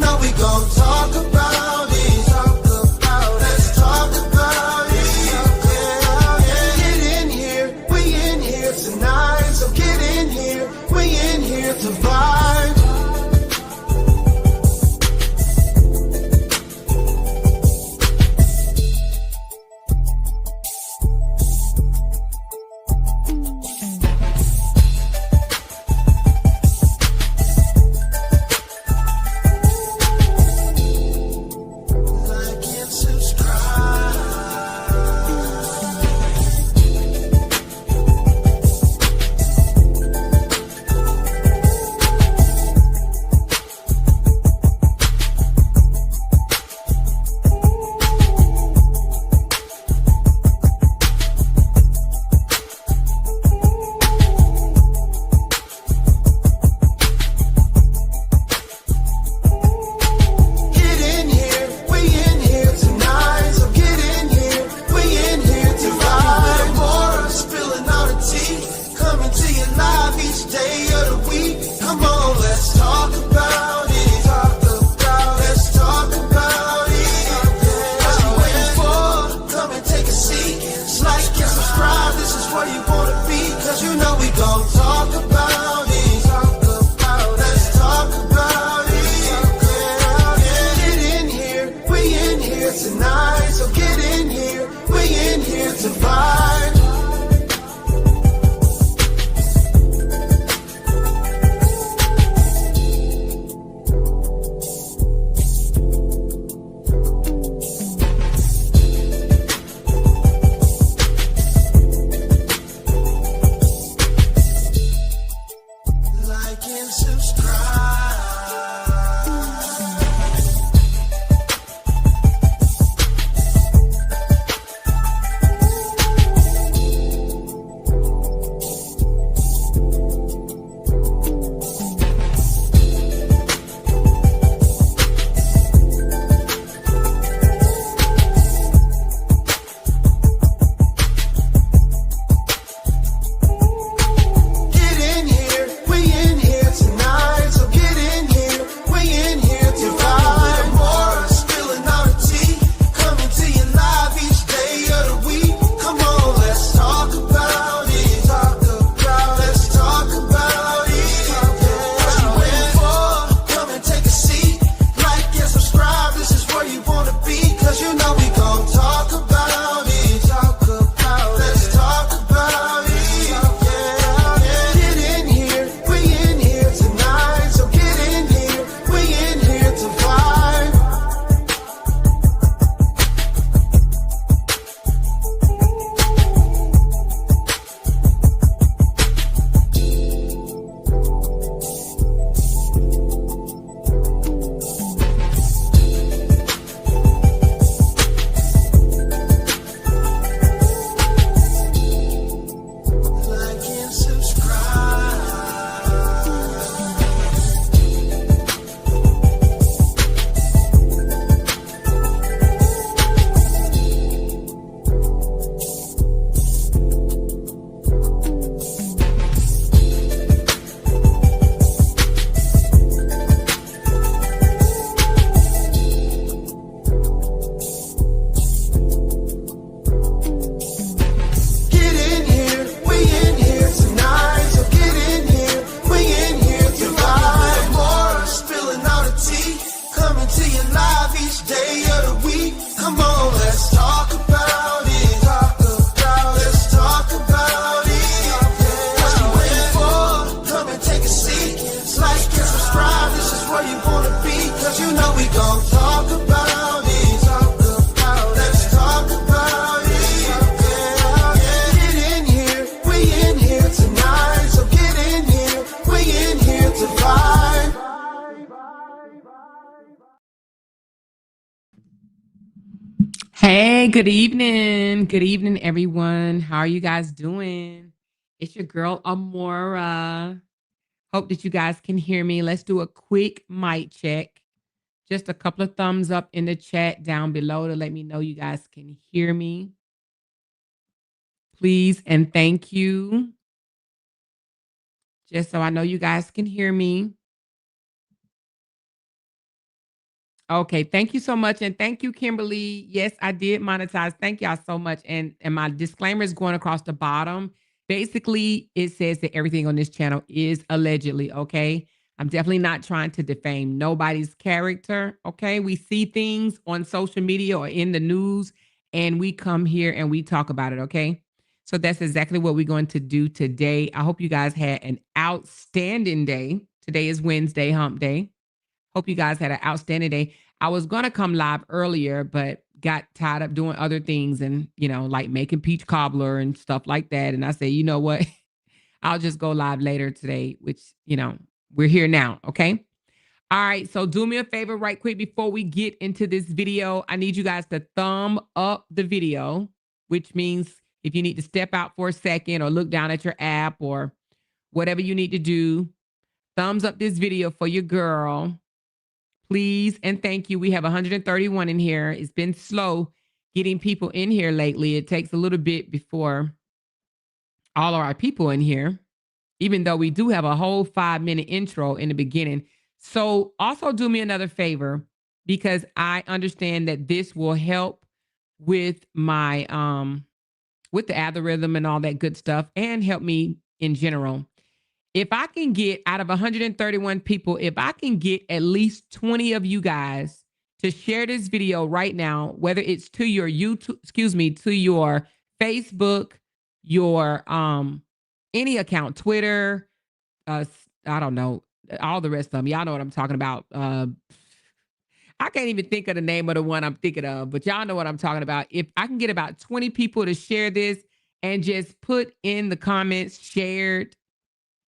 know we gon' talk about it. Let's talk about it. Get in here, we in here tonight. So get in here, we in here to vibe. Hey, good evening. Good evening, everyone. How are you guys doing? It's your girl, Amora. Hope that you guys can hear me. Let's do a quick mic check. Just a couple of thumbs up in the chat down below to let me know you guys can hear me. Please and thank you. Just so I know you guys can hear me. Okay, thank you so much, and thank you, Kimberly. Yes, I did monetize. Thank y'all so much. And my disclaimer is going across the bottom. Basically, it says that everything on this channel is allegedly, okay? I'm definitely not trying to defame nobody's character, okay? We see things on social media or in the news, and we come here and we talk about it, okay? So that's exactly what we're going to do today. I hope you guys had an outstanding day. Today is Wednesday, hump day. Hope you guys had an outstanding day. I was going to come live earlier, but got tied up doing other things and, like making peach cobbler and stuff like that. And I said, you know what? I'll just go live later today, which, we're here now. Okay. All right. So do me a favor right quick before we get into this video. I need you guys to thumb up the video, which means if you need to step out for a second or look down at your app or whatever you need to do, thumbs up this video for your girl. Please and thank you. We have 131 in here. It's been slow getting people in here lately. It takes a little bit before all of our people in here, even though we do have a whole 5-minute intro in the beginning. So also do me another favor, because I understand that this will help with my with the algorithm and all that good stuff, and help me in general. If I can get out of 131 people, if I can get at least 20 of you guys to share this video right now, whether it's to your YouTube, to your Facebook, your any account, Twitter, I don't know, all the rest of them. Y'all know what I'm talking about. I can't even think of the name of the one I'm thinking of, but y'all know what I'm talking about. If I can get about 20 people to share this and just put in the comments, shared,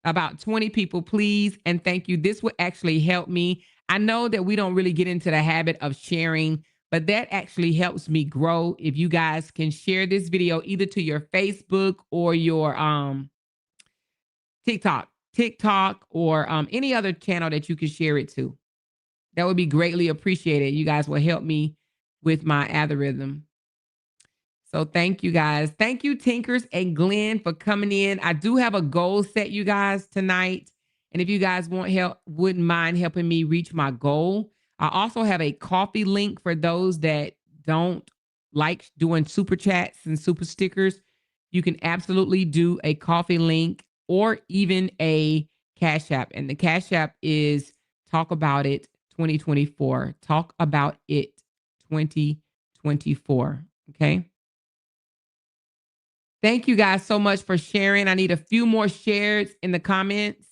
about 20 people, please. And thank you. This will actually help me. I know that we don't really get into the habit of sharing, but that actually helps me grow. If you guys can share this video either to your Facebook or your TikTok, or any other channel that you can share it to, that would be greatly appreciated. You guys will help me with my algorithm. So thank you guys. Thank you, Tinkers and Glenn, for coming in. I do have a goal set, you guys, tonight. And if you guys wouldn't mind helping me reach my goal, I also have a coffee link for those that don't like doing super chats and super stickers. You can absolutely do a coffee link or even a Cash App. And the Cash App is Talk About It 2024. Talk About It 2024. Okay. Thank you guys so much for sharing. I need a few more shares in the comments.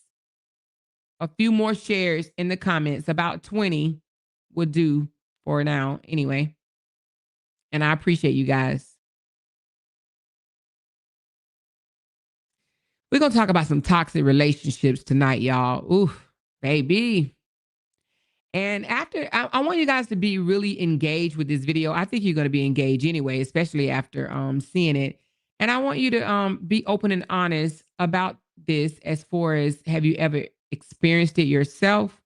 A few more shares in the comments. About 20 would do for now anyway. And I appreciate you guys. We're going to talk about some toxic relationships tonight, y'all. Ooh, baby. And after, I want you guys to be really engaged with this video. I think you're going to be engaged anyway, especially after seeing it. And I want you to be open and honest about this, as far as, have you ever experienced it yourself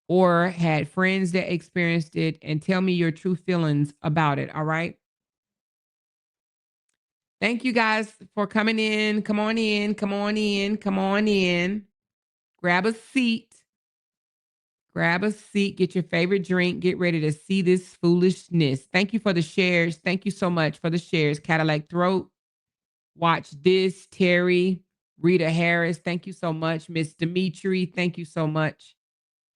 or had friends that experienced it, and tell me your true feelings about it. All right. Thank you guys for coming in. Come on in. Come on in. Come on in. Grab a seat. Grab a seat, get your favorite drink, get ready to see this foolishness. Thank you for the shares. Thank you so much for the shares. Cadillac Throat, Watch This, Terry, Rita Harris, thank you so much. Miss Dimitri, thank you so much.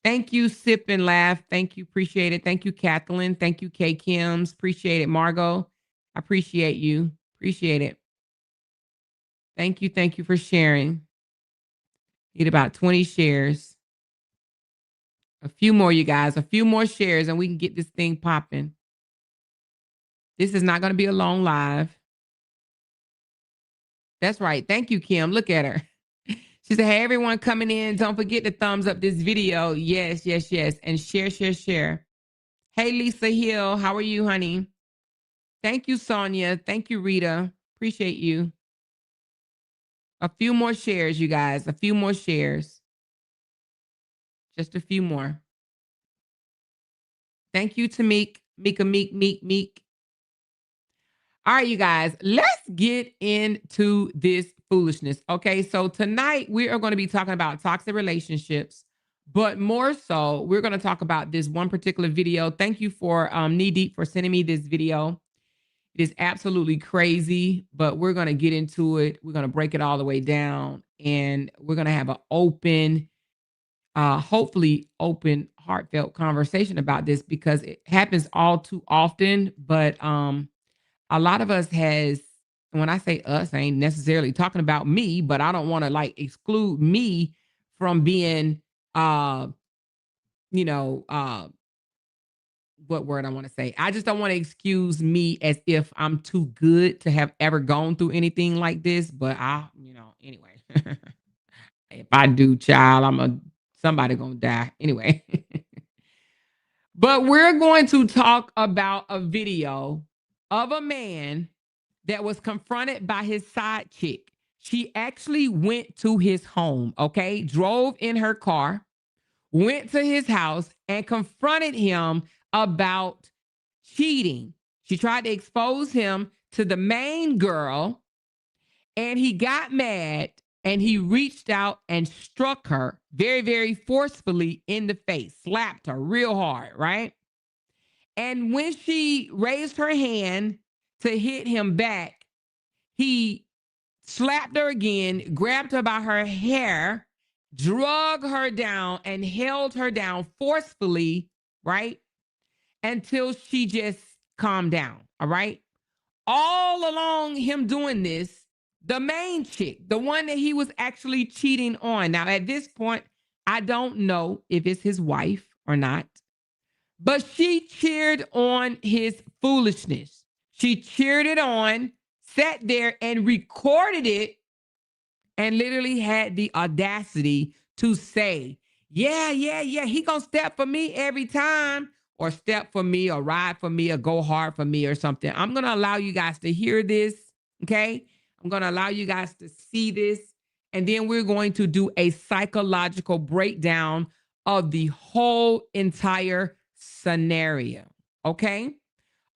Thank you, Sip and Laugh. Thank you, appreciate it. Thank you, Kathleen. Thank you, K. Kims. Appreciate it. Margot, I appreciate you. Appreciate it. Thank you for sharing. Need about 20 shares. A few more, you guys, a few more shares, and we can get this thing popping. This is not going to be a long live. That's right. Thank you, Kim. Look at her. She said, hey, everyone coming in, don't forget to thumbs up this video. Yes. And share. Hey, Lisa Hill. How are you, honey? Thank you, Sonia. Thank you, Rita. Appreciate you. A few more shares, you guys. A few more shares. Just a few more. Thank you to Meek. All right, you guys, let's get into this foolishness. Okay, so tonight we are going to be talking about toxic relationships. But more so, we're going to talk about this one particular video. Thank you for Knee Deep for sending me this video. It is absolutely crazy, but we're going to get into it. We're going to break it all the way down, and we're going to have an open, hopefully open, heartfelt conversation about this because it happens all too often. But a lot of us has, when I say us, I ain't necessarily talking about me, but I don't want to like exclude me from being, you know, what word I want to say. I just don't want to excuse me as if I'm too good to have ever gone through anything like this. But anyway, if I do, child, somebody gonna die anyway. But we're going to talk about a video of a man that was confronted by his side chick. She actually went to his home, okay? Drove in her car, went to his house and confronted him about cheating. She tried to expose him to the main girl, and he got mad and he reached out and struck her very, very forcefully in the face, slapped her real hard, right? And when she raised her hand to hit him back, he slapped her again, grabbed her by her hair, drug her down, and held her down forcefully, right? Until she just calmed down, all right? All along him doing this, the main chick, the one that he was actually cheating on. Now, at this point, I don't know if it's his wife or not, but she cheered on his foolishness. She cheered it on, sat there and recorded it, and literally had the audacity to say, yeah, he gonna step for me every time, or step for me, or ride for me, or go hard for me, or something. I'm gonna allow you guys to hear this, okay? I'm gonna allow you guys to see this, and then we're going to do a psychological breakdown of the whole entire scenario, okay?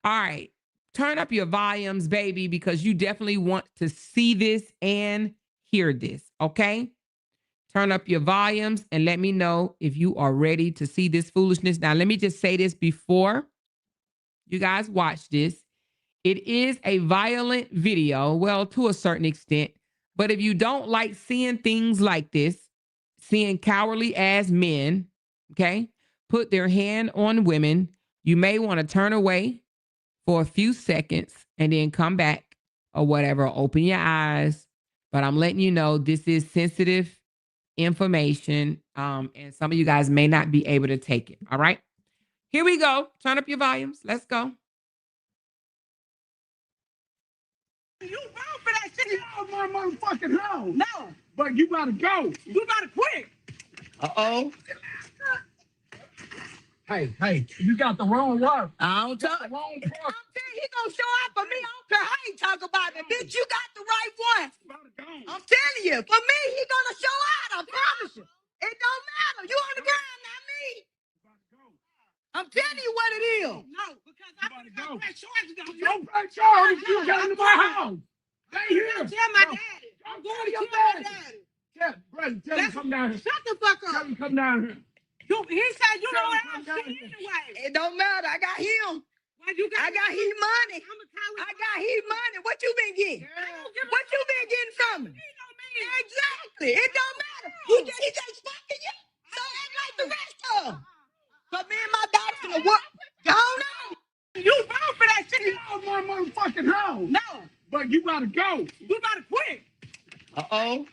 All right, turn up your volumes, baby, because you definitely want to see this and hear this, okay? Turn up your volumes and let me know if you are ready to see this foolishness. Now, let me just say this before you guys watch this. It is a violent video, well, to a certain extent, but if you don't like seeing things like this, seeing cowardly ass men, okay, put their hand on women, you may want to turn away for a few seconds and then come back or whatever, open your eyes. But I'm letting you know this is sensitive information, and some of you guys may not be able to take it. All right, here we go. Turn up your volumes. Let's go. You wrong for that shit. You out my motherfucking house. No. But you gotta go. You gotta quit. Uh-oh. Hey, you got the wrong word. I don't talk. The wrong person. I'm telling you, he gonna show out for me. I don't care how he talk about it. Bitch, you got the right one. I'm telling you, for me, he gonna show out. I promise you. It don't matter. You on the ground, not me. I'm telling you what it is. No, because I'm gonna go press charges on you. Don't press charges. You came to my house. Stay here. Tell my daddy. I'm going to kill my daddy. Tell him come down here. Shut the fuck up. Tell him come down here. He said you know what I'm saying anyway. It don't matter. I got him. I got his money. I got his money. What you been getting? What you been getting from me? Exactly. It don't matter. He just fucking you. So act like the rest of them. But me and my daughter finna work. Go on. You wrong for that shit. You out my motherfucking house. No. But you gotta go. You gotta quit. Uh-oh.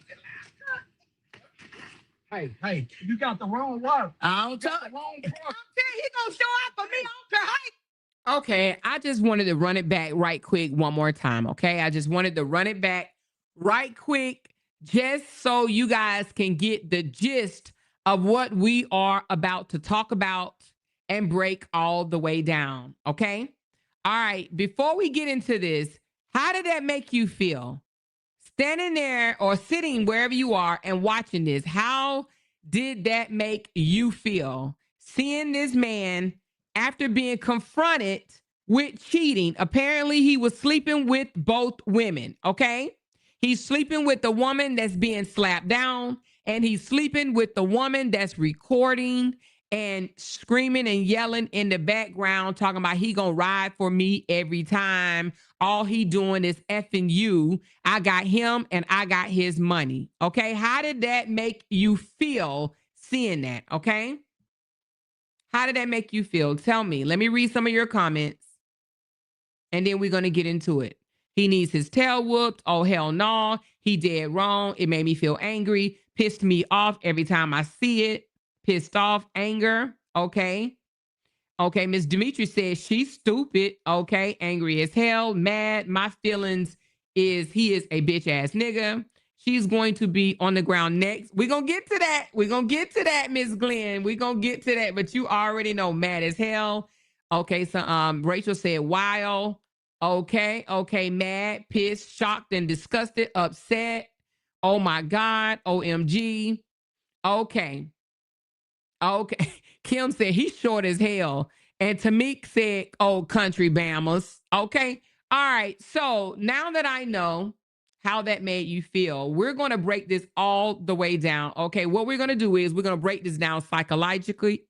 Hey, you got the wrong word. I don't talk. The wrong person. I'm saying he gonna show out for me. I don't care how. Okay, I just wanted to run it back right quick one more time, okay? I just wanted to run it back right quick just so you guys can get the gist of what we are about to talk about and break all the way down, okay? All right, before we get into this, how did that make you feel? Standing there or sitting wherever you are and watching this, how did that make you feel? Seeing this man after being confronted with cheating. Apparently, he was sleeping with both women, okay? He's sleeping with the woman that's being slapped down, and he's sleeping with the woman that's recording and screaming and yelling in the background, talking about he gonna ride for me every time. All he doing is effing you. I got him and I got his money. Okay. How did that make you feel seeing that? Okay. How did that make you feel? Tell me. Let me read some of your comments and then we're going to get into it. He needs his tail whooped. Oh, hell no. He did wrong. It made me feel angry. Pissed me off every time I see it. Pissed off, anger. Okay. Okay. Miss Dimitri says she's stupid. Okay. Angry as hell. Mad. My feelings is he is a bitch ass nigga. She's going to be on the ground next. We're going to get to that. We're going to get to that, Miss Glenn. We're going to get to that. But you already know, mad as hell. Okay. So Rachel said, wow. Okay. Okay. Mad, pissed, shocked, and disgusted, upset. Oh my God. OMG. Okay. Okay. Kim said he's short as hell. And Tamik said, oh, country Bammers. Okay. All right. So now that I know how that made you feel, we're going to break this all the way down. Okay. What we're going to do is we're going to break this down psychologically,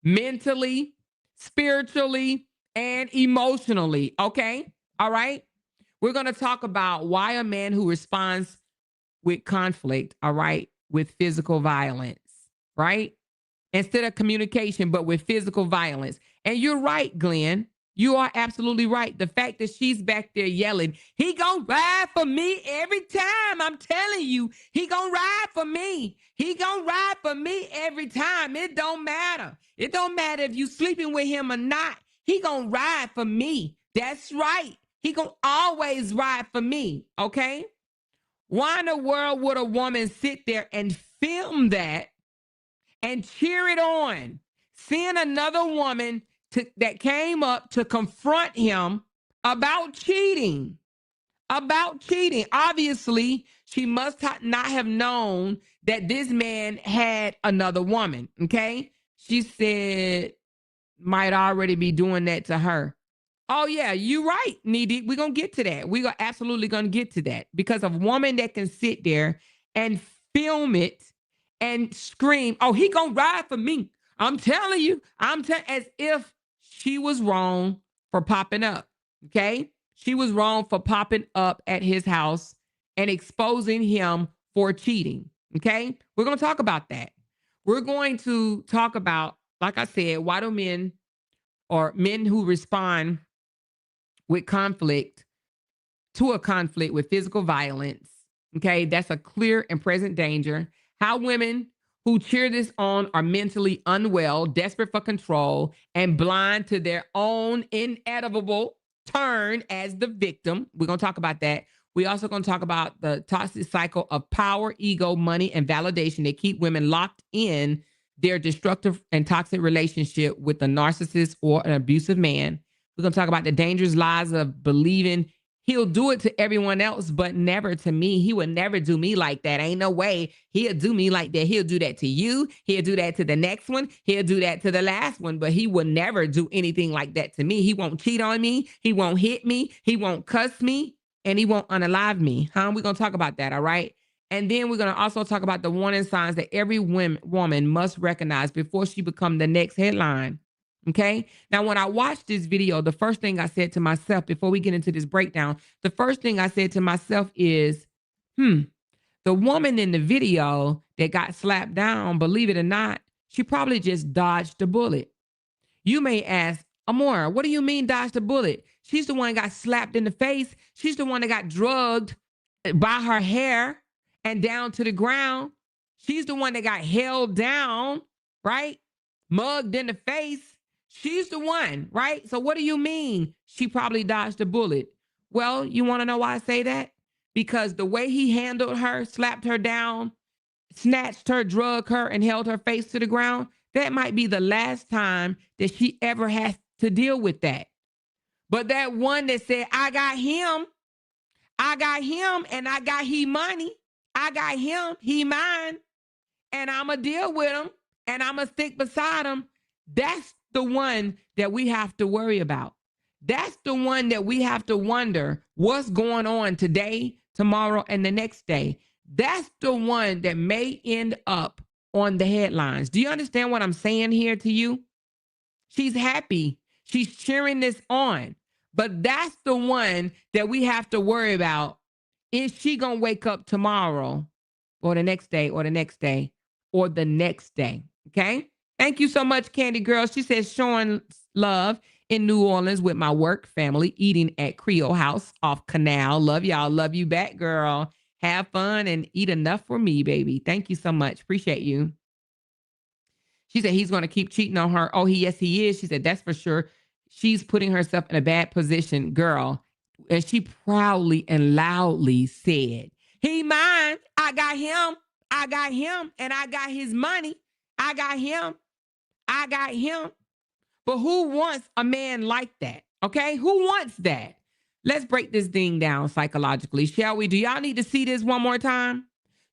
mentally, spiritually, and emotionally. Okay. All right. We're going to talk about why a man who responds with conflict, all right, with physical violence, right? Instead of communication, but with physical violence. And you're right, Glenn. You are absolutely right. The fact that she's back there yelling, he gonna ride for me every time. I'm telling you, he gonna ride for me. He gonna ride for me every time. It don't matter. It don't matter if you sleeping with him or not. He gonna ride for me. That's right. He gonna always ride for me. Okay? Why in the world would a woman sit there and film that and cheer it on, seeing another woman that came up to confront him about cheating? Obviously, she must not have known that this man had another woman, okay? She said, might already be doing that to her. Oh, yeah, you're right, Needy. We're going to get to that. We are absolutely going to get to that because of a woman that can sit there and film it and scream, oh, he going to ride for me. I'm telling you, as if she was wrong for popping up, okay? She was wrong for popping up at his house and exposing him for cheating, okay? We're going to talk about that. We're going to talk about, like I said, why do men or men who respond with conflict to a conflict with physical violence, okay, that's a clear and present danger. How women who cheer this on are mentally unwell, desperate for control, and blind to their own inevitable turn as the victim. We're going to talk about that. We're also going to talk about the toxic cycle of power, ego, money, and validation that keep women locked in their destructive and toxic relationship with a narcissist or an abusive man. We're going to talk about the dangerous lies of believing he'll do it to everyone else, but never to me. He would never do me like that. Ain't no way he'll do me like that. He'll do that to you. He'll do that to the next one. He'll do that to the last one, but he will never do anything like that to me. He won't cheat on me. He won't hit me. He won't cuss me, and he won't unalive me. We're going to talk about that, all right? And then we're going to also talk about the warning signs that every woman must recognize before she becomes the next headline. Okay. Now, when I watched this video, the first thing I said to myself before we get into this breakdown, the first thing I said to myself is, the woman in the video that got slapped down, believe it or not, she probably just dodged a bullet. You may ask, Amora, what do you mean dodged a bullet? She's the one that got slapped in the face. She's the one that got drugged by her hair and down to the ground. She's the one that got held down, right? Mugged in the face. She's the one, right? So what do you mean she probably dodged a bullet? Well, you want to know why I say that? Because the way he handled her, slapped her down, snatched her, drugged her, and held her face to the ground, that might be the last time that she ever has to deal with that. But that one that said, I got him, and I got he money, I got him, he mine, and I'ma deal with him, and I'ma stick beside him, that's the one that we have to worry about. That's the one that we have to wonder what's going on today, tomorrow, and the next day. that's the one that may end up on the headlines. Do you understand what I'm saying here to you? She's happy. She's cheering this on. But that's the one that we have to worry about. Is she going to wake up tomorrow or the next day or the next day or the next day? Okay. Thank you so much, Candy Girl. She says, showing love in New Orleans with my work family, eating at Creole House off Canal. Love y'all. Love you back, girl. Have fun and eat enough for me, baby. Thank you so much. Appreciate you. She said he's going to keep cheating on her. Oh, yes, he is. She said, that's for sure. She's putting herself in a bad position, girl. And she proudly and loudly said, he mine. I got him. I got him. And I got his money. I got him. I got him. But who wants a man like that? Okay? Who wants that? Let's break this thing down psychologically, shall we? Do y'all need to see this one more time?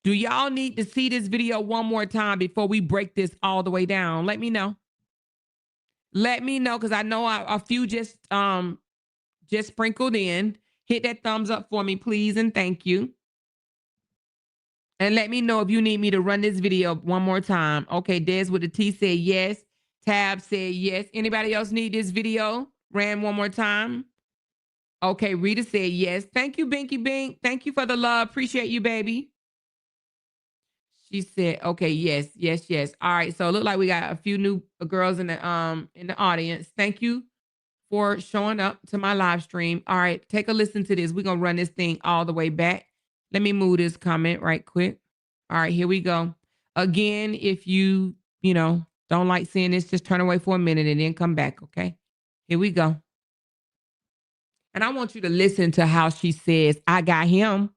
Do y'all need to see this video one more time before we break this all the way down? Let me know. Let me know, because I know a few just sprinkled in. Hit that thumbs up for me, please, and thank you. And let me know if you need me to run this video one more time. Okay, Des with the T said yes. Tab said yes. Anybody else need this video ran one more time? Okay, Rita said yes. Thank you, Binky Bink. Thank you for the love. Appreciate you, baby. She said, okay, yes, yes, yes. All right, so it looked like we got a few new girls in the audience. Thank you for showing up to my live stream. All right, take a listen to this. We're going to run this thing all the way back. Let me move this comment right quick. All right, here we go. Again, if you don't like seeing this, just turn away for a minute and then come back, okay? Here we go. And I want you to listen to how she says, I got him.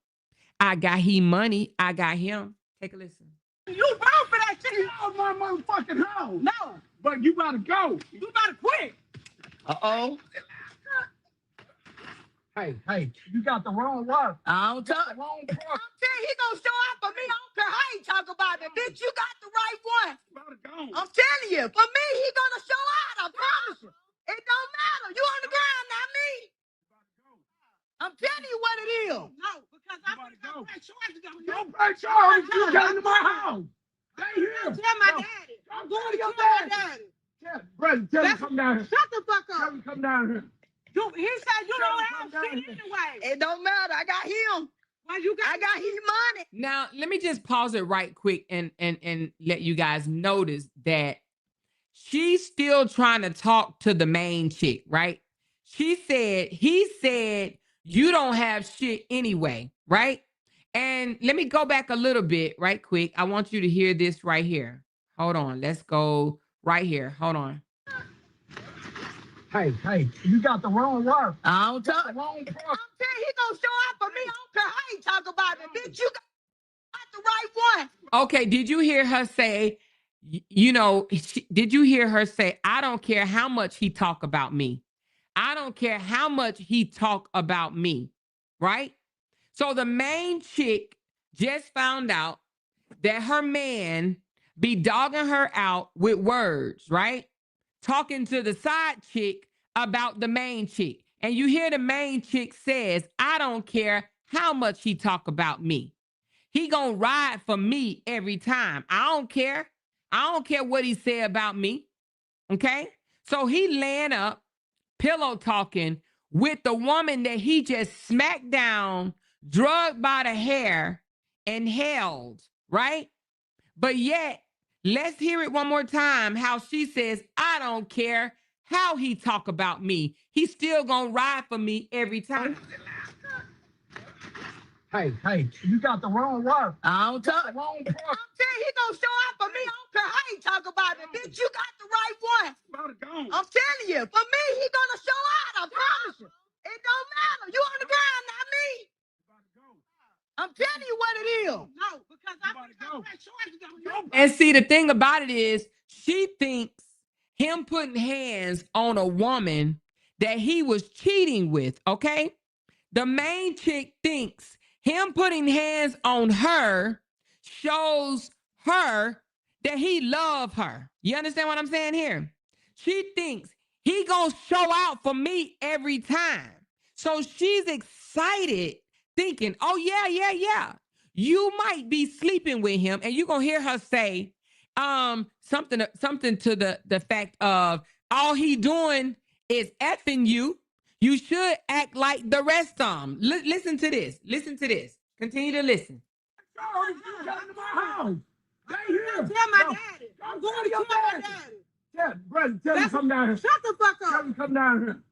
I got he money. I got him. Take a listen. You wrong for that shit. Oh, my motherfucking house. No. But you gotta go. You gotta quit. Uh-oh. Hey, you got the wrong word. I don't talk. The wrong part. I'm telling you, he gonna show up for me. I don't care how he talk about it. Bitch, you got the right one. I'm telling you, for me, he gonna show out. I promise you. It don't matter. You on the ground, not me. I'm telling you what it is. No, because I'm gonna go. Don't pay charge. You came to my house. Stay here. Tell my daddy. I'm going to your daddy. Brother, tell him come down here. Shut the fuck up. Tell him come down here. He said you don't have shit anyway. It don't matter. I got him. Well, I got his money. Now, let me just pause it right quick and let you guys notice that she's still trying to talk to the main chick, right? He said, you don't have shit anyway, right? And let me go back a little bit right quick. I want you to hear this right here. Hold on. Let's go right here. Hold on. Hey, you got the wrong word. I don't talk. The wrong part. I'm telling you, he gonna show up for me. I don't care how he talk about it. Bitch, you got the right one. Okay, did you hear her say, did you hear her say, I don't care how much he talk about me. I don't care how much he talk about me, right? So the main chick just found out that her man be dogging her out with words, right? Talking to the side chick about the main chick. And you hear the main chick says, I don't care how much he talk about me. He gonna ride for me every time. I don't care. I don't care what he say about me. Okay? So he laying up, pillow talking with the woman that he just smacked down, drugged by the hair, and held, right? But yet, let's hear it one more time, how she says, I don't care how he talk about me. He's still gonna ride for me every time. Hey, you got the wrong word. I don't talk. The wrong part. I'm telling you, he gonna show up for me. I don't care how he talk about it. Bitch, you got the right one. I'm telling you, for me, he gonna show out. I promise you. It don't matter. You on the ground, not me. I'm telling you what it is. No, because I'm gonna go. And see, the thing about it is, she thinks him putting hands on a woman that he was cheating with, okay? The main chick thinks him putting hands on her shows her that he loves her. You understand what I'm saying here? She thinks he gonna show out for me every time. So she's excited, thinking, oh, yeah. you might be sleeping with him, and you're gonna hear her say something to the fact of all he doing is effing you. You should act like the rest of them. Listen to this. Listen to this. Continue to listen. Tell my daddy. I'm going to your daddy. Yeah, brother, tell him to come down here. Shut the fuck up. Tell him to come down here.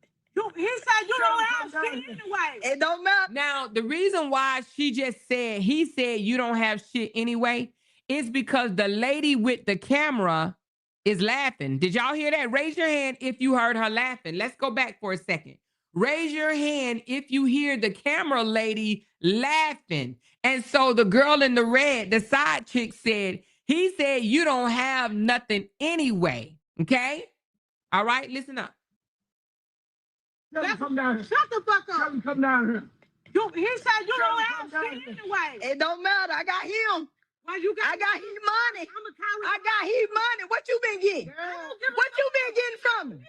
He said you don't have shit anyway. It don't matter. Now, the reason why he said you don't have shit anyway is because the lady with the camera is laughing. Did y'all hear that? Raise your hand if you heard her laughing. Let's go back for a second. Raise your hand if you hear the camera lady laughing. And so the girl in the red, the side chick he said you don't have nothing anyway. Okay? All right, listen up. Tell him to come down here. Shut the fuck up. Tell him to come down here. He said you Tell don't him have come down shit here. anyway. It don't matter. I got him. Why you got? I got his money. I got his money. What you been getting? What you been getting from him?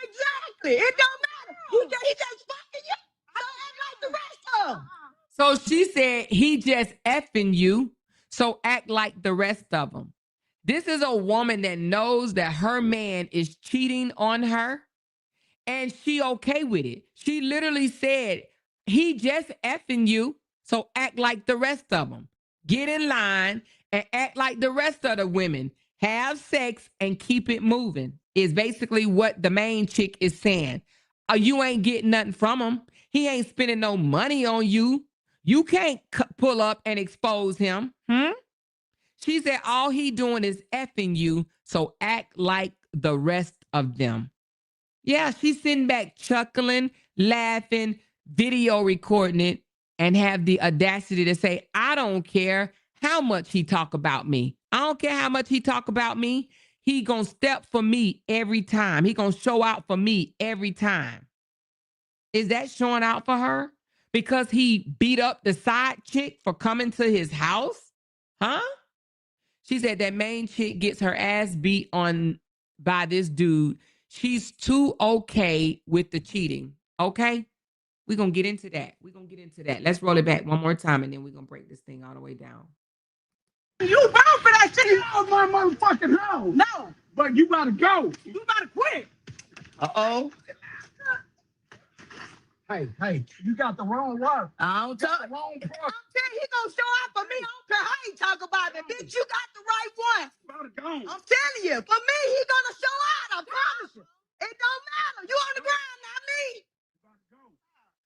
Exactly. It don't matter. He just fucking you. So act like the rest of them. So she said he just effing you, so act like the rest of them. This is a woman that knows that her man is cheating on her, and she okay with it. She literally said, he just effing you, so act like the rest of them. Get in line and act like the rest of the women. Have sex and keep it moving is basically what the main chick is saying. You ain't getting nothing from him. He ain't spending no money on you. You can't pull up and expose him. She said all he doing is effing you, so act like the rest of them. Yeah, she's sitting back chuckling, laughing, video recording it, and have the audacity to say, I don't care how much he talk about me. I don't care how much he talk about me. He gonna step for me every time. He gonna show out for me every time. Is that showing out for her? Because he beat up the side chick for coming to his house? Huh? She said that main chick gets her ass beat on by this dude. She's too okay with the cheating. Okay? We're going to get into that. Let's roll it back one more time, and then we're going to break this thing all the way down. You wrong for that shit. Get out of my motherfucking house. No. But you gotta go. You gotta quit. Uh-oh. Hey, you got the wrong word. I don't talk. Wrong part. I'm telling you, he gonna show out for me. I don't care how he talk about it. Bitch, you got the right one. I'm telling you, for me, he gonna show out. I promise you. It don't matter. You on the ground, not me.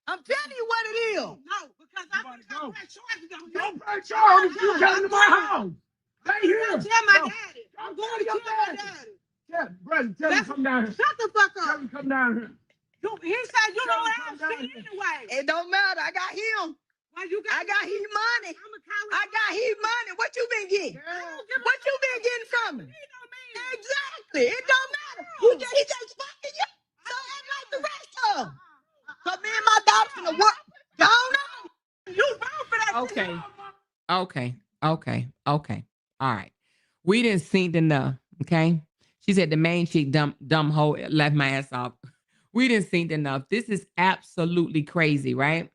I'm telling you what it is. No, because I'm gonna press charges on you. Don't press charges. You came to my house. Stay here. Tell my daddy. I'm going to tell my daddy. Yeah, brother, tell him to come down here. Shut the fuck up. Tell him to come down here. He said you don't have shit anyway. It don't matter. I got him. I got his money. I got his money. What you been getting? What you been getting from him? Exactly. It don't matter. He just fucking you. So act like the rest of them. So me and my dog finna work. Don't know. You wrong for that. Okay. All right. We didn't seen enough. Okay. She said the main chick dumb hoe left my ass off. We didn't seen enough. This is absolutely crazy, right?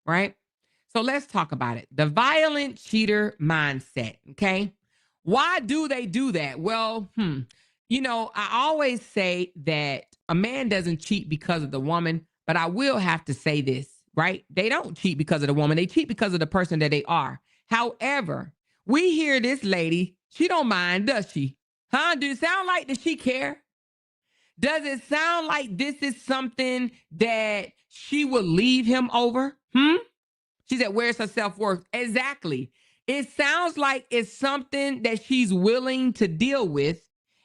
Right? So let's talk about it. The violent cheater mindset. Okay. Why do they do that? Well, you know, I always say that a man doesn't cheat because of the woman, but I will have to say this, right? They don't cheat because of the woman. They cheat because of the person that they are. However, we hear this lady, she don't mind, does she? Huh? Do it sound like, does she care? Does it sound like this is something that she would leave him over? She said, where's her self-worth? Exactly. It sounds like it's something that she's willing to deal with.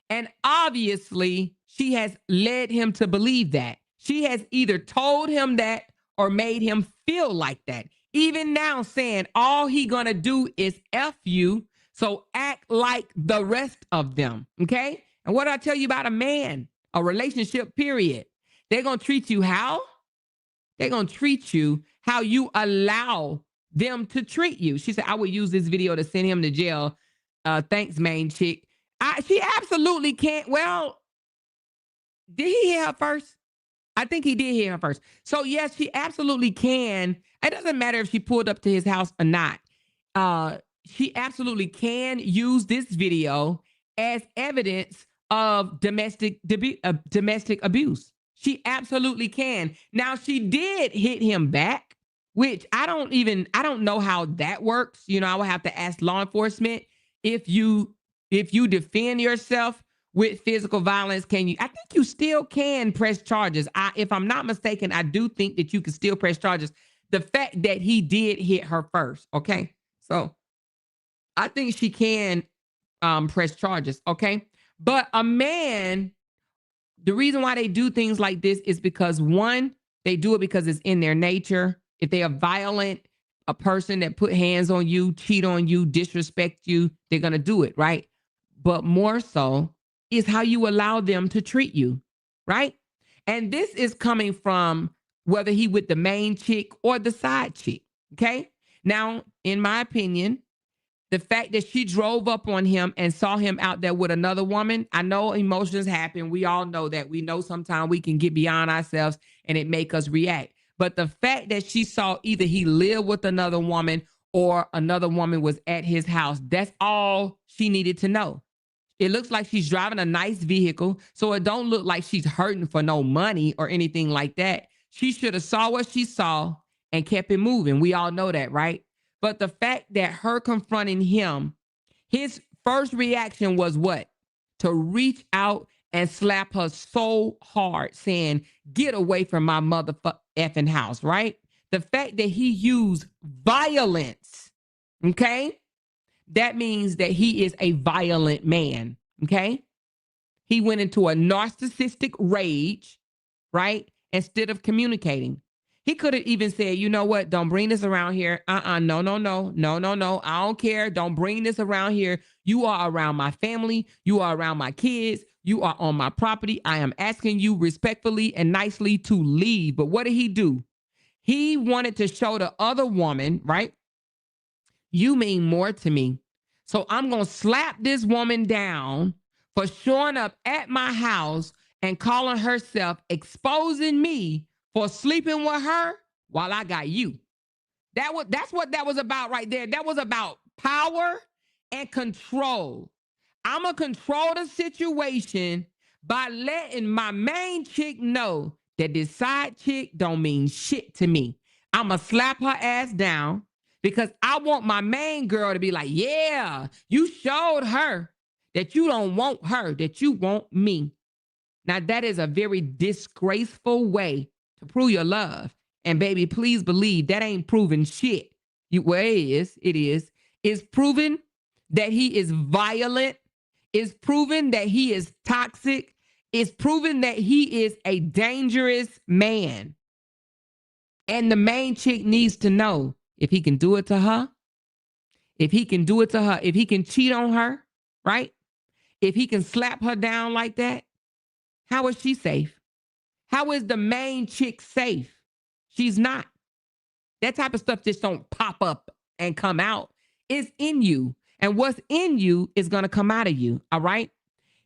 And obviously, she has led him to believe that. She has either told him that or made him feel like that. Even now saying all he gonna do is F you, so act like the rest of them, okay? And what do I tell you about a man? A relationship, period. They're gonna treat you how? They're gonna treat you how you allow them to treat you. She said, I would use this video to send him to jail. Thanks, main chick. She absolutely can't. Well, did he hear her first? I think he did hear her first. So yes, she absolutely can. It doesn't matter if she pulled up to his house or not. she absolutely can use this video as evidence of domestic abuse. She absolutely can. Now, she did hit him back, which I don't know how that works. You know, I would have to ask law enforcement if you defend yourself with physical violence, I think you still can press charges. If I'm not mistaken, I do think that you can still press charges. The fact that he did hit her first, okay? So I think she can press charges, okay? But a man, the reason why they do things like this is because, one, they do it because it's in their nature. If they are violent, a person that put hands on you, cheat on you, disrespect you, they're going to do it, right? But more so is how you allow them to treat you, right? And this is coming from whether he with the main chick or the side chick, okay? Now, in my opinion, the fact that she drove up on him and saw him out there with another woman, I know emotions happen. We all know that. We know sometimes we can get beyond ourselves and it make us react. But the fact that she saw either he lived with another woman or another woman was at his house, that's all she needed to know. It looks like she's driving a nice vehicle, so it don't look like she's hurting for no money or anything like that. She should have saw what she saw and kept it moving. We all know that, right? But the fact that her confronting him, his first reaction was what? To reach out and slap her so hard, saying, "Get away from my motherfucking house," right? The fact that he used violence, okay? That means that he is a violent man, okay? He went into a narcissistic rage, right? Instead of communicating. He could have even said, "You know what? Don't bring this around here. No, no, no, no, no, no. I don't care. Don't bring this around here. You are around my family. You are around my kids. You are on my property. I am asking you respectfully and nicely to leave." But what did he do? He wanted to show the other woman, right? You mean more to me. So I'm going to slap this woman down for showing up at my house and calling herself, exposing me for sleeping with her while I got you. That's what that was about right there. That was about power and control. I'm going to control the situation by letting my main chick know that this side chick don't mean shit to me. I'm going to slap her ass down because I want my main girl to be like, "Yeah, you showed her that you don't want her, that you want me." Now, that is a very disgraceful way to prove your love. And baby, please believe that ain't proving shit. Well, it is. It's proven that he is violent. It's proven that he is toxic. It's proven that he is a dangerous man. And the main chick needs to know if he can do it to her, if he can cheat on her, right? If he can slap her down like that, how is she safe? How is the main chick safe? She's not. That type of stuff just don't pop up and come out. It's in you. And what's in you is going to come out of you. All right.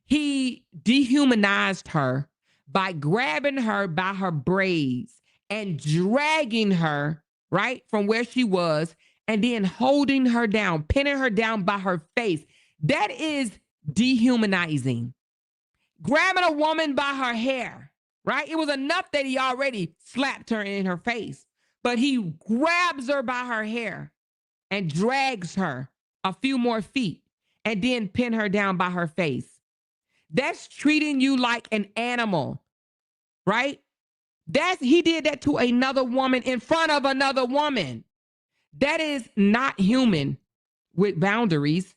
He dehumanized her by grabbing her by her braids and dragging her, right, from where she was, and then holding her down, pinning her down by her face. That is dehumanizing. Grabbing a woman by her hair, right? It was enough that he already slapped her in her face, but he grabs her by her hair and drags her a few more feet and then pin her down by her face. That's treating you like an animal, right? He did that to another woman in front of another woman. That is not human with boundaries.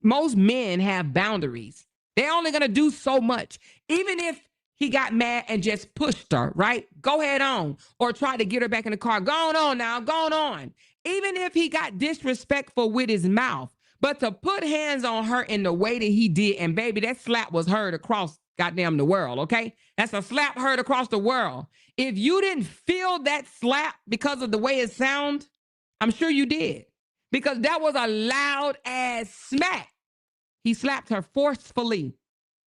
Most men have boundaries. They're only going to do so much. Even if he got mad and just pushed her, right? Go ahead on. Or try to get her back in the car. Go on now, go on. Even if he got disrespectful with his mouth, but to put hands on her in the way that he did, and baby, that slap was heard across goddamn the world, okay? That's a slap heard across the world. If you didn't feel that slap because of the way it sounds, I'm sure you did. Because that was a loud ass smack. He slapped her forcefully,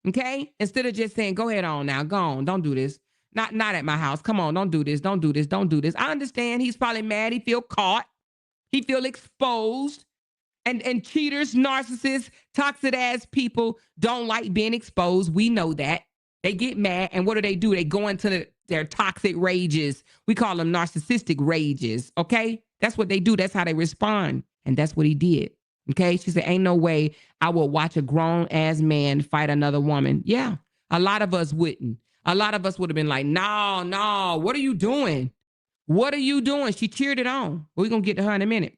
okay? Instead of just saying, "Go ahead on now, go on, don't do this. Not at my house. Come on, don't do this, don't do this, don't do this." I understand he's probably mad. He feel caught. He feel exposed. And cheaters, narcissists, toxic ass people don't like being exposed. We know that. They get mad, and what do? They go into their toxic rages. We call them narcissistic rages, okay? That's what they do. That's how they respond, and that's what he did, okay? She said, ain't no way I will watch a grown-ass man fight another woman. Yeah, a lot of us wouldn't. A lot of us would have been like, no, what are you doing? What are you doing? She cheered it on. We're going to get to her in a minute,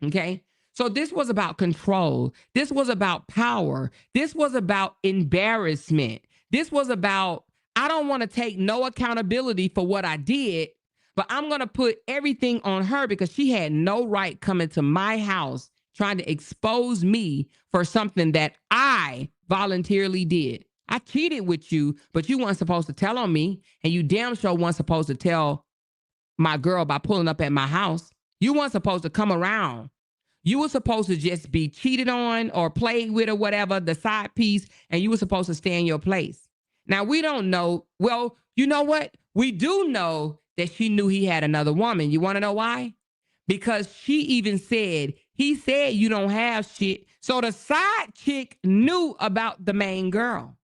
okay? So this was about control. This was about power. This was about embarrassment. This was about, I don't want to take no accountability for what I did, but I'm going to put everything on her because she had no right coming to my house trying to expose me for something that I voluntarily did. I cheated with you, but you weren't supposed to tell on me, and you damn sure weren't supposed to tell my girl by pulling up at my house. You weren't supposed to come around. You were supposed to just be cheated on or played with or whatever, the side piece, and you were supposed to stay in your place. Now, we don't know. Well, you know what? We do know that she knew he had another woman. You want to know why? Because she even said, he said you don't have shit. So the side chick knew about the main girl.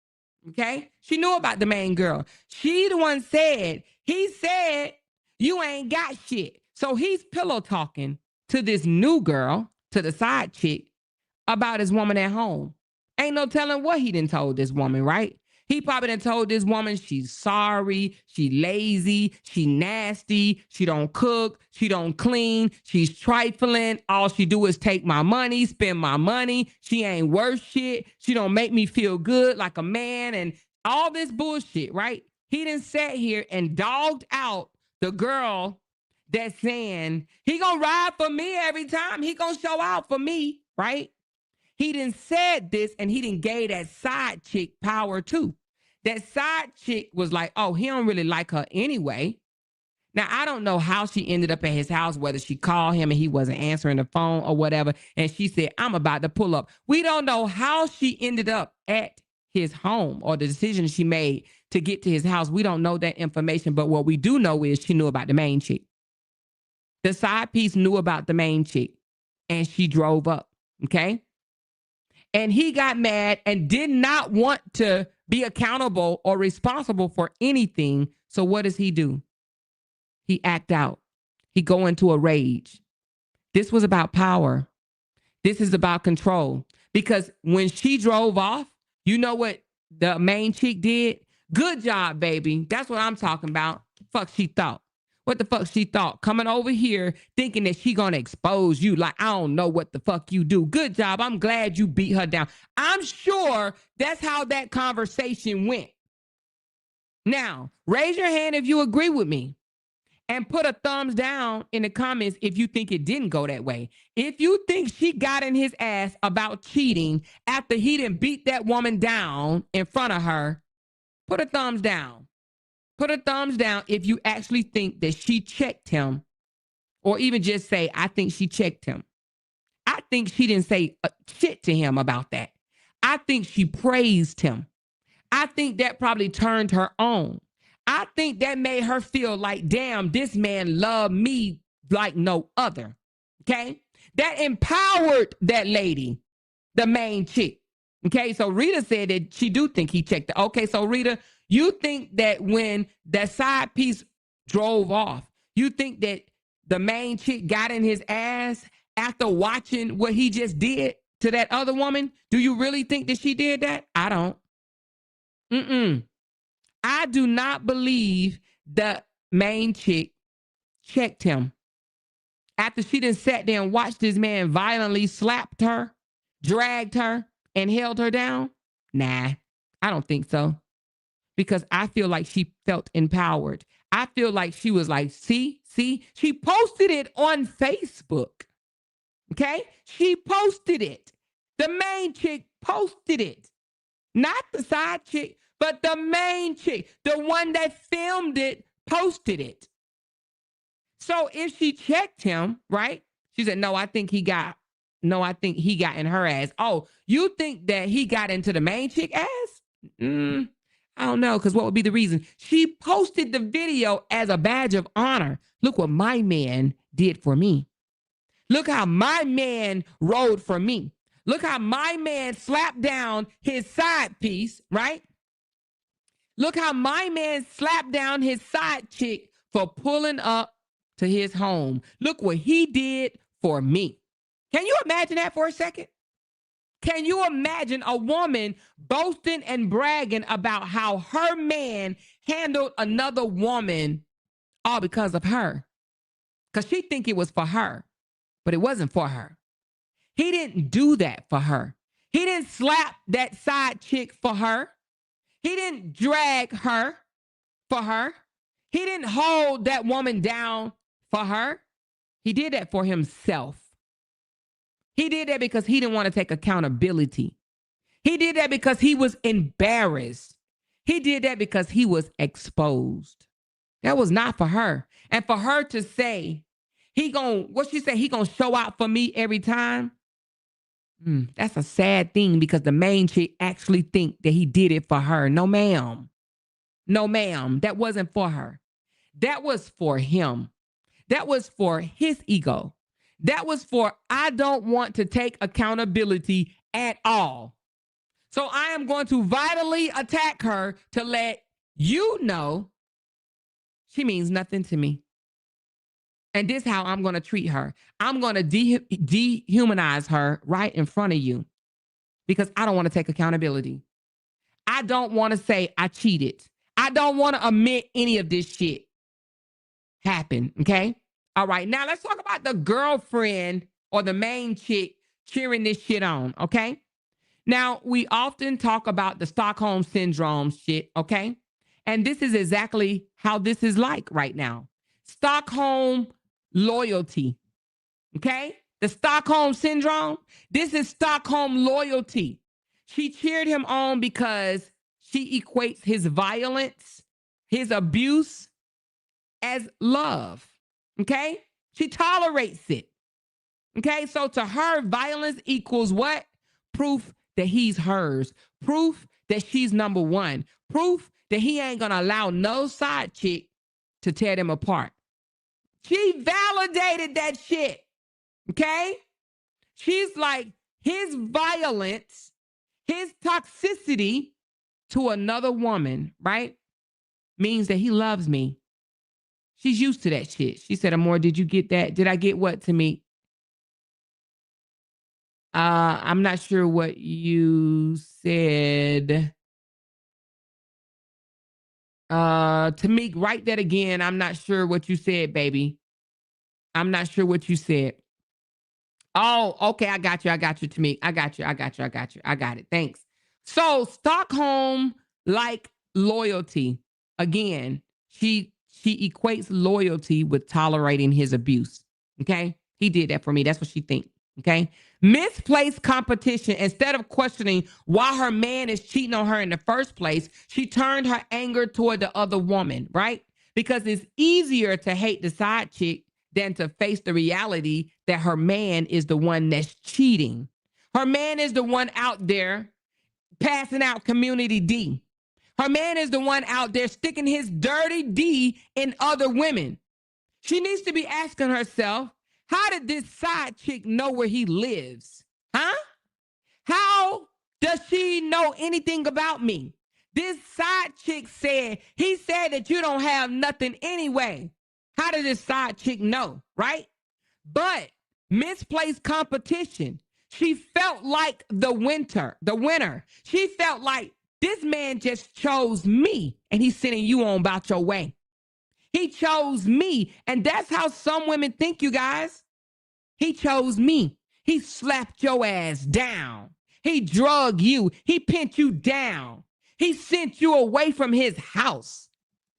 Okay? She knew about the main girl. She the one said, he said, you ain't got shit. So he's pillow talking to this new girl, to the side chick, about his woman at home. Ain't no telling what he done told this woman, right? He probably done told this woman she's sorry, she lazy, she nasty, she don't cook, she don't clean, she's trifling, all she do is take my money, spend my money, she ain't worth shit, she don't make me feel good like a man, and all this bullshit, right? He done sat here and dogged out the girl that's saying, he gonna ride for me every time, he gonna show out for me, right? He didn't said this, and he didn't gave that side chick power too. That side chick was like, oh, he don't really like her anyway. Now, I don't know how she ended up at his house, whether she called him and he wasn't answering the phone or whatever, and she said, I'm about to pull up. We don't know how she ended up at his home or the decision she made to get to his house. We don't know that information, but what we do know is she knew about the main chick. The side piece knew about the main chick, and she drove up, okay? And he got mad and did not want to be accountable or responsible for anything. So what does he do? He act out. He go into a rage. This was about power. This is about control. Because when she drove off, you know what the main chick did? Good job, baby. That's what I'm talking about. Fuck she thought. What the fuck she thought? Coming over here thinking that she gonna expose you like, I don't know what the fuck you do. Good job. I'm glad you beat her down. I'm sure that's how that conversation went. Now, raise your hand if you agree with me and put a thumbs down in the comments if you think it didn't go that way. If you think she got in his ass about cheating after he didn't beat that woman down in front of her, put a thumbs down. Put a thumbs down if you actually think that she checked him, or even just say, I think she checked him. I think she didn't say shit to him about that. I think she praised him. I think that probably turned her on. I think that made her feel like, damn, this man loved me like no other. Okay? That empowered that lady, the main chick. Okay, so Rita said that she do think he checked it. Okay, so Rita, you think that when that side piece drove off, you think that the main chick got in his ass after watching what he just did to that other woman? Do you really think that she did that? I don't. I do not believe the main chick checked him. After she done sat there and watched this man violently slapped her, dragged her, and held her down? Nah, I don't think so. Because I feel like she felt empowered. I feel like she was like, see, she posted it on Facebook. Okay? She posted it. The main chick posted it. Not the side chick, but the main chick, the one that filmed it, posted it. So if she checked him, right? She said, no, I think he got in her ass. Oh, you think that he got into the main chick ass? I don't know, because what would be the reason? She posted the video as a badge of honor. Look what my man did for me. Look how my man rode for me. Look how my man slapped down his side piece, right? Look how my man slapped down his side chick for pulling up to his home. Look what he did for me. Can you imagine that for a second? Can you imagine a woman boasting and bragging about how her man handled another woman all because of her? Because she think it was for her, but it wasn't for her. He didn't do that for her. He didn't slap that side chick for her. He didn't drag her for her. He didn't hold that woman down for her. He did that for himself. He did that because he didn't want to take accountability. He did that because he was embarrassed. He did that because he was exposed. That was not for her. And for her to say, he gonna show out for me every time. That's a sad thing because the main chick actually think that he did it for her. No, ma'am. No, ma'am. That wasn't for her. That was for him. That was for his ego. That was for, I don't want to take accountability at all. So I am going to vitally attack her to let you know she means nothing to me. And this is how I'm going to treat her. I'm going to dehumanize her right in front of you because I don't want to take accountability. I don't want to say I cheated. I don't want to admit any of this shit happened, okay? All right, now let's talk about the girlfriend or the main chick cheering this shit on, okay? Now, we often talk about the Stockholm Syndrome shit, okay? And this is exactly how this is like right now. Stockholm loyalty, okay? The Stockholm Syndrome, this is Stockholm loyalty. She cheered him on because she equates his violence, his abuse as love, okay? She tolerates it, okay? So to her, violence equals what? Proof that he's hers. Proof that she's number one. Proof that he ain't gonna allow no side chick to tear them apart. She validated that shit, okay? She's like, his violence, his toxicity to another woman, right, means that he loves me. She's used to that shit. She said, Amor, did you get that? Did I get what to me? I'm not sure what you said. Tamik, write that again. I'm not sure what you said, baby. I'm not sure what you said. Oh, okay. I got you, Tamik. I got you. I got it. Thanks. So Stockholm, like loyalty. Again, she equates loyalty with tolerating his abuse. Okay? He did that for me. That's what she thinks. Okay? Misplaced competition. Instead of questioning why her man is cheating on her in the first place, she turned her anger toward the other woman, right? Because it's easier to hate the side chick than to face the reality that her man is the one that's cheating. Her man is the one out there passing out community D. Her man is the one out there sticking his dirty D in other women. She needs to be asking herself, how did this side chick know where he lives? Huh? How does she know anything about me? This side chick said, he said that you don't have nothing anyway. How did this side chick know, right? But misplaced competition. She felt like the winner. She felt like this man just chose me and he's sending you on about your way. He chose me. And that's how some women think, you guys. He chose me. He slapped your ass down. He drugged you. He pinned you down. He sent you away from his house.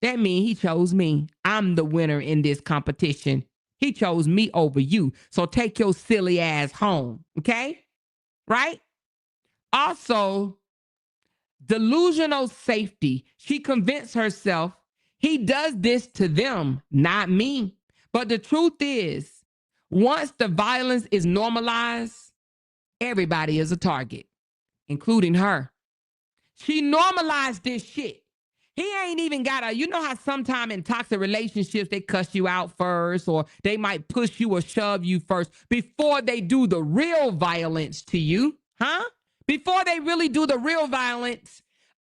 That means he chose me. I'm the winner in this competition. He chose me over you. So take your silly ass home. Okay? Right? Also, delusional safety. She convinced herself he does this to them, not me. But the truth is, once the violence is normalized, everybody is a target, including her. She normalized this shit. He ain't even got a, you know how sometime in toxic relationships, they cuss you out first, or they might push you or shove you first before they do the real violence to you, huh? Before they really do the real violence,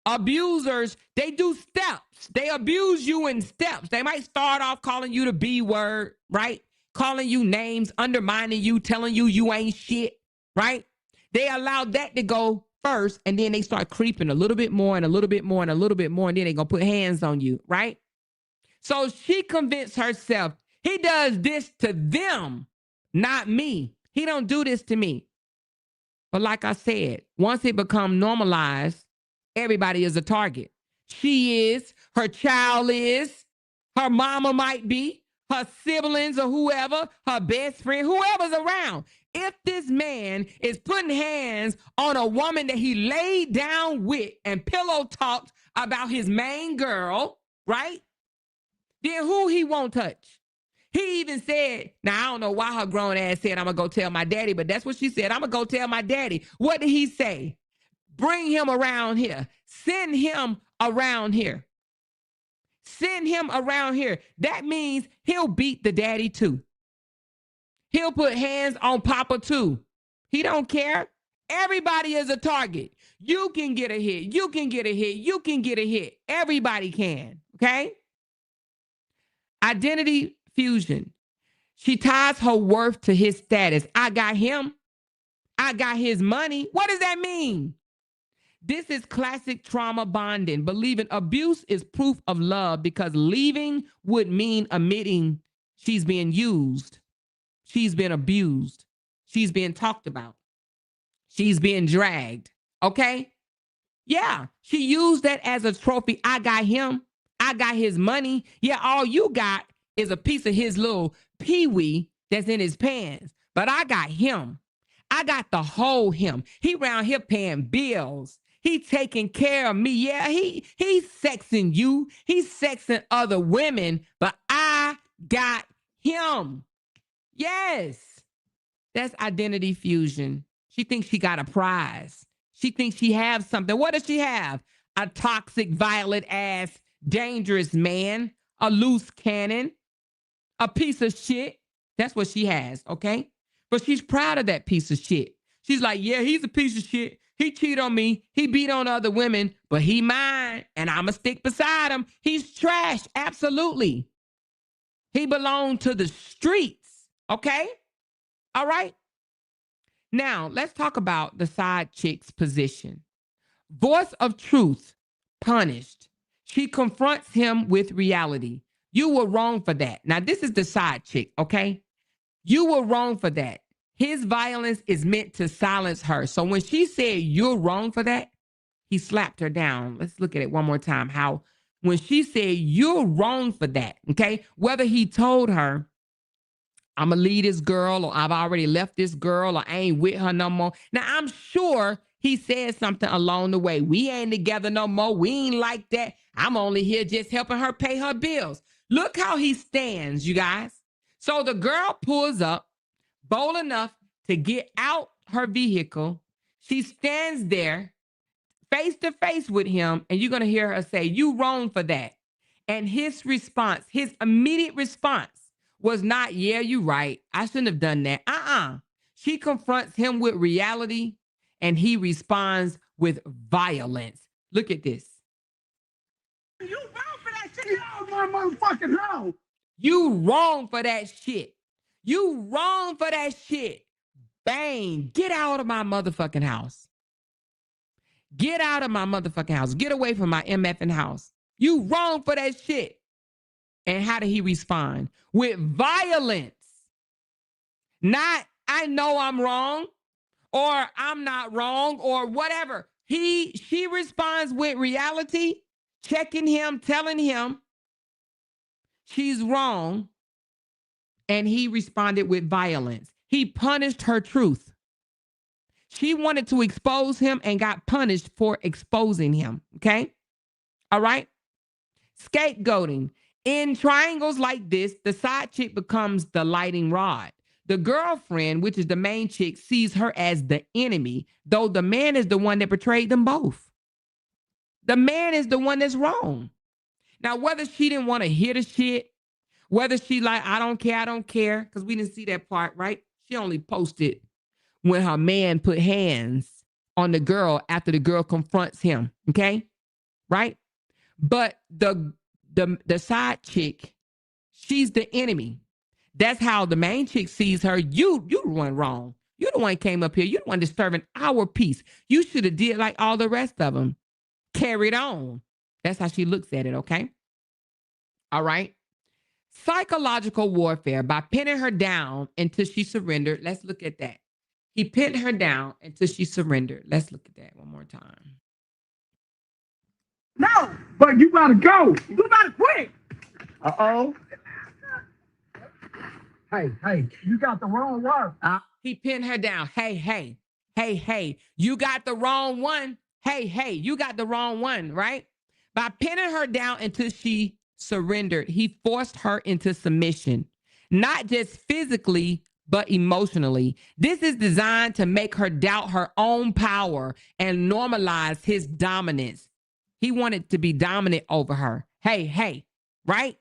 abusers, they do steps. They abuse you in steps. They might start off calling you the B word, right? Calling you names, undermining you, telling you you ain't shit, right? They allow that to go first, and then they start creeping a little bit more and a little bit more and a little bit more, and then they're going to put hands on you, right? So she convinced herself, he does this to them, not me. He don't do this to me. But like I said, once it becomes normalized, everybody is a target. She is, her child is, her mama might be, her siblings or whoever, her best friend, whoever's around. If this man is putting hands on a woman that he laid down with and pillow talked about his main girl, right? Then who he won't touch? He even said, now I don't know why her grown ass said, I'm going to go tell my daddy, but that's what she said. I'm going to go tell my daddy. What did he say? Bring him around here. Send him around here. Send him around here. That means he'll beat the daddy too. He'll put hands on Papa too. He don't care. Everybody is a target. You can get a hit. You can get a hit. You can get a hit. Everybody can. Okay? Identity fusion. She ties her worth to his status. I got him. I got his money. What does that mean? This is classic trauma bonding. Believing abuse is proof of love because leaving would mean admitting she's being used. She's been abused. She's being talked about. She's being dragged. Okay? Yeah, she used that as a trophy. I got him. I got his money. Yeah, all you got is a piece of his little peewee that's in his pants. But I got him. I got the whole him. He around here paying bills. He taking care of me. Yeah, he's sexing you. He's sexing other women, but I got him. Yes. That's identity fusion. She thinks she got a prize. She thinks she has something. What does she have? A toxic, violent ass, dangerous man, a loose cannon, a piece of shit. That's what she has, okay? But she's proud of that piece of shit. She's like, yeah, he's a piece of shit. He cheated on me. He beat on other women, but he mine, and I'm going to stick beside him. He's trash, absolutely. He belonged to the streets, okay? All right? Now, let's talk about the side chick's position. Voice of truth, punished. She confronts him with reality. You were wrong for that. Now, this is the side chick, okay? You were wrong for that. His violence is meant to silence her. So when she said, you're wrong for that, he slapped her down. Let's look at it one more time. How when she said, you're wrong for that, okay? Whether he told her, I'm going to leave this girl, or I've already left this girl, or I ain't with her no more. Now, I'm sure he said something along the way. We ain't together no more. We ain't like that. I'm only here just helping her pay her bills. Look how he stands, you guys. So the girl pulls up, bold enough to get out her vehicle. She stands there face to face with him, and you're going to hear her say, you wrong for that. And his response, his immediate response was not, yeah, you right. I shouldn't have done that. She confronts him with reality, and he responds with violence. Look at this. You wrong for that shit. Get out of my motherfucking house. You wrong for that shit. You wrong for that shit. Bang. Get out of my motherfucking house. Get out of my motherfucking house. Get away from my MFing house. You wrong for that shit. And how did he respond? With violence. Not, I know I'm wrong, or I'm not wrong, or whatever. She responds with reality, checking him, telling him she's wrong, and he responded with violence. He punished her truth. She wanted to expose him and got punished for exposing him, okay? All right? Scapegoating. In triangles like this, the side chick becomes the lighting rod. The girlfriend, which is the main chick, sees her as the enemy, though the man is the one that betrayed them both. The man is the one that's wrong. Now, whether she didn't want to hear the shit, whether she like, I don't care, because we didn't see that part, right? She only posted when her man put hands on the girl after the girl confronts him, okay? Right? But the side chick, she's the enemy. That's how the main chick sees her. You the one wrong. You the one came up here. You the one disturbing our peace. You should have did like all the rest of them. Carried on. That's how she looks at it, okay? All right. Psychological warfare by pinning her down until she surrendered. Let's look at that. He pinned her down until she surrendered. Let's look at that one more time. No, but you gotta go. You gotta quit. Uh-oh. Hey, you got the wrong word. He pinned her down. Hey, you got the wrong one. Hey, you got the wrong one, right? By pinning her down until she surrendered, he forced her into submission, not just physically, but emotionally. This is designed to make her doubt her own power and normalize his dominance. He wanted to be dominant over her. Hey, right?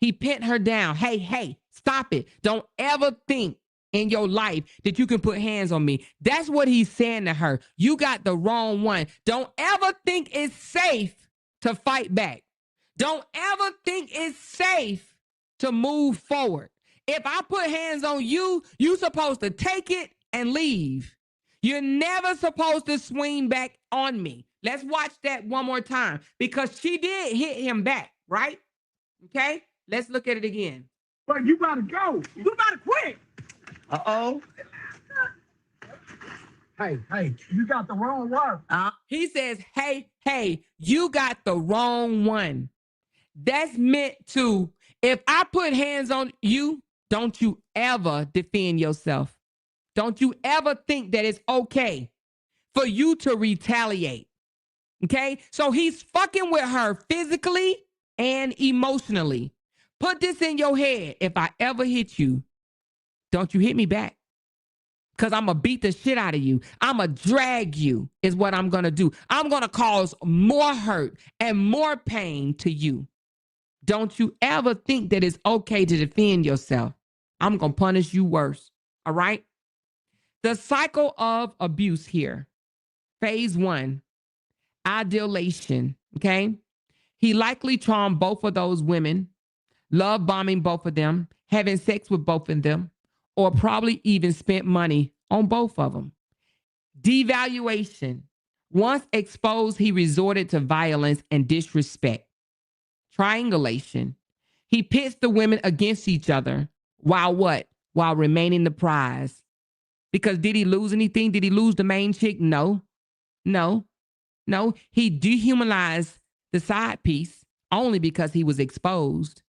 He pinned her down. Hey, stop it. Don't ever think in your life that you can put hands on me. That's what he's saying to her. You got the wrong one. Don't ever think it's safe to fight back. Don't ever think it's safe to move forward. If I put hands on you, you're supposed to take it and leave. You're never supposed to swing back on me. Let's watch that one more time because she did hit him back, right? Okay, let's look at it again. But you gotta go. You gotta quit. Uh-oh. Hey, you got the wrong word. He says, hey, you got the wrong one. That's meant to, if I put hands on you, don't you ever defend yourself. Don't you ever think that it's okay for you to retaliate. Okay? So he's fucking with her physically and emotionally. Put this in your head. If I ever hit you, don't you hit me back. Because I'm going to beat the shit out of you. I'm going to drag you is what I'm going to do. I'm going to cause more hurt and more pain to you. Don't you ever think that it's okay to defend yourself. I'm going to punish you worse. All right? The cycle of abuse here. Phase 1, adulation. Okay? He likely charmed both of those women, love bombing both of them, having sex with both of them, or probably even spent money on both of them. Devaluation. Once exposed, he resorted to violence and disrespect. Triangulation. He pits the women against each other. While what? While remaining the prize. Because did he lose anything? Did he lose the main chick? No. He dehumanized the side piece only because he was exposed.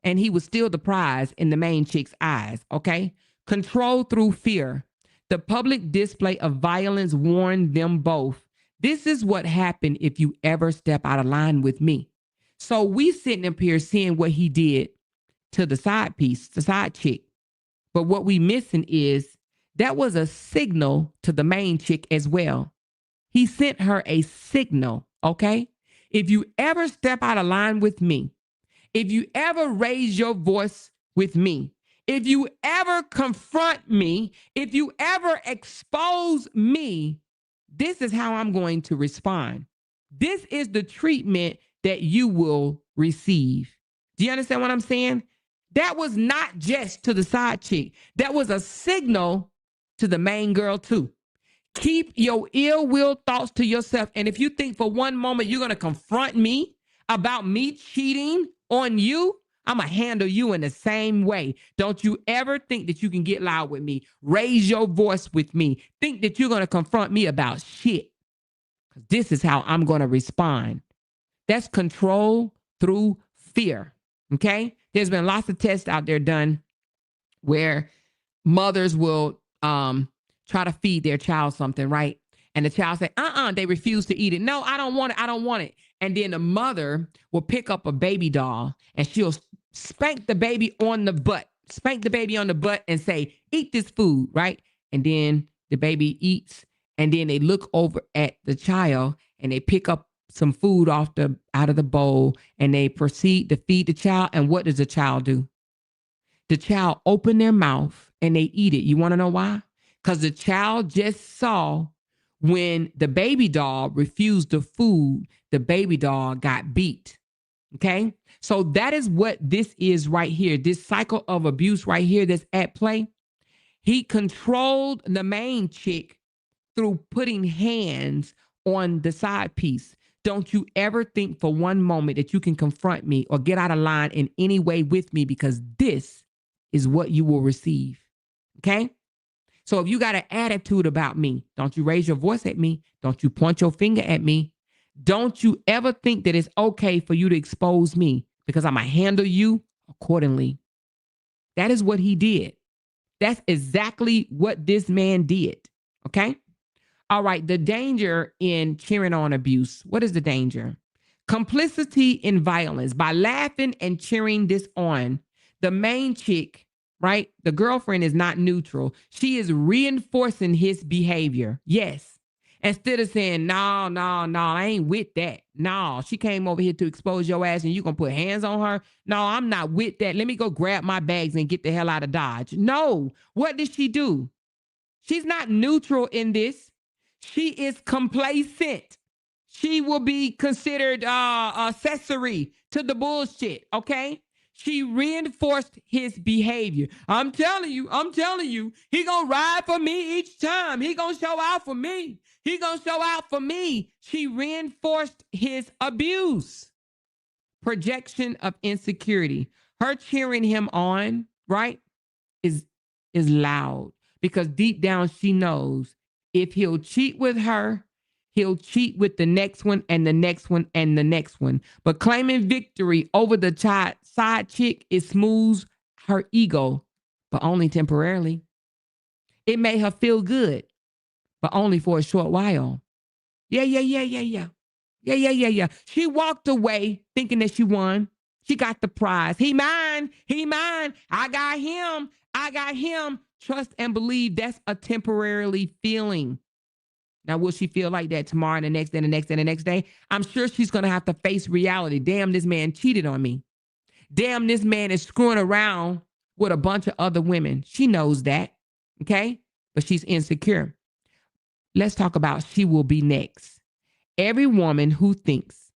And he was still the prize in the main chick's eyes, okay? Control through fear. The public display of violence warned them both. This is what happened if you ever step out of line with me. So we sitting up here seeing what he did to the side piece, the side chick. But what we missing is that was a signal to the main chick as well. He sent her a signal, okay? If you ever step out of line with me, if you ever raise your voice with me, if you ever confront me, if you ever expose me, this is how I'm going to respond. This is the treatment that you will receive. Do you understand what I'm saying? That was not just to the side chick. That was a signal to the main girl too. Keep your ill will thoughts to yourself. And if you think for one moment you're going to confront me about me cheating on you, I'm going to handle you in the same way. Don't you ever think that you can get loud with me. Raise your voice with me. Think that you're going to confront me about shit. This is how I'm going to respond. That's control through fear. Okay? There's been lots of tests out there done where mothers will try to feed their child something, right? And the child say, they refuse to eat it. No, I don't want it. I don't want it. And then the mother will pick up a baby doll and she'll spank the baby on the butt, and say, eat this food, right? And then the baby eats. And then they look over at the child and they pick up some food out of the bowl, and they proceed to feed the child. And what does the child do? The child open their mouth and they eat it. You want to know why? Because the child just saw when the baby doll refused the food, the baby doll got beat. Okay. So that is what this is right here. This cycle of abuse right here that's at play. He controlled the main chick through putting hands on the side piece. Don't you ever think for one moment that you can confront me or get out of line in any way with me, because this is what you will receive. Okay? So if you got an attitude about me, don't you raise your voice at me. Don't you point your finger at me. Don't you ever think that it's okay for you to expose me, because I'm going to handle you accordingly. That is what he did. That's exactly what this man did. Okay? All right. The danger in cheering on abuse. What is the danger? Complicity in violence. By laughing and cheering this on, the main chick, right? The girlfriend is not neutral. She is reinforcing his behavior. Yes. Instead of saying, no, I ain't with that. No, she came over here to expose your ass and you gonna put hands on her? No, I'm not with that. Let me go grab my bags and get the hell out of Dodge. No. What did she do? She's not neutral in this. She is complacent. She will be considered accessory to the bullshit, okay? She reinforced his behavior. I'm telling you, he gonna ride for me each time. He gonna show out for me. He gonna show out for me. She reinforced his abuse. Projection of insecurity. Her cheering him on, right, is loud, because deep down she knows if he'll cheat with her, he'll cheat with the next one and the next one and the next one. But claiming victory over the side chick, it smooths her ego, but only temporarily. It made her feel good, but only for a short while. Yeah. She walked away thinking that she won. She got the prize. He mine. I got him. Trust and believe that's a temporarily feeling. Now, will she feel like that tomorrow and the next day and the next day and the next day? I'm sure she's going to have to face reality. Damn, this man cheated on me. Damn, this man is screwing around with a bunch of other women. She knows that, okay? But she's insecure. Let's talk about she will be next. Every woman who thinks,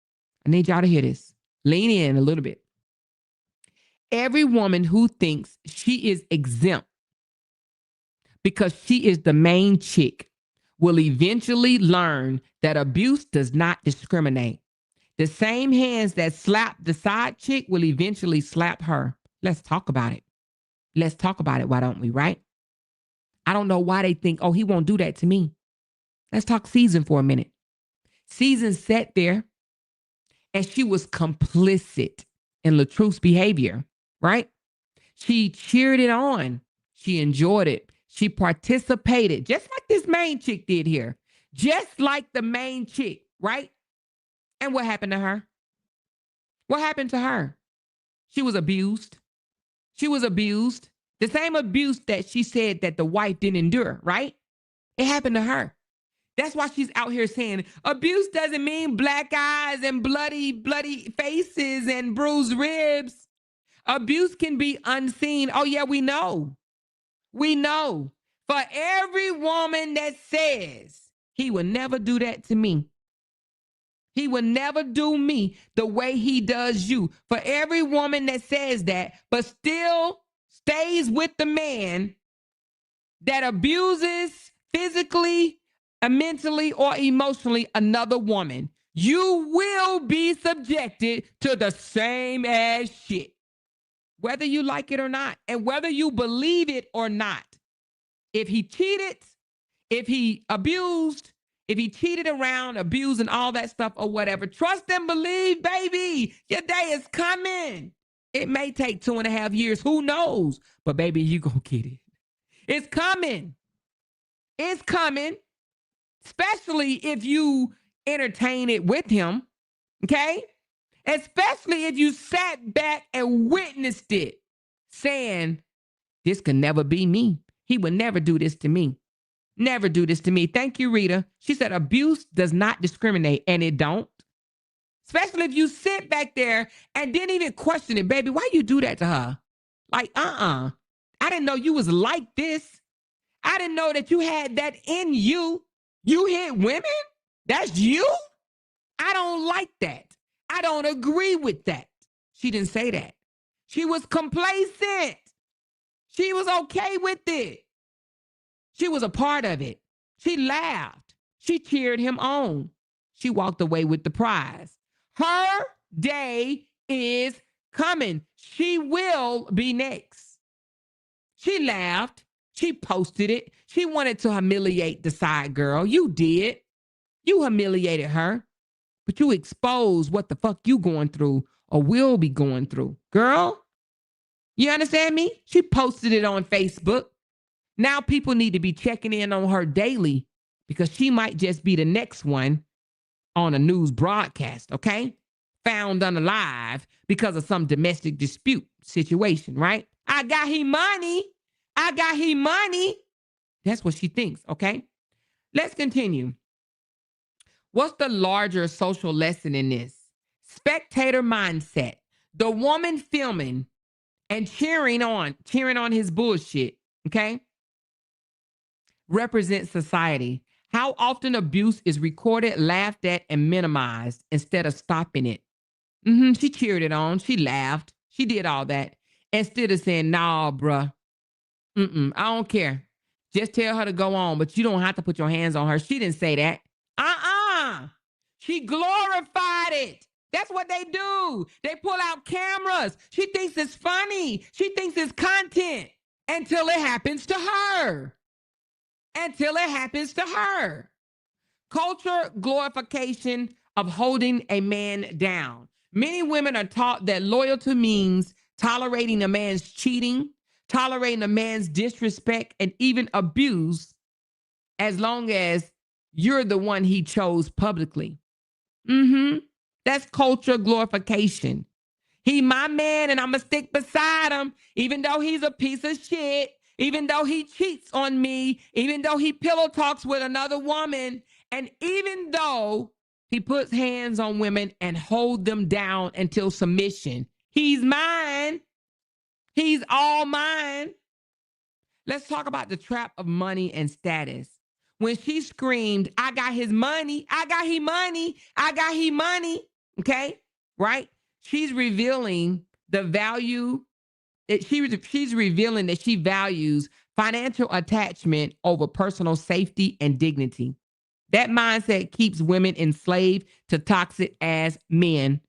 I need y'all to hear this. Lean in a little bit. Every woman who thinks she is exempt because she is the main chick will eventually learn that abuse does not discriminate. The same hands that slap the side chick will eventually slap her. Let's talk about it. Why don't we, right? I don't know why they think, oh, he won't do that to me. Let's talk Season for a minute. Season sat there and she was complicit in LaTruth's behavior, right? She cheered it on. She enjoyed it. She participated, just like this main chick did here. Just like the main chick, right? And what happened to her? What happened to her? She was abused. The same abuse that she said that the wife didn't endure, right? It happened to her. That's why she's out here saying abuse doesn't mean black eyes and bloody faces and bruised ribs. Abuse can be unseen. Oh, yeah, we know. For every woman that says he would never do that to me, he would never do me the way he does you. For every woman that says that, but still stays with the man that abuses physically, mentally, or emotionally another woman, you will be subjected to the same ass shit, whether you like it or not, and whether you believe it or not. If he cheated, if he abused, if he cheated around, abused, and all that stuff or whatever, trust and believe, baby, your day is coming. It may take 2.5 years. Who knows? But baby, you gonna get it. It's coming. Especially if you entertain it with him, okay? Especially if you sat back and witnessed it, saying, this could never be me. He would never do this to me. Never do this to me. Thank you, Rita. She said abuse does not discriminate, and it don't. Especially if you sit back there and didn't even question it, baby. Why you do that to her? Like, I didn't know you was like this. I didn't know that you had that in you. You hit women? That's you? I don't like that. I don't agree with that. She didn't say that. She was complacent. She was okay with it. She was a part of it. She laughed. She cheered him on. She walked away with the prize. Her day is coming. She will be next. She laughed. She posted it. She wanted to humiliate the side girl. You did. You humiliated her. But you exposed what the fuck you going through or will be going through. Girl, you understand me? She posted it on Facebook. Now people need to be checking in on her daily because she might just be the next one on a news broadcast, okay? Found unalive because of some domestic dispute situation, right? I got he money. I got he money. That's what she thinks, okay? Let's continue. What's the larger social lesson in this? Spectator mindset. The woman filming and cheering on his bullshit, okay? Represents society. How often abuse is recorded, laughed at, and minimized instead of stopping it. She cheered it on. She laughed. She did all that. Instead of saying, nah, bruh. I don't care. Just tell her to go on, but you don't have to put your hands on her. She didn't say that. She glorified it. That's what they do. They pull out cameras. She thinks it's funny. She thinks it's content until it happens to her. Until it happens to her. Culture glorification of holding a man down. Many women are taught that loyalty means tolerating a man's cheating, tolerating a man's disrespect, and even abuse as long as you're the one he chose publicly. That's culture glorification. He my man and I'm going to stick beside him, even though he's a piece of shit, even though he cheats on me, even though he pillow talks with another woman, and even though he puts hands on women and hold them down until submission. He's mine. He's all mine. Let's talk about the trap of money and status. When she screamed, I got his money, I got he money, I got he money, okay, right? She's revealing the value, she's revealing that she values financial attachment over personal safety and dignity. That mindset keeps women enslaved to toxic ass men.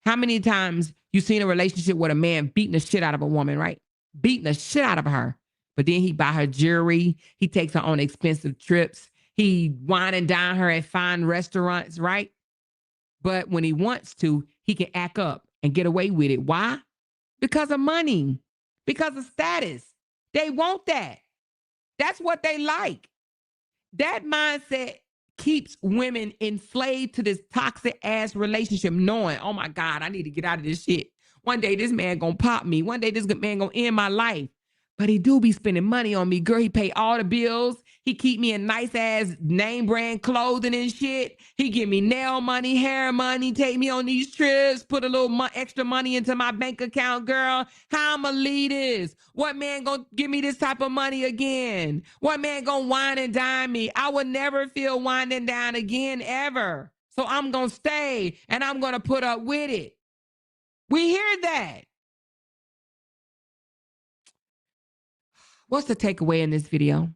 How many times you seen a relationship with a man beating the shit out of a woman, right? Beating the shit out of her. But then he buy her jewelry. He takes her on expensive trips. He wine and dine her at fine restaurants, right? But when he wants to, he can act up and get away with it. Why? Because of money, because of status. They want that. That's what they like. That mindset keeps women enslaved to this toxic ass relationship, knowing, oh my God, I need to get out of this shit. One day this man gonna pop me. One day this man gonna end my life. But he do be spending money on me. Girl, he pay all the bills. He keep me in nice ass name brand clothing and shit. He give me nail money, hair money, take me on these trips, put a little extra money into my bank account, girl. How I'ma lead this? What man gonna give me this type of money again? What man gonna wine and dine me? I would never feel wined and dined again, ever. So I'm gonna stay and I'm gonna put up with it. We hear that. What's the takeaway in this video?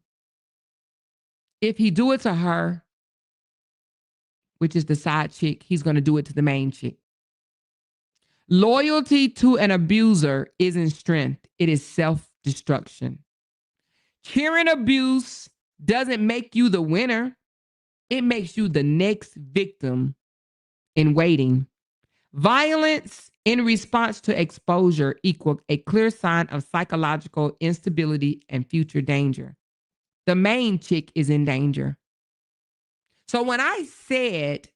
If he do it to her, which is the side chick, he's going to do it to the main chick. Loyalty to an abuser isn't strength. It is self-destruction. Cheering abuse doesn't make you the winner. It makes you the next victim in waiting. Violence in response to exposure equals a clear sign of psychological instability and future danger. The main chick is in danger. So when I said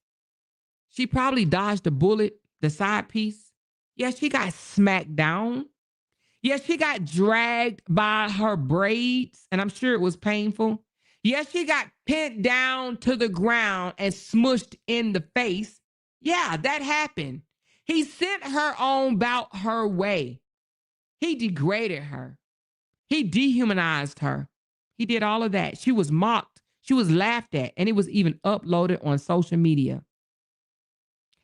she probably dodged a bullet, the side piece, yes, she got smacked down. Yes, she got dragged by her braids, and I'm sure it was painful. Yes, she got pinned down to the ground and smushed in the face. Yeah, that happened. He sent her on about her way. He degraded her. He dehumanized her. He did all of that. She was mocked. She was laughed at. And it was even uploaded on social media.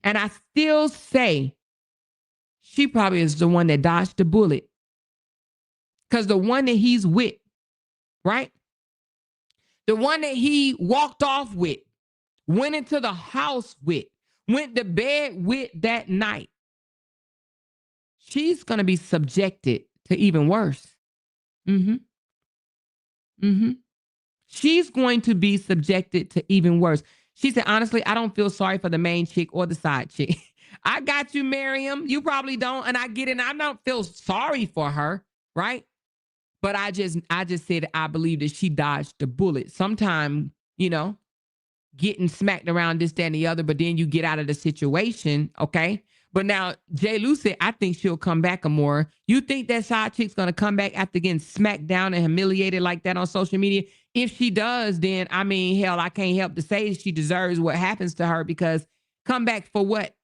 And I still say she probably is the one that dodged the bullet. Because the one that he's with, right? The one that he walked off with, went into the house with, went to bed with that night, she's going to be subjected to even worse. Mm-hmm. Mm-hmm. She's going to be subjected to even worse. She said, honestly, I don't feel sorry for the main chick or the side chick. I got you, Miriam. You probably don't. And I get it. And I don't feel sorry for her, right? But I just said I believe that she dodged the bullet. Sometime, you know, getting smacked around this, that, and the other, but then you get out of the situation, okay? But now, J. Lou said, I think she'll come back more. You think that side chick's going to come back after getting smacked down and humiliated like that on social media? If she does, then, I mean, hell, I can't help to say she deserves what happens to her, because come back for what?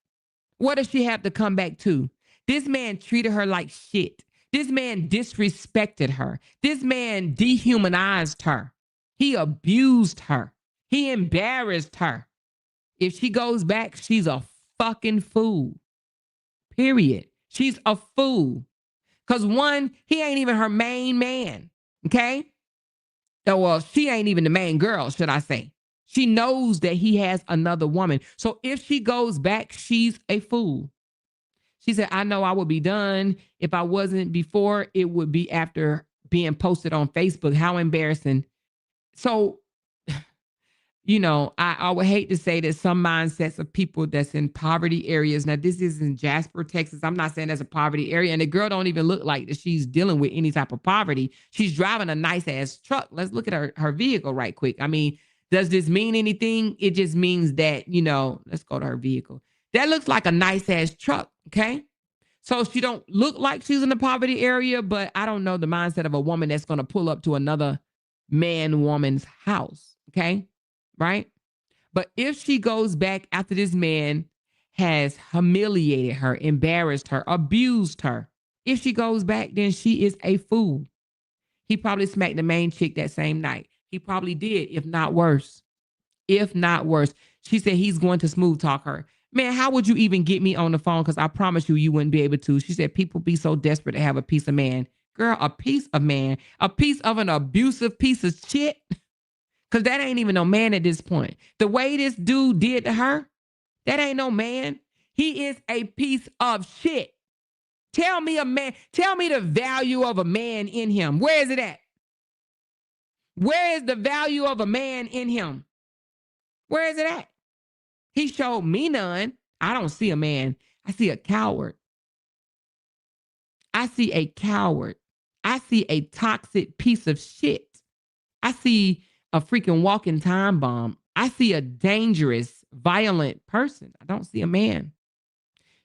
What does she have to come back to? This man treated her like shit. This man disrespected her. This man dehumanized her. He abused her. He embarrassed her. If she goes back, she's a fucking fool. Period. She's a fool. Because one, he ain't even her main man. Okay? Well, she ain't even the main girl, should I say. She knows that he has another woman. So if she goes back, she's a fool. She said, I know I would be done. If I wasn't before, it would be after being posted on Facebook. How embarrassing. So, you know, I would hate to say that some mindsets of people that's in poverty areas. Now, this is in Jasper, Texas. I'm not saying that's a poverty area. And the girl don't even look like that she's dealing with any type of poverty. She's driving a nice ass truck. Let's look at her vehicle right quick. I mean, does this mean anything? It just means that, you know, let's go to her vehicle. That looks like a nice ass truck. Okay. So she don't look like she's in the poverty area, but I don't know the mindset of a woman that's going to pull up to another woman's house. Okay. Right? But if she goes back after this man has humiliated her, embarrassed her, abused her, if she goes back, then she is a fool. He probably smacked the main chick that same night. He probably did, if not worse. If not worse. She said he's going to smooth talk her. Man, how would you even get me on the phone? Because I promise you wouldn't be able to. She said people be so desperate to have a piece of man. Girl, a piece of man. A piece of an abusive piece of shit. Because that ain't even no man at this point. The way this dude did to her, that ain't no man. He is a piece of shit. Tell me a man, tell me the value of a man in him. Where is it at? Where is the value of a man in him? Where is it at? He showed me none. I don't see a man. I see a coward. I see a coward. I see a toxic piece of shit. I see a freaking walking time bomb. I see a dangerous, violent person. I don't see a man.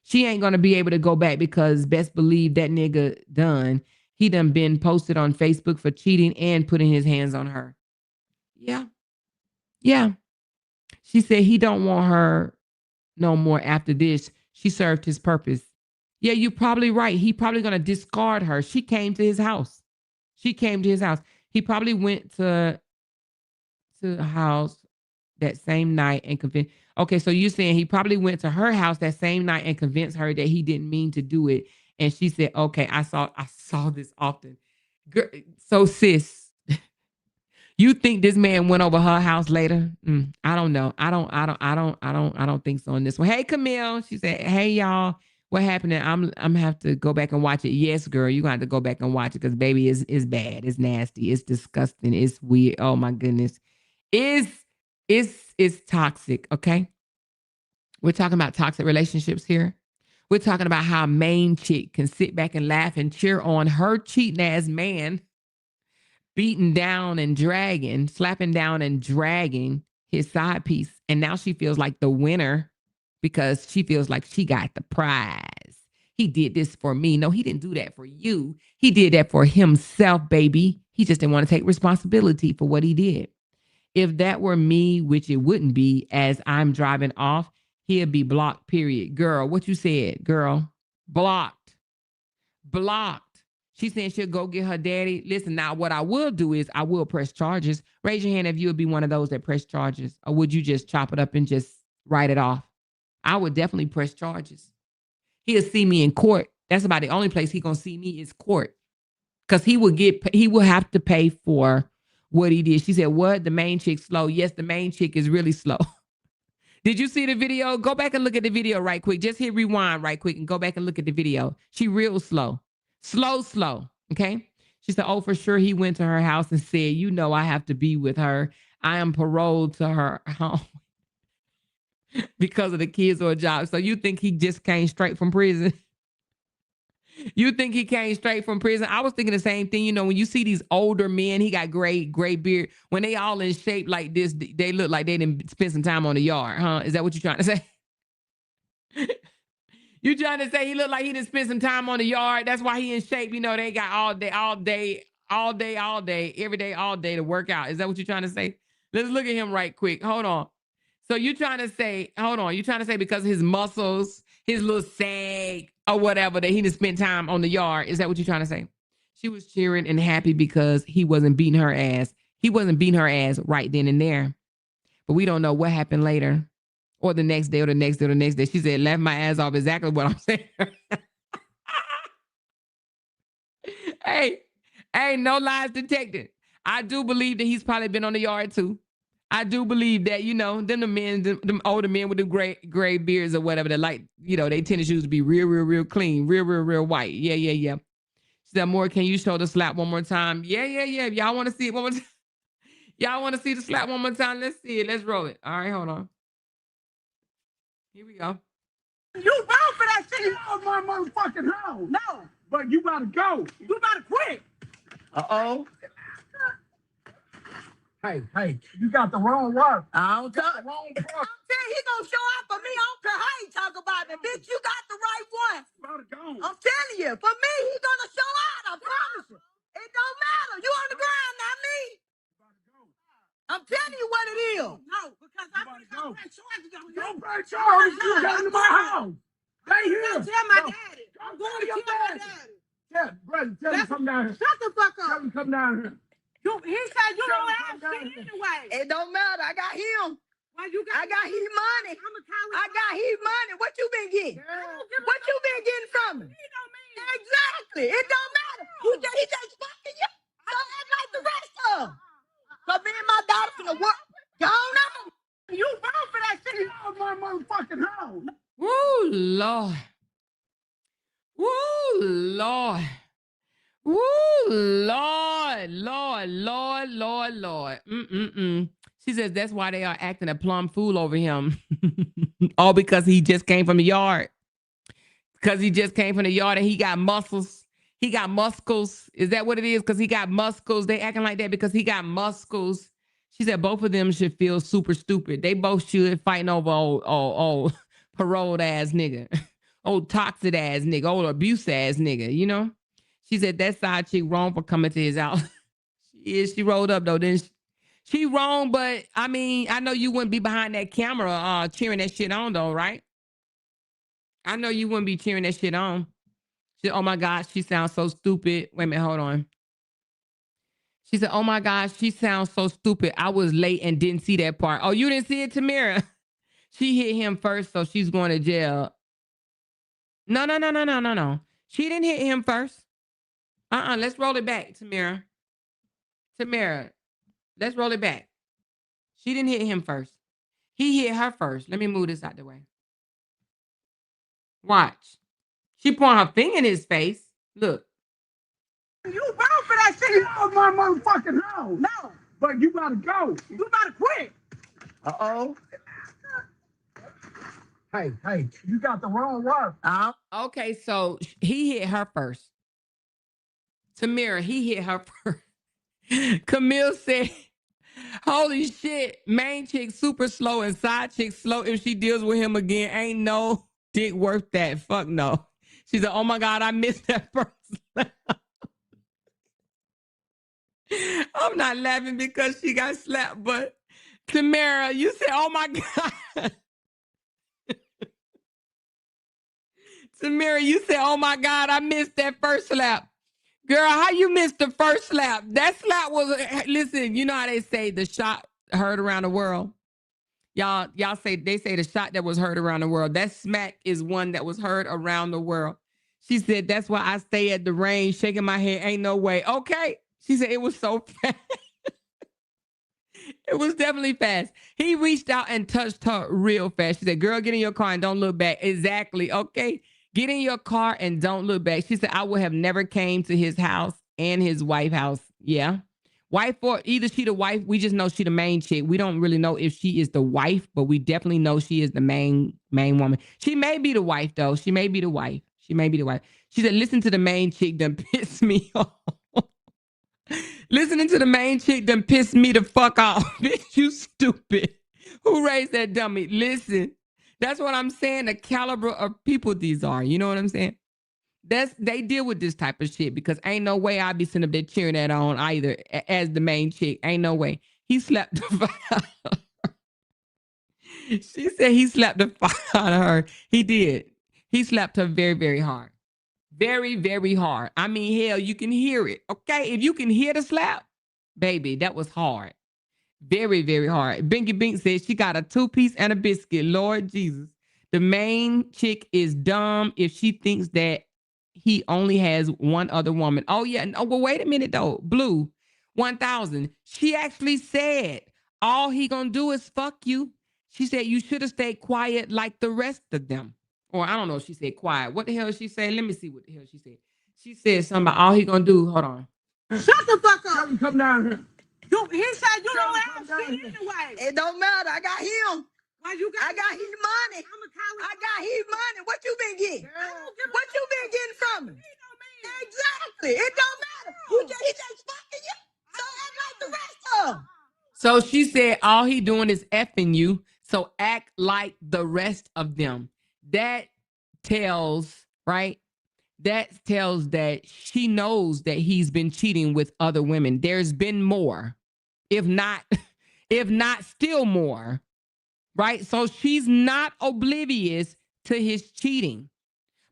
She ain't going to be able to go back because best believe that nigga done. He done been posted on Facebook for cheating and putting his hands on her. Yeah. Yeah. She said he don't want her no more after this. She served his purpose. Yeah, you're probably right. He probably going to discard her. She came to his house. She came to his house. He probably went to the house that same night and convinced. Okay, so you're saying he probably went to her house that same night and convinced her that he didn't mean to do it. And she said, okay, I saw this often. Girl, so sis, you think this man went over her house later? I don't know. I don't think so on this one. Hey, Camille. She said, hey, y'all. What happened? I'm gonna have to go back and watch it. Yes, girl, you're gonna have to go back and watch it because baby is bad. It's nasty. It's disgusting. It's weird. Oh my goodness. It's toxic. Okay. We're talking about toxic relationships here. We're talking about how a main chick can sit back and laugh and cheer on her cheating ass man, beating down and dragging, slapping down and dragging his side piece. And now she feels like the winner because she feels like she got the prize. He did this for me. No, he didn't do that for you. He did that for himself, baby. He just didn't want to take responsibility for what he did. If that were me, which it wouldn't be, as I'm driving off, he'll be blocked, period. Girl, what you said, girl? Blocked. Blocked. She saying she'll go get her daddy. Listen, now what I will do is I will press charges. Raise your hand if you would be one of those that press charges. Or would you just chop it up and just write it off? I would definitely press charges. He'll see me in court. That's about the only place he gonna see me is court. Because he will have to pay for what he did. She said, what? The main chick's slow. Yes, the main chick is really slow. Did you see the video? Go back and look at the video right quick. Just hit rewind right quick and go back and look at the video. She real slow. Slow. Okay? She said, oh, for sure he went to her house and said, you know I have to be with her. I am paroled to her home because of the kids or a job. So you think he just came straight from prison? You think he came straight from prison? I was thinking the same thing. You know, when you see these older men, he got gray beard. When they all in shape like this, they look like they didn't spend some time on the yard, huh? Is that what you're trying to say? You trying to say he looked like he didn't spend some time on the yard? That's why he in shape. You know, they got all day, every day, all day to work out. Is that what you're trying to say? Let's look at him right quick. Hold on. So you trying to say, hold on, you trying to say because of his muscles, his little sag or whatever, that he didn't spend time on the yard. Is that what you're trying to say? She was cheering and happy because he wasn't beating her ass. He wasn't beating her ass right then and there. But we don't know what happened later or the next day or the next day or the next day. She said, left my ass off, exactly what I'm saying. Hey, no lies detected. I do believe that he's probably been on the yard too. I do believe that, you know, them older men with the gray beards or whatever, that like, you know, they tennis shoes to be real clean, real white. Yeah. She said, more, can you show the slap one more time? Yeah. If y'all want to see it one more time. Y'all want to see the slap one more time? Let's see it. Let's roll it. All right, hold on. Here we go. You vote for that shit out my motherfucking house. No. But you gotta go. You gotta quit. Uh-oh. Hey, you got the wrong word. I don't talk. The wrong word. I'm saying he gonna show up for me. I don't care how he talk about me. Bitch, you got the right one. Gotta go. I'm telling you, for me, he gonna show out. I promise you. It don't matter. You on the ground, not me. I'm telling you what it is. No, because I'm gonna go. Don't break charges. You came to my house. They here. Tell my daddy. I'm going to kill my daddy. Yeah, brother, tell him come down here. Shut the fuck up. Tell him come down here. He said you Tell don't him have come down shit here. anyway. It don't matter. I got him. Well, I got his money. I got his money. What you been getting? What you been getting from me? Exactly. It don't matter. He just fucking you. So act like the rest of them. So me and my daughter finna work. Go on. You vote for that shit out my motherfucking house. Woo, Lord. Woo, Lord. Woo, Lord. She says that's why they are acting a plum fool over him. All because he just came from the yard. Because he just came from the yard and he got muscles. He got muscles. Is that what it is? Because he got muscles. They acting like that because he got muscles. She said both of them should feel super stupid. They both should fighting over old paroled ass nigga. Old toxic ass nigga. Old abuse ass nigga, you know? She said that side chick wrong for coming to his house. She rolled up though, didn't she? She wrong, but I mean, I know you wouldn't be behind that camera cheering that shit on though, right? I know you wouldn't be cheering that shit on. She said, oh my gosh, she sounds so stupid. Wait a minute, hold on. She said, oh my gosh, she sounds so stupid. I was late and didn't see that part. Oh, you didn't see it, Tamira? She hit him first, so she's going to jail. No. She didn't hit him first. Let's roll it back, Tamira. Let's roll it back. She didn't hit him first. He hit her first. Let me move this out the way. Watch. She pointed her finger in his face. Look. You vote for that shit out my motherfucking house. No. But you gotta go. You gotta quit. Uh-oh. Hey, you got the wrong word. Okay, so he hit her first. Tamira, he hit her first. Camille said, holy shit, main chick super slow and side chick slow. If she deals with him again, ain't no dick worth that. Fuck no. She said, oh my God, I missed that first. I'm not laughing because she got slapped, but Tamara, you said, oh my God. Samira, you said, oh my God, I missed that first slap. Girl, how you missed the first slap? That slap was, listen, you know how they say the shot heard around the world? Y'all say, they say the shot that was heard around the world. That smack is one that was heard around the world. She said, that's why I stay at the range shaking my head. Ain't no way. Okay. She said, it was so fast. It was definitely fast. He reached out and touched her real fast. She said, girl, get in your car and don't look back. Exactly. Okay. Get in your car and don't look back. She said, I would have never came to his house and his wife's house. Yeah. Wife, or either she the wife. We just know she the main chick. We don't really know if she is the wife, but we definitely know she is the main woman. She may be the wife though. She may be the wife. She may be the wife. She said, listen to the main chick done piss me off. Listening to the main chick done pissed me the fuck off. Bitch, you stupid. Who raised that dummy? Listen, that's what I'm saying. The caliber of people these are. You know what I'm saying? They deal with this type of shit because ain't no way I'd be sitting up there cheering that on either as the main chick. Ain't no way. He slapped the fuck out of her. She said he slapped the fuck out of her. He did. He slapped her very, very hard. Very, very hard. I mean, hell, you can hear it. Okay. If you can hear the slap, baby, that was hard. Very, very hard. Binky Bink says she got a 2-piece and a biscuit. Lord Jesus. The main chick is dumb if she thinks that he only has one other woman. Oh, yeah. Oh, well, wait a minute, though. Blue 1000. She actually said all he gonna do is fuck you. She said you should have stayed quiet like the rest of them. Or I don't know if she said quiet. What the hell she said? Let me see what the hell she said. She said something about all he gonna do. Hold on. Shut the fuck up. Come down here. He said you don't have shit anyway. It don't matter. I got him. Why you got I got his money. I got his money. What you been getting? What you been getting from him? Exactly. It don't matter. He just fucking you. So act like the rest of them. So she said all he doing is effing you. So act like the rest of them. That tells, right? That tells that she knows that he's been cheating with other women. There's been more, if not still more, right? So she's not oblivious to his cheating.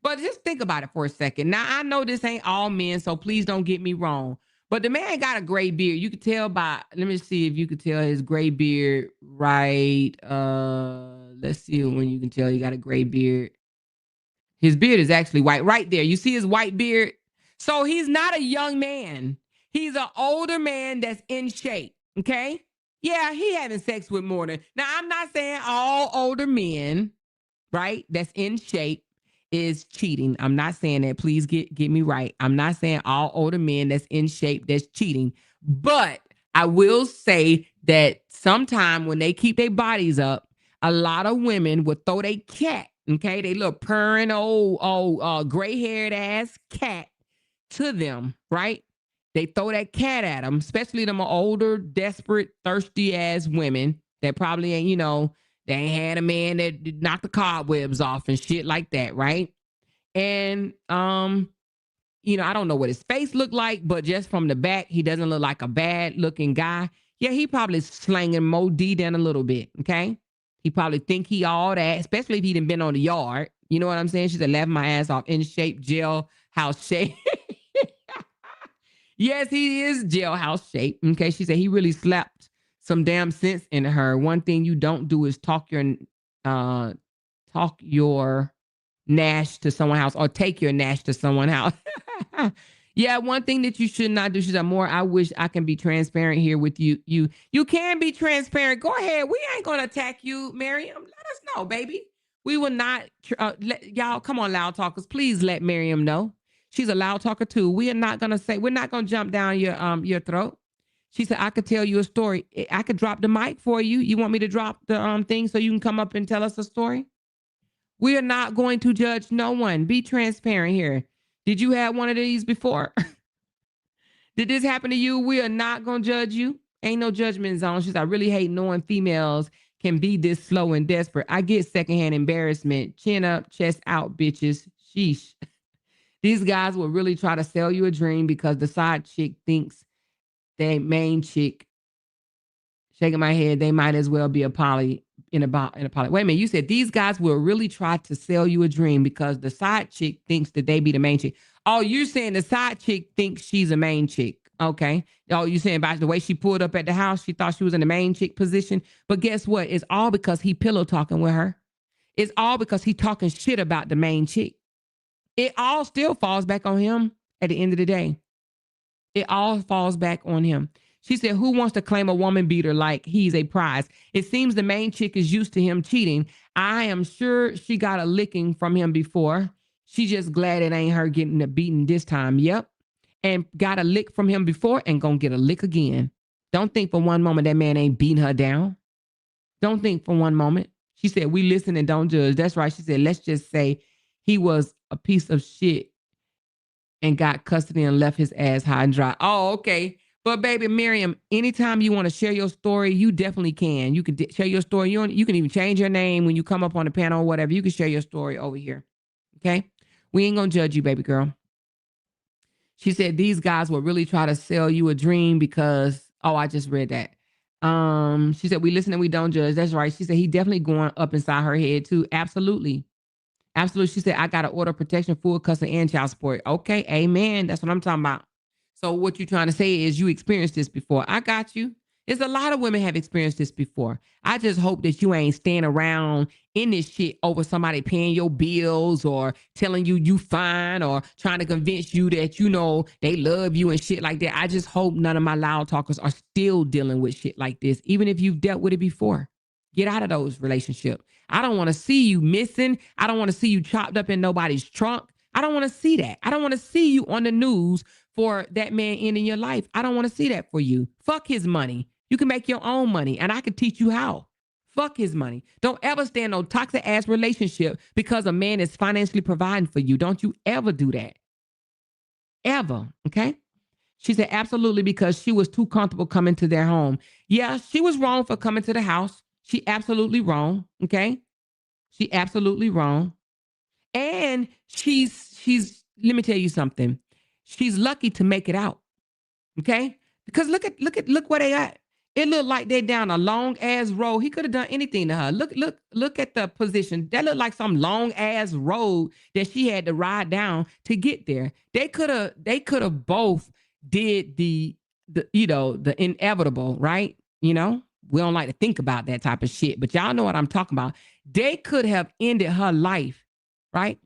But just think about it for a second. Now, I know this ain't all men, so please don't get me wrong. But the man got a gray beard. You could tell by, let me see if you could tell his gray beard right. Let's see when you can tell he got a gray beard. His beard is actually white right there. You see his white beard? So he's not a young man. He's an older man that's in shape, okay? Yeah, he having sex with more than, now I'm not saying all older men, right, that's in shape is cheating. I'm not saying that. Please get me right. I'm not saying all older men that's in shape that's cheating. But I will say that sometime when they keep their bodies up, a lot of women will throw their cat, okay, they little purring old gray-haired ass cat to them, right? They throw that cat at them, especially them older, desperate, thirsty ass women that probably ain't, you know, they ain't had a man that knocked the cobwebs off and shit like that, right? And you know, I don't know what his face looked like, but just from the back, he doesn't look like a bad looking guy. Yeah, he probably slanging more D than a little bit, okay? He probably think he all that, especially if he done been on the yard. You know what I'm saying? She said, laughing my ass off, in shape, jailhouse shape. Yes, he is jailhouse shape. Okay, she said he really slapped some damn sense in her. One thing you don't do is talk your Nash to someone else or take your Nash to someone else. Yeah, one thing that you should not do. She said, more, I wish I can be transparent here with you. You can be transparent. Go ahead. We ain't going to attack you, Miriam. Let us know, baby. We will not, y'all, come on, Loud Talkers. Please let Miriam know. She's a loud talker too. We are not going to say, we're not going to jump down your throat. She said, I could tell you a story. I could drop the mic for you. You want me to drop the thing so you can come up and tell us a story? We are not going to judge no one. Be transparent here. Did you have one of these before? Did this happen to you? We are not going to judge you. Ain't no judgment zone. She said, I really hate knowing females can be this slow and desperate. I get secondhand embarrassment. Chin up, chest out, bitches. Sheesh. These guys will really try to sell you a dream because the side chick thinks the main chick, shaking my head, they might as well be a poly. in a poly. Wait a minute, you said these guys will really try to sell you a dream because the side chick thinks that they be the main chick. Oh, you're saying the side chick thinks she's a main chick. Okay. Oh, you saying about the way she pulled up at the house, she thought she was in the main chick position. But guess what? It's all because he pillow talking with her. It's all because he talking shit about the main chick. It all still falls back on him at the end of the day. It all falls back on him. She said, who wants to claim a woman beater like he's a prize? It seems the main chick is used to him cheating. I am sure she got a licking from him before. She just glad it ain't her getting the beating this time. Yep. And got a lick from him before and gonna get a lick again. Don't think for one moment that man ain't beating her down. Don't think for one moment. She said, we listen and don't judge. That's right. She said, let's just say he was a piece of shit and got custody and left his ass high and dry. Oh, okay. But baby Miriam, anytime you want to share your story, you definitely can. You can share your story. You can even change your name when you come up on the panel or whatever. You can share your story over here. Okay? We ain't going to judge you, baby girl. She said these guys will really try to sell you a dream because, oh, I just read that. She said, we listen and we don't judge. That's right. She said he definitely going up inside her head too. Absolutely. Absolutely. She said, I got to order protection, full custody, and child support. Okay. Amen. That's what I'm talking about. So what you're trying to say is you experienced this before. I got you. There's a lot of women have experienced this before. I just hope that you ain't staying around in this shit over somebody paying your bills or telling you you fine or trying to convince you that, you know, they love you and shit like that. I just hope none of my loud talkers are still dealing with shit like this, even if you've dealt with it before. Get out of those relationships. I don't want to see you missing. I don't want to see you chopped up in nobody's trunk. I don't want to see that. I don't want to see you on the news for that man ending your life. I don't want to see that for you. Fuck his money. You can make your own money and I can teach you how. Fuck his money. Don't ever stay in no toxic ass relationship because a man is financially providing for you. Don't you ever do that. Ever. Okay? She said, absolutely, because she was too comfortable coming to their home. Yeah, she was wrong for coming to the house. She absolutely wrong. Okay? She absolutely wrong. And she's, let me tell you something. She's lucky to make it out. Okay? Because look where they at. It looked like they down a long ass road. He could have done anything to her. Look at the position. That looked like some long ass road that she had to ride down to get there. They could have both did the inevitable, right? You know, we don't like to think about that type of shit, but y'all know what I'm talking about. They could have ended her life, right?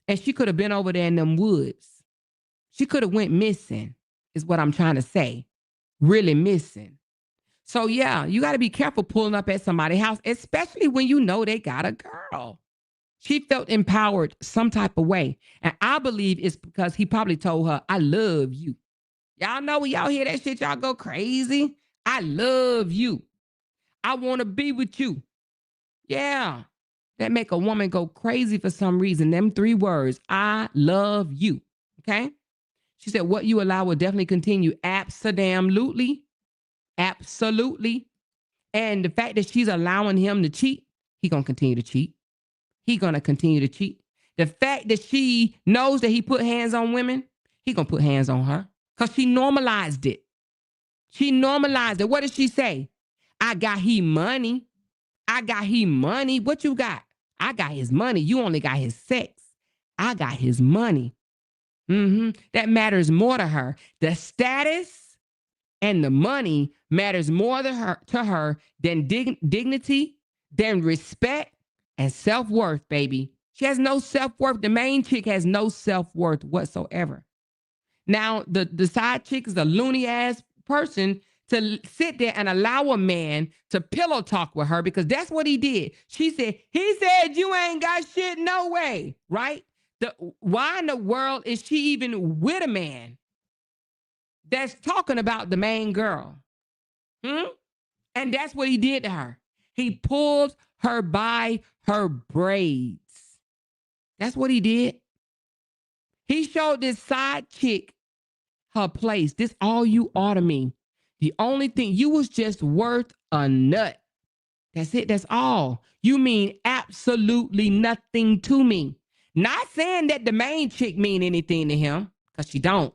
And she could have been over there in them woods. She could have went missing, is what I'm trying to say. Really missing. So yeah, you got to be careful pulling up at somebody's house, especially when you know they got a girl. She felt empowered some type of way. And I believe it's because he probably told her, I love you. Y'all know when y'all hear that shit, y'all go crazy. I love you. I want to be with you. Yeah. That make a woman go crazy for some reason. Them 3 words, I love you. Okay. She said, what you allow will definitely continue. Absolutely. Absolutely. And the fact that she's allowing him to cheat, he going to continue to cheat. He going to continue to cheat. The fact that she knows that he put hands on women, he going to put hands on her because she normalized it. She normalized it. What did she say? I got he money. I got he money. What you got? I got his money. You only got his sex. I got his money. That matters more to her. The status and the money matters more to her than dignity, than respect and self-worth, baby. She has no self-worth. The main chick has no self-worth whatsoever. Now, the side chick is a loony ass person to sit there and allow a man to pillow talk with her because that's what he did. She said, he said, you ain't got shit no way, right? Why in the world is she even with a man that's talking about the main girl? And that's what he did to her. He pulled her by her braids. That's what he did. He showed this side chick her place. This all you are to me. The only thing, you was just worth a nut. That's it. That's all. You mean absolutely nothing to me. Not saying that the main chick mean anything to him, because she don't.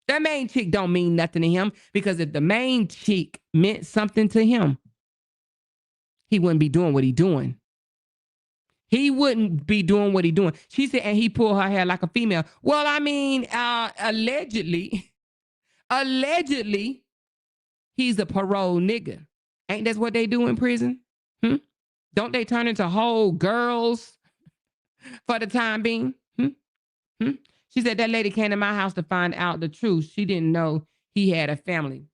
The main chick don't mean nothing to him, because if the main chick meant something to him, he wouldn't be doing what he doing. He wouldn't be doing what he doing. She said, and he pulled her hair like a female. Well, I mean, allegedly, he's a parole nigga. Ain't that what they do in prison? Don't they turn into whole girls for the time being? She said that lady came to my house to find out the truth. She didn't know he had a family.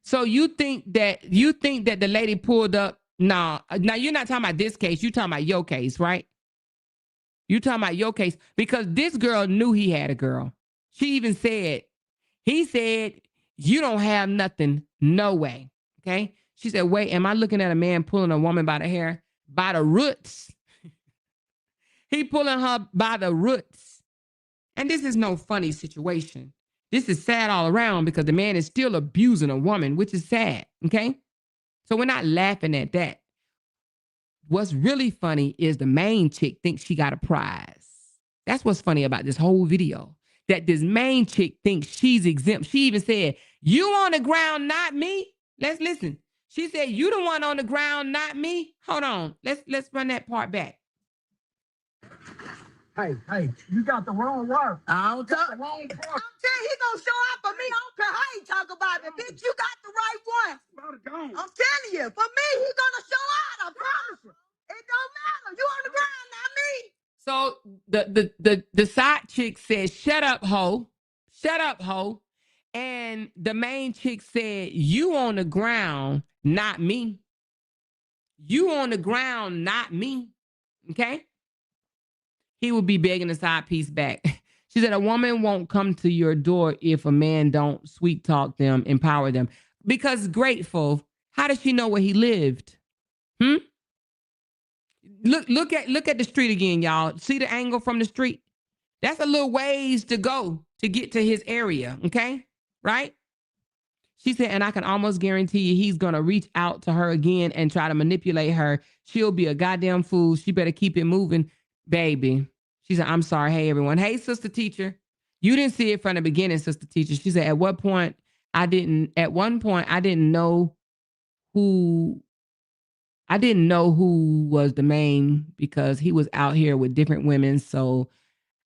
So you think that the lady pulled up? Now you're not talking about this case. You're talking about your case, right? You talking about your case because this girl knew he had a girl. She even said, he said, you don't have nothing, no way. Okay. She said, wait, am I looking at a man pulling a woman by the hair? By the roots. He pulling her by the roots. And this is no funny situation. This is sad all around because the man is still abusing a woman, which is sad. Okay. So we're not laughing at that. What's really funny is the main chick thinks she got a prize. That's what's funny about this whole video. That this main chick thinks she's exempt. She even said, you on the ground, not me. Let's listen. She said, you the one on the ground, not me. Hold on. Let's run that part back. Hey, you got the wrong word. I don't talk. The wrong part. I'm telling you, he gonna show up for me. I don't care how he talk about it. Bitch, you got the right one. I'm telling you, for me, he gonna show out. I promise you. It don't matter. You on the ground, not me. So the side chick said, shut up, ho. Shut up, ho. And the main chick said, you on the ground, not me. You on the ground, not me. Okay? He would be begging the side piece back. She said, a woman won't come to your door if a man don't sweet talk them, empower them. Because grateful, how does she know where he lived? Look at the street again, y'all. See the angle from the street? That's a little ways to go to get to his area, okay? Right? She said, and I can almost guarantee you he's going to reach out to her again and try to manipulate her. She'll be a goddamn fool. She better keep it moving, baby. She said, I'm sorry. Hey, everyone. Hey, sister teacher. You didn't see it from the beginning, sister teacher. She said, at one point, I didn't know who was the main because he was out here with different women. So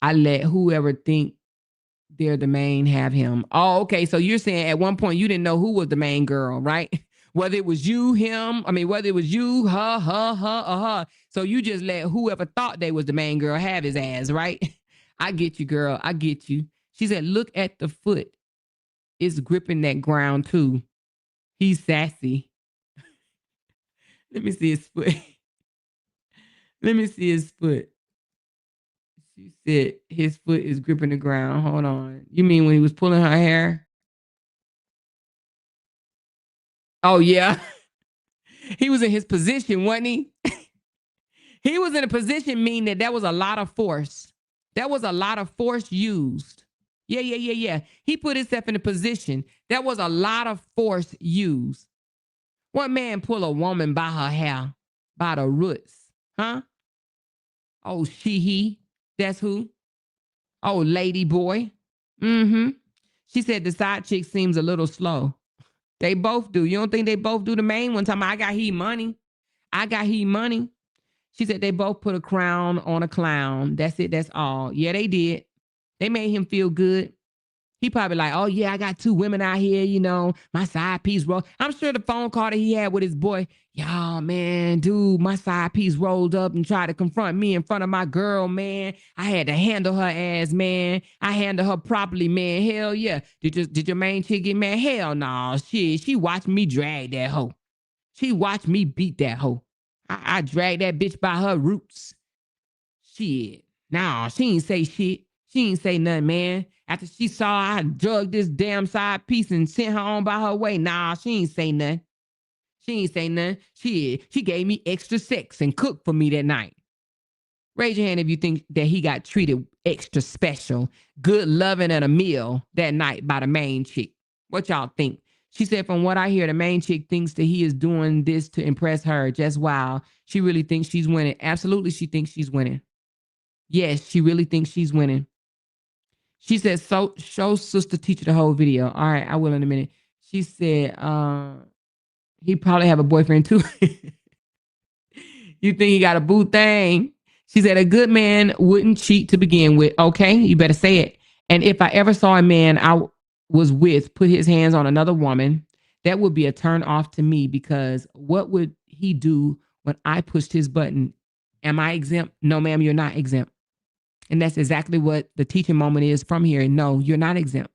I let whoever think they're the main have him. Oh, okay. So you're saying at one point you didn't know who was the main girl, right? Whether it was you, him, whether it was you, her, or her. So you just let whoever thought they was the main girl have his ass, right? I get you, girl. I get you. She said, look at the foot. It's gripping that ground too. He's sassy. Let me see his foot. Let me see his foot. She said his foot is gripping the ground. Hold on. You mean when he was pulling her hair? Oh, yeah. He was in his position, wasn't he? He was in a position meaning that there was a lot of force. There was a lot of force used. Yeah. He put himself in a position. There was a lot of force used. What man pull a woman by her hair, by the roots? Huh? Oh, he. That's who? Oh, lady boy. She said the side chick seems a little slow. They both do. You don't think they both do? The main one time I got he money. She said they both put a crown on a clown. That's it. That's all. Yeah, they did. They made him feel good. He probably like, oh yeah, I got two women out here, you know, my side piece roll. I'm sure the phone call that he had with his boy, y'all, man, dude, my side piece rolled up and tried to confront me in front of my girl, man. I had to handle her ass, man. I handled her properly, man. Hell yeah. Did your main chick get mad? Hell no. Shit, she watched me drag that hoe. She watched me beat that hoe. I dragged that bitch by her roots. Shit. Nah, she ain't say shit. She ain't say nothing, man. After she saw I drugged this damn side piece and sent her on by her way, nah, she ain't say nothing. She gave me extra sex and cooked for me that night. Raise your hand if you think that he got treated extra special, good loving and a meal that night by the main chick. What y'all think? She said, from what I hear, the main chick thinks that he is doing this to impress her. Just wow. She really thinks she's winning. Absolutely, she thinks she's winning. Yes, she really thinks she's winning. She said, so show sister teacher the whole video. All right, I will in a minute. She said, he probably have a boyfriend too. You think he got a boo thing? She said, a good man wouldn't cheat to begin with. Okay, you better say it. And if I ever saw a man I was with put his hands on another woman, that would be a turn off to me, because what would he do when I pushed his button? Am I exempt? No, ma'am, you're not exempt. And that's exactly what the teaching moment is from here. No, you're not exempt.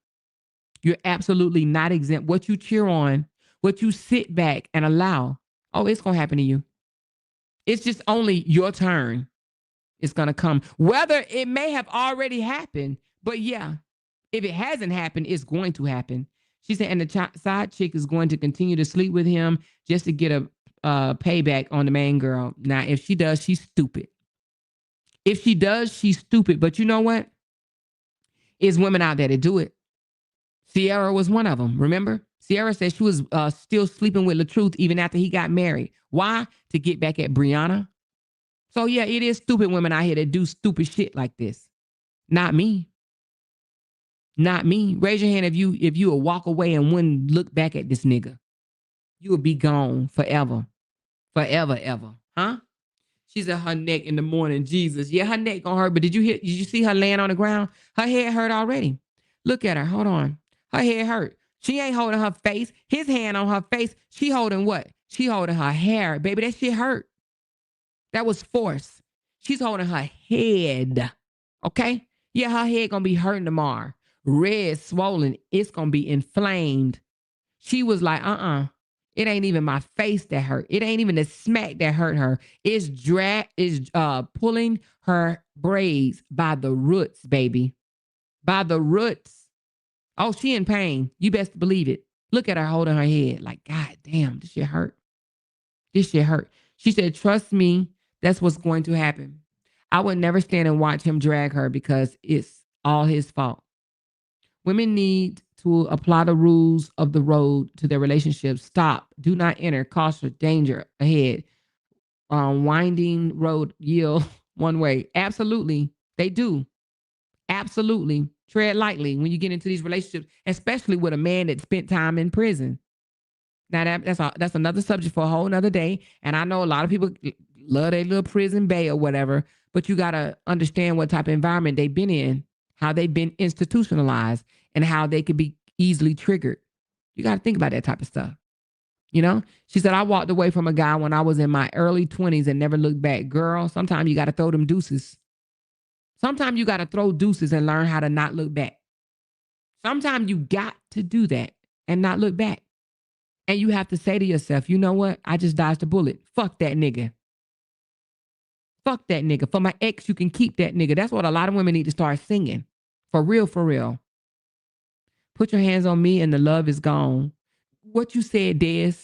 You're absolutely not exempt. What you cheer on, what you sit back and allow, oh, it's going to happen to you. It's just only your turn. It's going to come. Whether it may have already happened, but yeah, if it hasn't happened, it's going to happen. She said, and the side chick is going to continue to sleep with him just to get a payback on the main girl. Now, if she does, she's stupid. If she does, she's stupid. But you know what? There's women out there that do it. Sierra was one of them. Remember? Sierra said she was still sleeping with LaTruth even after he got married. Why? To get back at Brianna. So yeah, it is stupid women out here that do stupid shit like this. Not me. Not me. Raise your hand if you will walk away and wouldn't look back at this nigga. You will be gone forever. Forever, ever. Huh? She said her neck in the morning. Jesus. Yeah, her neck gonna hurt. But did you see her laying on the ground? Her head hurt already. Look at her. Hold on. Her head hurt. She ain't holding her face. His hand on her face. She holding what? She holding her hair. Baby, that shit hurt. That was force. She's holding her head. Okay? Yeah, her head gonna be hurting tomorrow. Red, swollen. It's gonna be inflamed. She was like, it ain't even my face that hurt. It ain't even the smack that hurt her. It's pulling her braids by the roots, baby. By the roots. Oh, she in pain. You best believe it. Look at her holding her head. Like, God damn, this shit hurt. This shit hurt. She said, trust me, that's what's going to happen. I would never stand and watch him drag her because it's all his fault. Women need to apply the rules of the road to their relationships. Stop. Do not enter. Caution. Danger ahead. Winding road yield one way. Absolutely. They do. Absolutely. Tread lightly when you get into these relationships, especially with a man that spent time in prison. Now that's another subject for a whole nother day. And I know a lot of people love their little prison bay or whatever, but you got to understand what type of environment they've been in, how they've been institutionalized, and how they could be easily triggered. You got to think about that type of stuff. You know, she said, I walked away from a guy when I was in my early 20s and never looked back. Girl, sometimes you got to throw them deuces. Sometimes you got to throw deuces and learn how to not look back. Sometimes you got to do that and not look back. And you have to say to yourself, you know what? I just dodged a bullet. Fuck that nigga. Fuck that nigga. For my ex, you can keep that nigga. That's what a lot of women need to start singing. For real, for real. Put your hands on me and the love is gone. What you said, Des.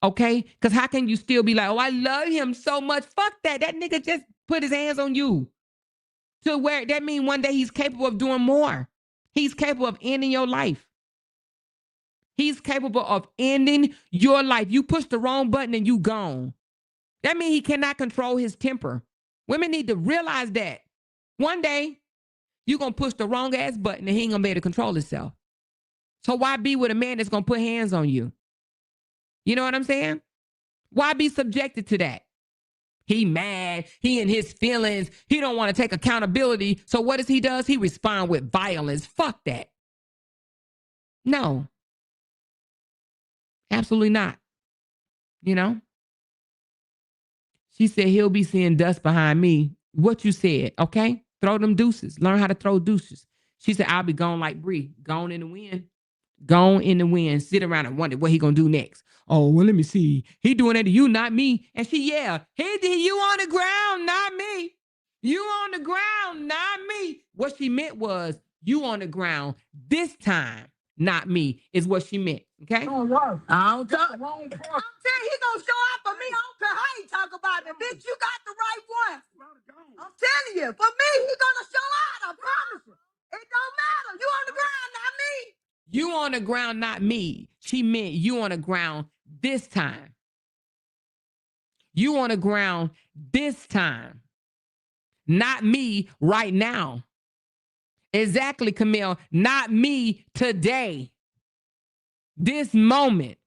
Okay? Because how can you still be like, oh, I love him so much. Fuck that. That nigga just put his hands on you. To where that means one day he's capable of doing more. He's capable of ending your life. He's capable of ending your life. You push the wrong button and you gone. That means he cannot control his temper. Women need to realize that. One day, you're going to push the wrong ass button and he ain't going to be able to control himself. So why be with a man that's going to put hands on you? You know what I'm saying? Why be subjected to that? He mad. He in his feelings. He don't want to take accountability. So what does he do? He respond with violence. Fuck that. No. Absolutely not. You know? She said he'll be seeing dust behind me. What you said, okay? Throw them deuces. Learn how to throw deuces. She said, I'll be gone like Bree. Gone in the wind. Gone in the wind. Sit around and wonder what he gonna do next. Oh, well, let me see. He doing that to you, not me. And she, yeah, he did you on the ground, not me. You on the ground, not me. What she meant was you on the ground this time, not me, is what she meant. Okay? Don't work. I don't talk. I'm telling you, he gonna show up for me. I don't care how he talk about me. Bitch, you got the right one. I'm telling you, for me, he gonna show out. I promise you. It don't matter. You on the ground, not me. You on the ground, not me. She meant you on the ground this time. You on the ground this time. Not me right now. Exactly, Camille. Not me today. This moment.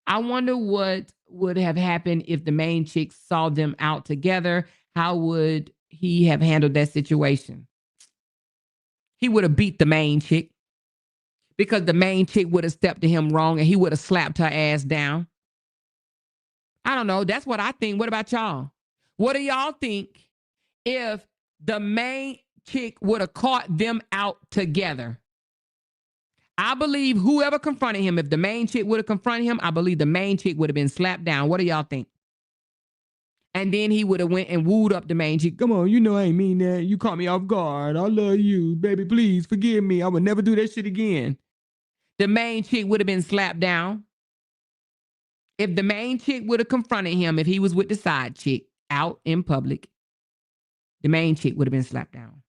I wonder what would have happened if the main chick saw them out together? How would he have handled that situation? He would have beat the main chick because the main chick would have stepped to him wrong and he would have slapped her ass down. I don't know. That's what I think. What about y'all? What do y'all think if the main chick would have caught them out together? I believe whoever confronted him, if the main chick would have confronted him, I believe the main chick would have been slapped down. What do y'all think? And then he would have went and wooed up the main chick. Come on, you know I ain't mean that. You caught me off guard. I love you. Baby, please forgive me. I would never do that shit again. The main chick would have been slapped down. If the main chick would have confronted him, if he was with the side chick out in public, the main chick would have been slapped down.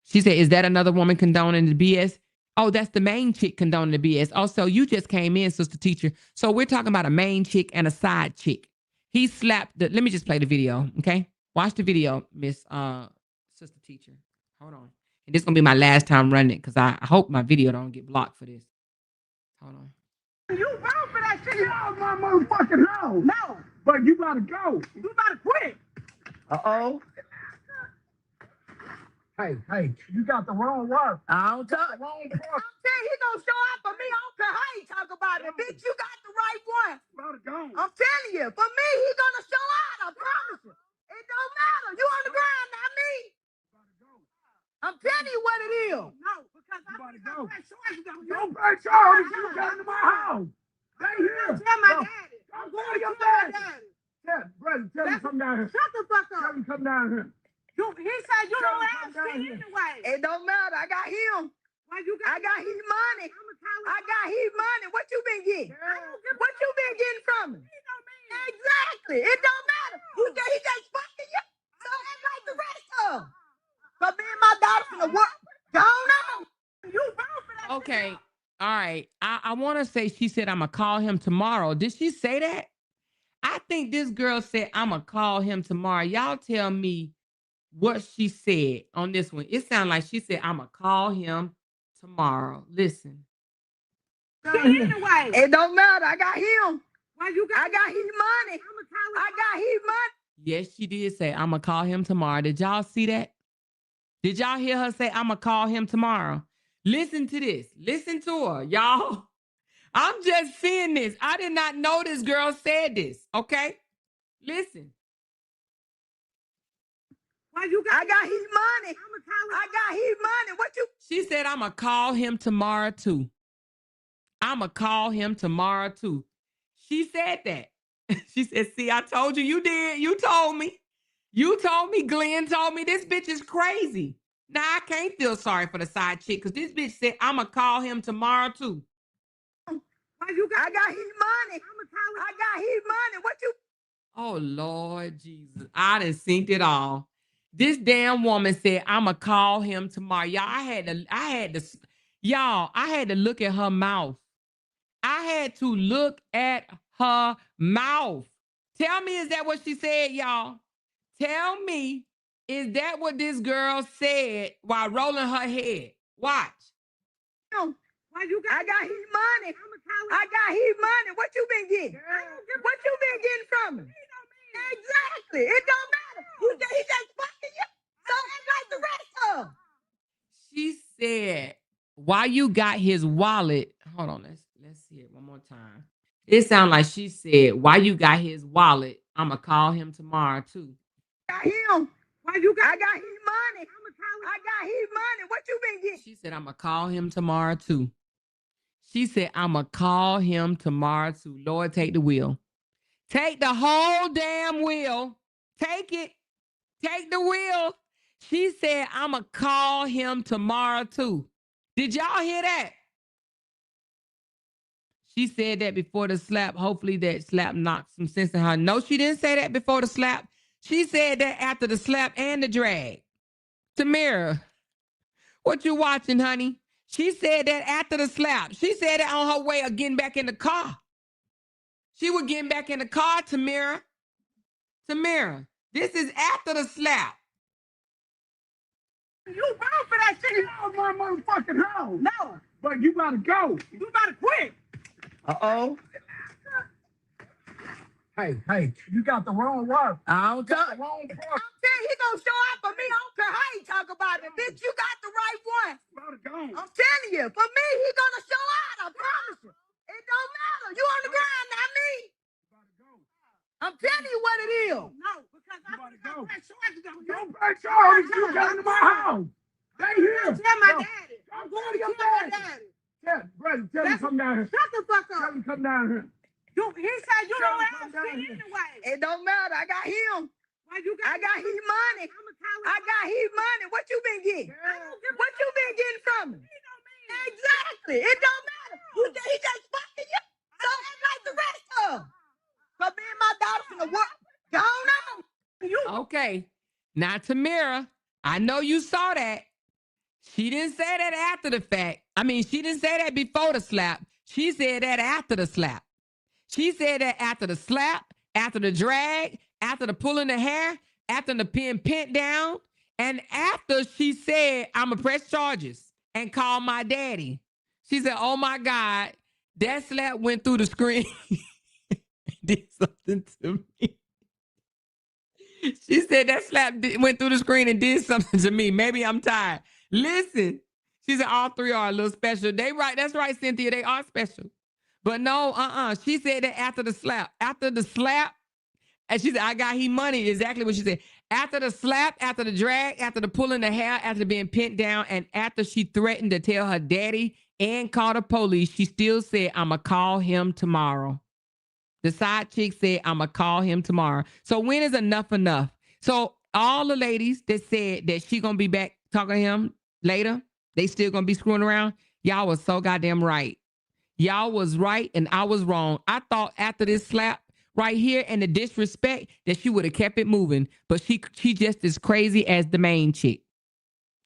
She said, is that another woman condoning the BS? Oh, that's the main chick condoning the BS. Oh, so you just came in, sister teacher. So we're talking about a main chick and a side chick. He slapped the, let me just play the video, okay? Watch the video, Miss Sister Teacher. Hold on. And this is going to be my last time running it because I hope my video don't get blocked for this. Hold on. You vote for that shit out of my motherfucking house. No. But you gotta go. You gotta quit. Uh-oh. Hey, you got the wrong word. I don't talk. Wrong I'm saying he gonna show up for me. I don't care how he talk about it. Bitch, you got the right one. Gotta go. I'm telling you, for me, he gonna show out. I promise you. It don't matter. You on the ground, not me. I'm telling you what it is. No, because I gotta go. Don't pay charge. You got into my house. Stay here. Tell my daddy. I'm going to your daddy. Brother, tell him to come down here. Shut the fuck Tell up. him to come down here. He said you Tell don't him have come down shit here. anyway. It don't matter. I got him. I got his money. I got his money. What you been getting? What you been getting from him? Exactly. It don't matter. He just fucking you. So act like the rest of them. But me and my daughter from the work. Go on. You vote for that. Okay. All right. I want to say she said, I'm going to call him tomorrow. Did she say that? I think this girl said, I'm going to call him tomorrow. Y'all tell me what she said on this one. It sounded like she said, I'm going to call him tomorrow. Listen. Anyway. It don't matter. I got him. I got his money. I got his money. Yes, she did say, I'm going to call him tomorrow. Did y'all see that? Did y'all hear her say, I'm going to call him tomorrow? Listen to this. Listen to her, y'all. I'm just seeing this. I did not know this girl said this, okay? Listen. I got his money. I got his money. What you? She said, I'm going to call him tomorrow, too. I'm going to call him tomorrow, too. She said that. She said, see, I told you, you did. You told me. You told me, Glenn told me this bitch is crazy. Now, I can't feel sorry for the side chick because this bitch said, I'm going to call him tomorrow, too. I got his money. I got his money. What you? Oh, Lord Jesus. I done synced it all. This damn woman said, I'm going to call him tomorrow. Y'all, I had to look at her mouth. I had to look at her mouth. Tell me, is that what she said, y'all? Tell me, is that what this girl said while rolling her head? Watch. I got his money. I got his money. What you been getting? What you been getting from him? Exactly. It don't matter. He just fucking you. So act like the rest of them. She said, why you got his wallet? Hold on, let's see it one more time. It sounds like she said, why you got his wallet? I'm going to call him tomorrow, too. Got him. I got his money. I got his money. What you been getting? She said, I'm going to call him tomorrow, too. She said, I'm going to call him tomorrow, too. Lord, take the wheel. Take the whole damn wheel. Take it. Take the wheel. She said, I'm going to call him tomorrow, too. Did y'all hear that? She said that before the slap. Hopefully that slap knocked some sense in her. No, she didn't say that before the slap. She said that after the slap and the drag. Tamira, what you watching, honey? She said that after the slap. She said that on her way of getting back in the car. She was getting back in the car, Tamira. Tamira, this is after the slap. You vote for that shit out of my motherfucking house. No. But you gotta go. You gotta quit. Uh-oh. Hey, you got the wrong word. I don't talk. Wrong part. I'm telling you, he gonna show out for me. I don't care how he talk about it. Bitch, you got the right one. I'm telling you, for me, he gonna show out. I promise you. It don't matter. You on the ground, not me. I'm telling you what it is. No, because I'm gonna go. Don't press charges. You got into my house. They here. Tell my daddy. I'm going to your daddy. Yeah, brother, tell him come down here. Shut the fuck Tell up. him come down here. He said you Tell don't him have come down shit here. anyway. It don't matter. I got him. I got his money. I got his money. What you been getting? What you been getting from me? Exactly. It don't matter. He just fucking you. So act like the rest of them. So me and my daughter from the work. Go on. Okay. Now, Tamira, I know you saw that. She didn't say that after the fact. I mean, she didn't say that before the slap. She said that after the slap. She said that after the slap, after the drag, after the pulling the hair, after the being pent down, and after she said, I'm going to press charges and call my daddy. She said, oh my God, that slap went through the screen. Did something to me. She said that slap went through the screen and did something to me. Maybe I'm tired. Listen, she said all three are a little special. They right. That's right, Cynthia. They are special. But no, She said that after the slap. After the slap, and she said, I got he money. Exactly what she said. After the slap, after the drag, after the pulling the hair, after being pinned down, and after she threatened to tell her daddy and call the police, she still said, I'm going to call him tomorrow. The side chick said, I'm going to call him tomorrow. So when is enough enough? So all the ladies that said that she going to be back talking to him later, they still going to be screwing around. Y'all was so goddamn right. Y'all was right and I was wrong. I thought after this slap right here and the disrespect that she would have kept it moving. But she just as crazy as the main chick.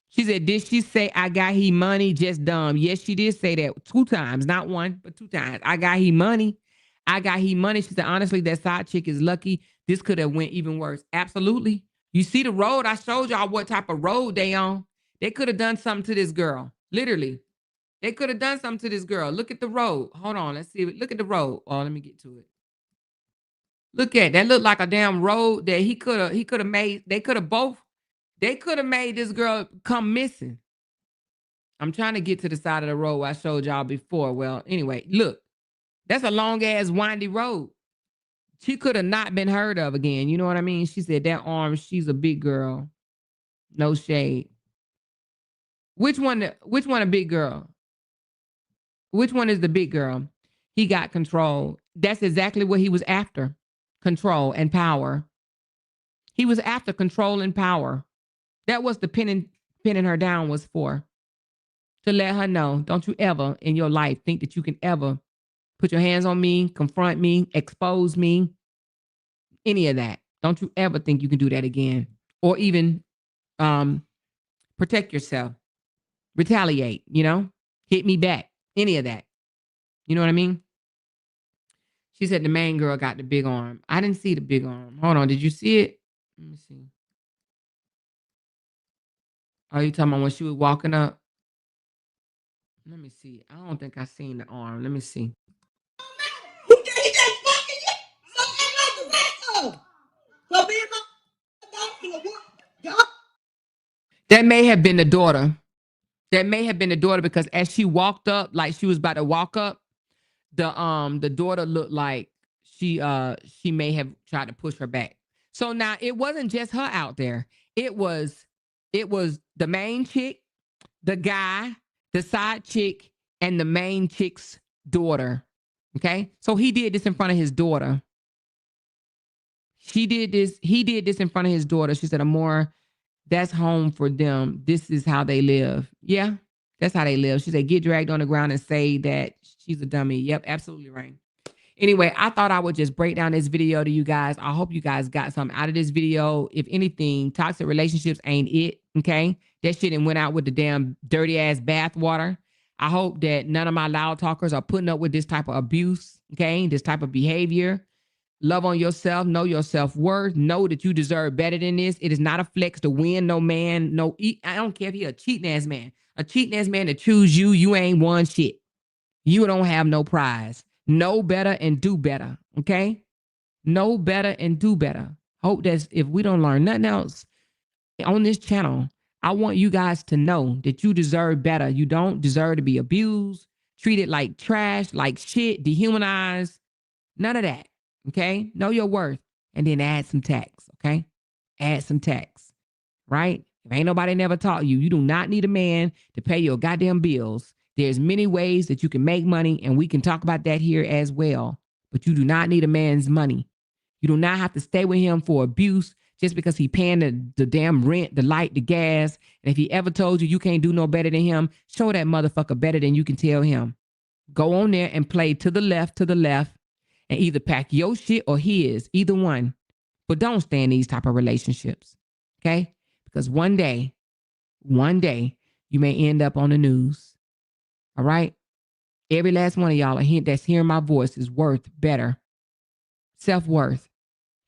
She said, did she say, I got he money, just dumb? Yes, she did say that 2 times. Not 1, but 2 times. I got he money. I got he money. She said, honestly, that side chick is lucky. This could have went even worse. Absolutely. You see the road? I showed y'all what type of road they on. They could have done something to this girl. Literally. They could have done something to this girl. Look at the road. Hold on. Let's see. Look at the road. Oh, let me get to it. Look at that. Looked like a damn road that he could have made. They could have made this girl come missing. I'm trying to get to the side of the road I showed y'all before. Well, anyway, look. That's a long ass windy road. She could have not been heard of again. You know what I mean? She said that arm, she's a big girl. No shade. Which one a big girl? Which one is the big girl? He got control. That's exactly what he was after. Control and power. He was after control and power. That was the pinning her down was for. To let her know, don't you ever in your life think that you can ever put your hands on me, confront me, expose me, any of that. Don't you ever think you can do that again. Or even protect yourself, retaliate, hit me back, any of that. You know what I mean? She said the main girl got the big arm. I didn't see the big arm. Hold on, did you see it? Let me see. Are you talking about when she was walking up? Let me see. I don't think I seen the arm. Let me see. He just fucking you. So act like the rest of them. So me and my daughter from the work. That may have been the daughter. That may have been the daughter because as she walked up, like she was about to walk up, the daughter looked like she may have tried to push her back. So now it wasn't just her out there. It was the main chick, the guy, the side chick, and the main chick's daughter. Okay? So he did this in front of his daughter. He did this in front of his daughter. She said, Amora, that's home for them. This is how they live. Yeah, that's how they live. She said, get dragged on the ground and say that she's a dummy. Yep, absolutely right. Anyway, I thought I would just break down this video to you guys. I hope you guys got something out of this video. If anything, toxic relationships ain't it, okay? That shit and went out with the damn dirty ass bath water. I hope that none of my loud talkers are putting up with this type of abuse, okay? This type of behavior. Love on yourself, know your self-worth, know that you deserve better than this. It is not a flex to win, no man, I don't care if he a cheating ass man. A cheating ass man to choose you, you ain't won shit. You don't have no prize. Know better and do better, okay? Know better and do better. Hope that if we don't learn nothing else on this channel, I want you guys to know that you deserve better. You don't deserve to be abused, treated like trash, like shit, dehumanized. None of that. Okay? Know your worth and then add some tax. Okay? Add some tax. Right? If ain't nobody never taught you, you do not need a man to pay your goddamn bills. There's many ways that you can make money, and we can talk about that here as well. But you do not need a man's money. You do not have to stay with him for abuse just because he paying the damn rent, the light, the gas. And if he ever told you you can't do no better than him, show that motherfucker better than you can tell him. Go on there and play to the left, and either pack your shit or his, either one. But don't stay in these type of relationships, okay? Because one day, you may end up on the news, all right? Every last one of y'all that's hearing my voice is worth better. Self-worth.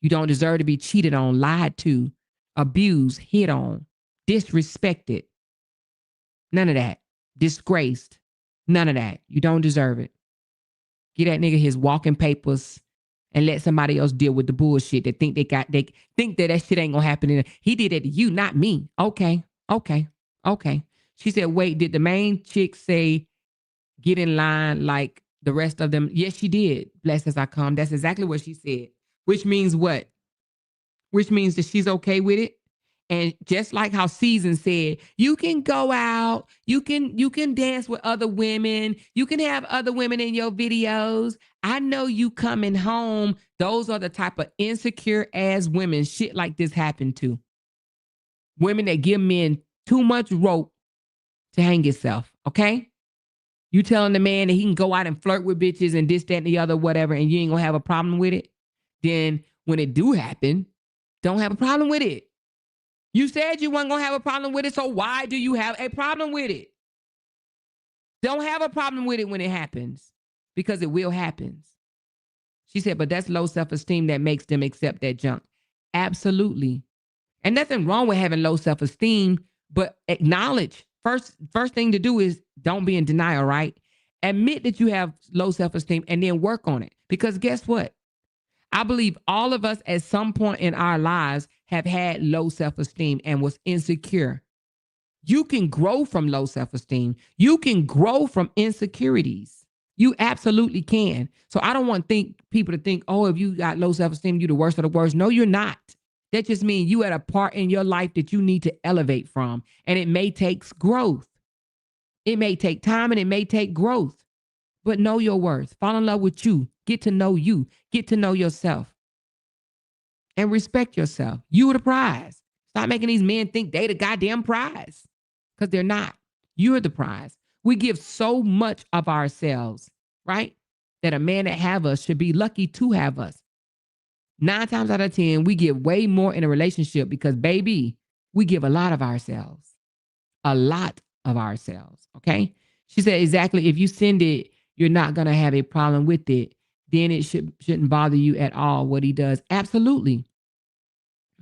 You don't deserve to be cheated on, lied to, abused, hit on, disrespected. None of that. Disgraced. None of that. You don't deserve it. Get that nigga his walking papers and let somebody else deal with the bullshit. They think they think that shit ain't gonna happen. He did it to you, not me. Okay. She said, wait, did the main chick say get in line like the rest of them? Yes, she did. Blessed as I come. That's exactly what she said. Which means what? Which means that she's okay with it. And just like how Season said, you can go out, you can dance with other women, you can have other women in your videos. I know you coming home. Those are the type of insecure ass women shit like this happened to. Women that give men too much rope to hang himself, okay? You telling the man that he can go out and flirt with bitches and this, that, and the other, whatever, and you ain't gonna have a problem with it. Then when it do happen, don't have a problem with it. You said you weren't gonna have a problem with it, so why do you have a problem with it? Don't have a problem with it when it happens, because it will happen. She said, but that's low self-esteem that makes them accept that junk. Absolutely. And nothing wrong with having low self-esteem, but acknowledge. First thing to do is don't be in denial, right? Admit that you have low self-esteem and then work on it. Because guess what? I believe all of us at some point in our lives have had low self-esteem and was insecure. You can grow from low self-esteem. You can grow from insecurities. You absolutely can. So I don't want people to think, oh, if you got low self-esteem, you're the worst of the worst. No, you're not. That just means you at a part in your life that you need to elevate from. And it may take growth. It may take time and it may take growth. But know your worth. Fall in love with you. Get to know you. Get to know yourself. And respect yourself. You are the prize. Stop making these men think they the goddamn prize. Because they're not. You're the prize. We give so much of ourselves, right? That a man that have us should be lucky to have us. 9 times out of 10, we give way more in a relationship because, baby, we give a lot of ourselves. A lot of ourselves, okay? She said, exactly, if you send it, you're not going to have a problem with it. Then it shouldn't bother you at all what he does. Absolutely.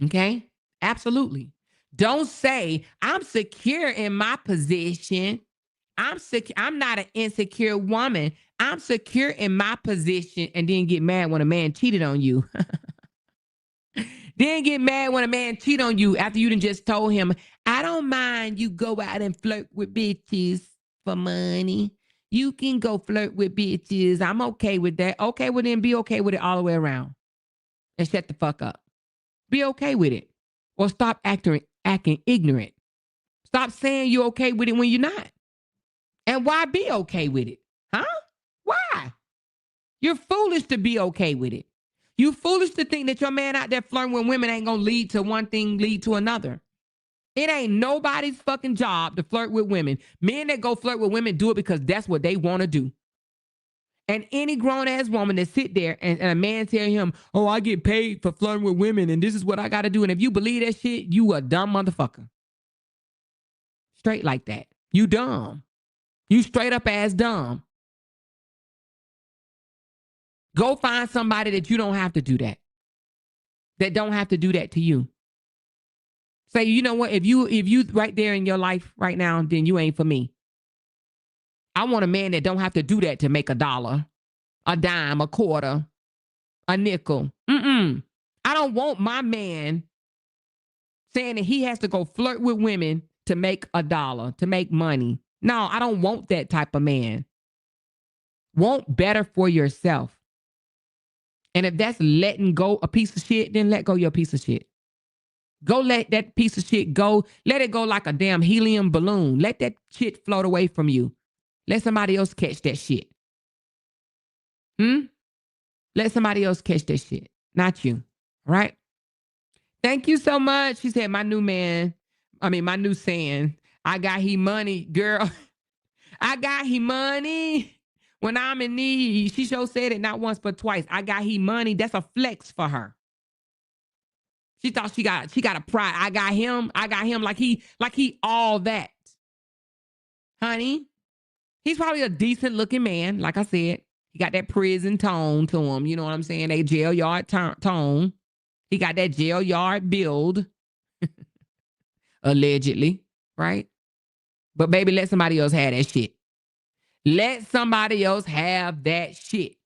Okay? Absolutely. Don't say, I'm secure in my position. I'm not an insecure woman. I'm secure in my position, and then get mad when a man cheated on you. Then get mad when a man cheat on you after you done just told him, I don't mind you go out and flirt with bitches for money. You can go flirt with bitches. I'm okay with that. Okay, well then be okay with it all the way around. And shut the fuck up. Be okay with it. Or stop acting ignorant. Stop saying you're okay with it when you're not. And why be okay with it? Huh? Why? You're foolish to be okay with it. You foolish to think that your man out there flirting with women ain't gonna lead to one thing, lead to another. It ain't nobody's fucking job to flirt with women. Men that go flirt with women do it because that's what they want to do. And any grown-ass woman that sit there and a man tell him, oh, I get paid for flirting with women and this is what I got to do. And if you believe that shit, you a dumb motherfucker. Straight like that. You dumb. You straight up ass dumb. Go find somebody that you don't have to do that. That don't have to do that to you. Say, you know what? If you right there in your life right now, then you ain't for me. I want a man that don't have to do that to make $1, a dime, a quarter, a nickel. I don't want my man saying that he has to go flirt with women to make $1, to make money. No, I don't want that type of man. Want better for yourself. And if that's letting go a piece of shit, then let go your piece of shit. Go let that piece of shit go. Let it go like a damn helium balloon. Let that shit float away from you. Let somebody else catch that shit. Let somebody else catch that shit. Not you. All right? Thank you so much. She said, my new saying, I got he money, girl. I got he money. When I'm in need, she sure said it not once but twice. I got he money. That's a flex for her. She thought she got a pride. I got him like he all that. Honey, he's probably a decent looking man. Like I said, he got that prison tone to him. You know what I'm saying? That jail yard tone. He got that jail yard build. Allegedly, right? But baby, let somebody else have that shit. Let somebody else have that shit.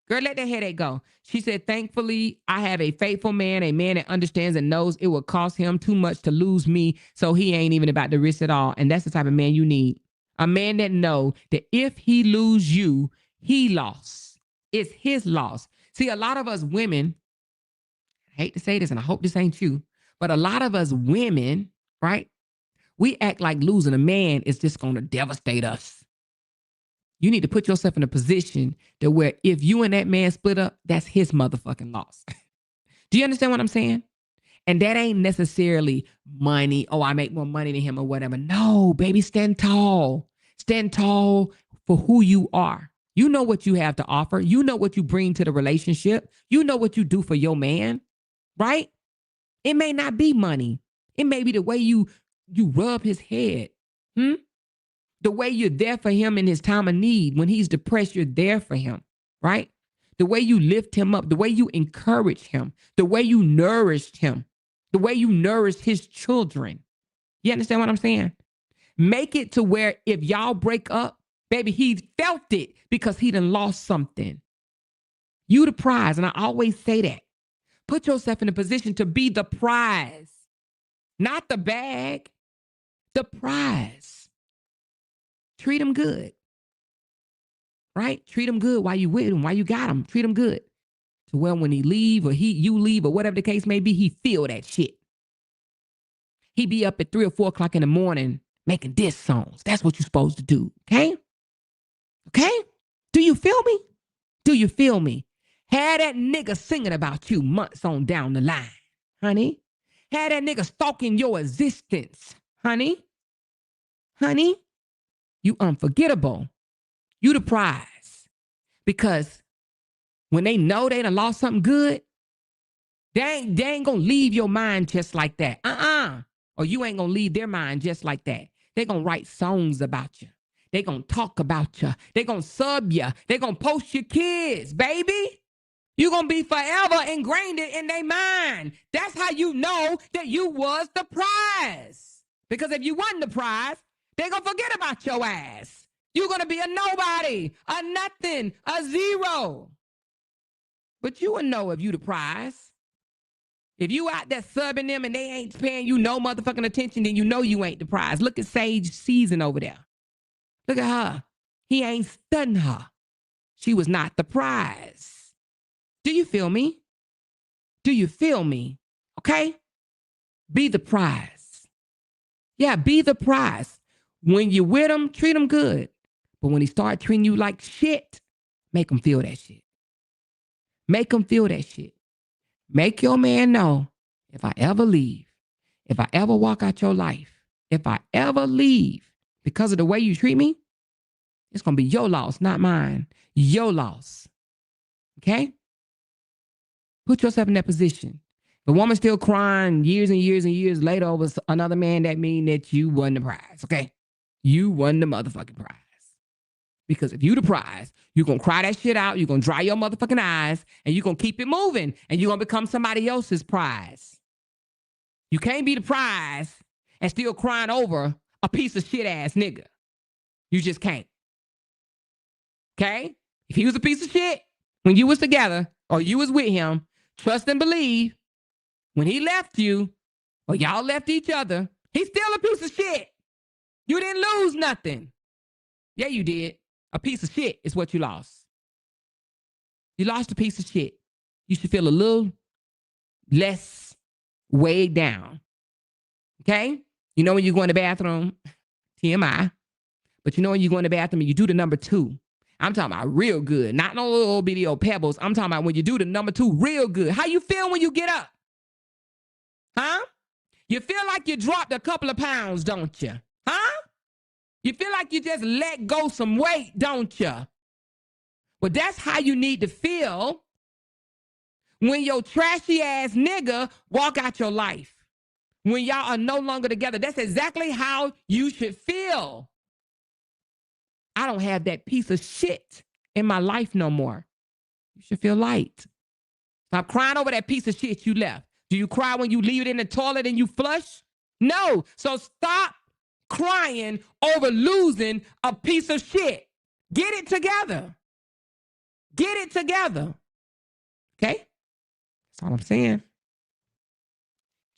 Girl, let that headache go. She said, thankfully, I have a faithful man, a man that understands and knows it will cost him too much to lose me, so he ain't even about to risk it all. And that's the type of man you need. A man that know that if he lose you, he lost. It's his loss. See, a lot of us women, I hate to say this, and I hope this ain't you, but a lot of us women, right? We act like losing a man is just going to devastate us. You need to put yourself in a position that where if you and that man split up, that's his motherfucking loss. Do you understand what I'm saying? And that ain't necessarily money. Oh, I make more money than him or whatever. No, baby, stand tall. Stand tall for who you are. You know what you have to offer. You know what you bring to the relationship. You know what you do for your man, right? It may not be money. It may be the way you rub his head. The way you're there for him in his time of need. When he's depressed, you're there for him, right? The way you lift him up, the way you encourage him, the way you nourished him, the way you nourished his children. You understand what I'm saying? Make it to where if y'all break up, baby, he felt it because he done lost something. You the prize, and I always say that. Put yourself in a position to be the prize, not the bag, the prize. Treat him good, right? Treat him good while you with him, while you got him. Treat him good. So well, when he leave or you leave or whatever the case may be, he feel that shit. He be up at 3 or 4 o'clock in the morning making diss songs. That's what you're supposed to do, okay? Okay? Do you feel me? Do you feel me? Had that nigga singing about you months on down the line, honey. Had that nigga stalking your existence, honey. Honey. You unforgettable. You the prize. Because when they know they done lost something good, they ain't gonna leave your mind just like that. Or you ain't gonna leave their mind just like that. They gonna write songs about you. They gonna talk about you. They gonna sub you. They gonna post your kids, baby. You gonna be forever ingrained in their mind. That's how you know that you was the prize. Because if you wasn't the prize, they're going to forget about your ass. You're going to be a nobody, a nothing, a zero. But you will know if you the prize. If you out there subbing them and they ain't paying you no motherfucking attention, then you know you ain't the prize. Look at Sage Season over there. Look at her. He ain't stunned her. She was not the prize. Do you feel me? Do you feel me? Okay? Be the prize. Yeah, be the prize. When you're with him, treat him good. But when he start treating you like shit, make him feel that shit. Make him feel that shit. Make your man know, if I ever leave, if I ever walk out your life, if I ever leave because of the way you treat me, it's going to be your loss, not mine. Your loss. Okay? Put yourself in that position. The woman still crying years and years and years later over another man, that mean that you won the prize, okay? You won the motherfucking prize. Because if you the prize, you're going to cry that shit out, you're going to dry your motherfucking eyes, and you're going to keep it moving, and you're going to become somebody else's prize. You can't be the prize and still crying over a piece of shit ass nigga. You just can't. Okay? If he was a piece of shit when you was together, or you was with him, trust and believe, when he left you, or y'all left each other, he's still a piece of shit. You didn't lose nothing. Yeah, you did. A piece of shit is what you lost. You lost a piece of shit. You should feel a little less weighed down. Okay? You know when you go in the bathroom, TMI, but you know when you go in the bathroom and you do the number 2. I'm talking about real good, not no little bitty old pebbles. I'm talking about when you do the number 2 real good. How you feel when you get up? Huh? You feel like you dropped a couple of pounds, don't you? Huh? You feel like you just let go some weight, don't you? Well, that's how you need to feel when your trashy ass nigga walk out your life. When y'all are no longer together. That's exactly how you should feel. I don't have that piece of shit in my life no more. You should feel light. Stop crying over that piece of shit you left. Do you cry when you leave it in the toilet and you flush? No. So stop crying over losing a piece of shit. Get it together. Get it together. Okay? That's all I'm saying.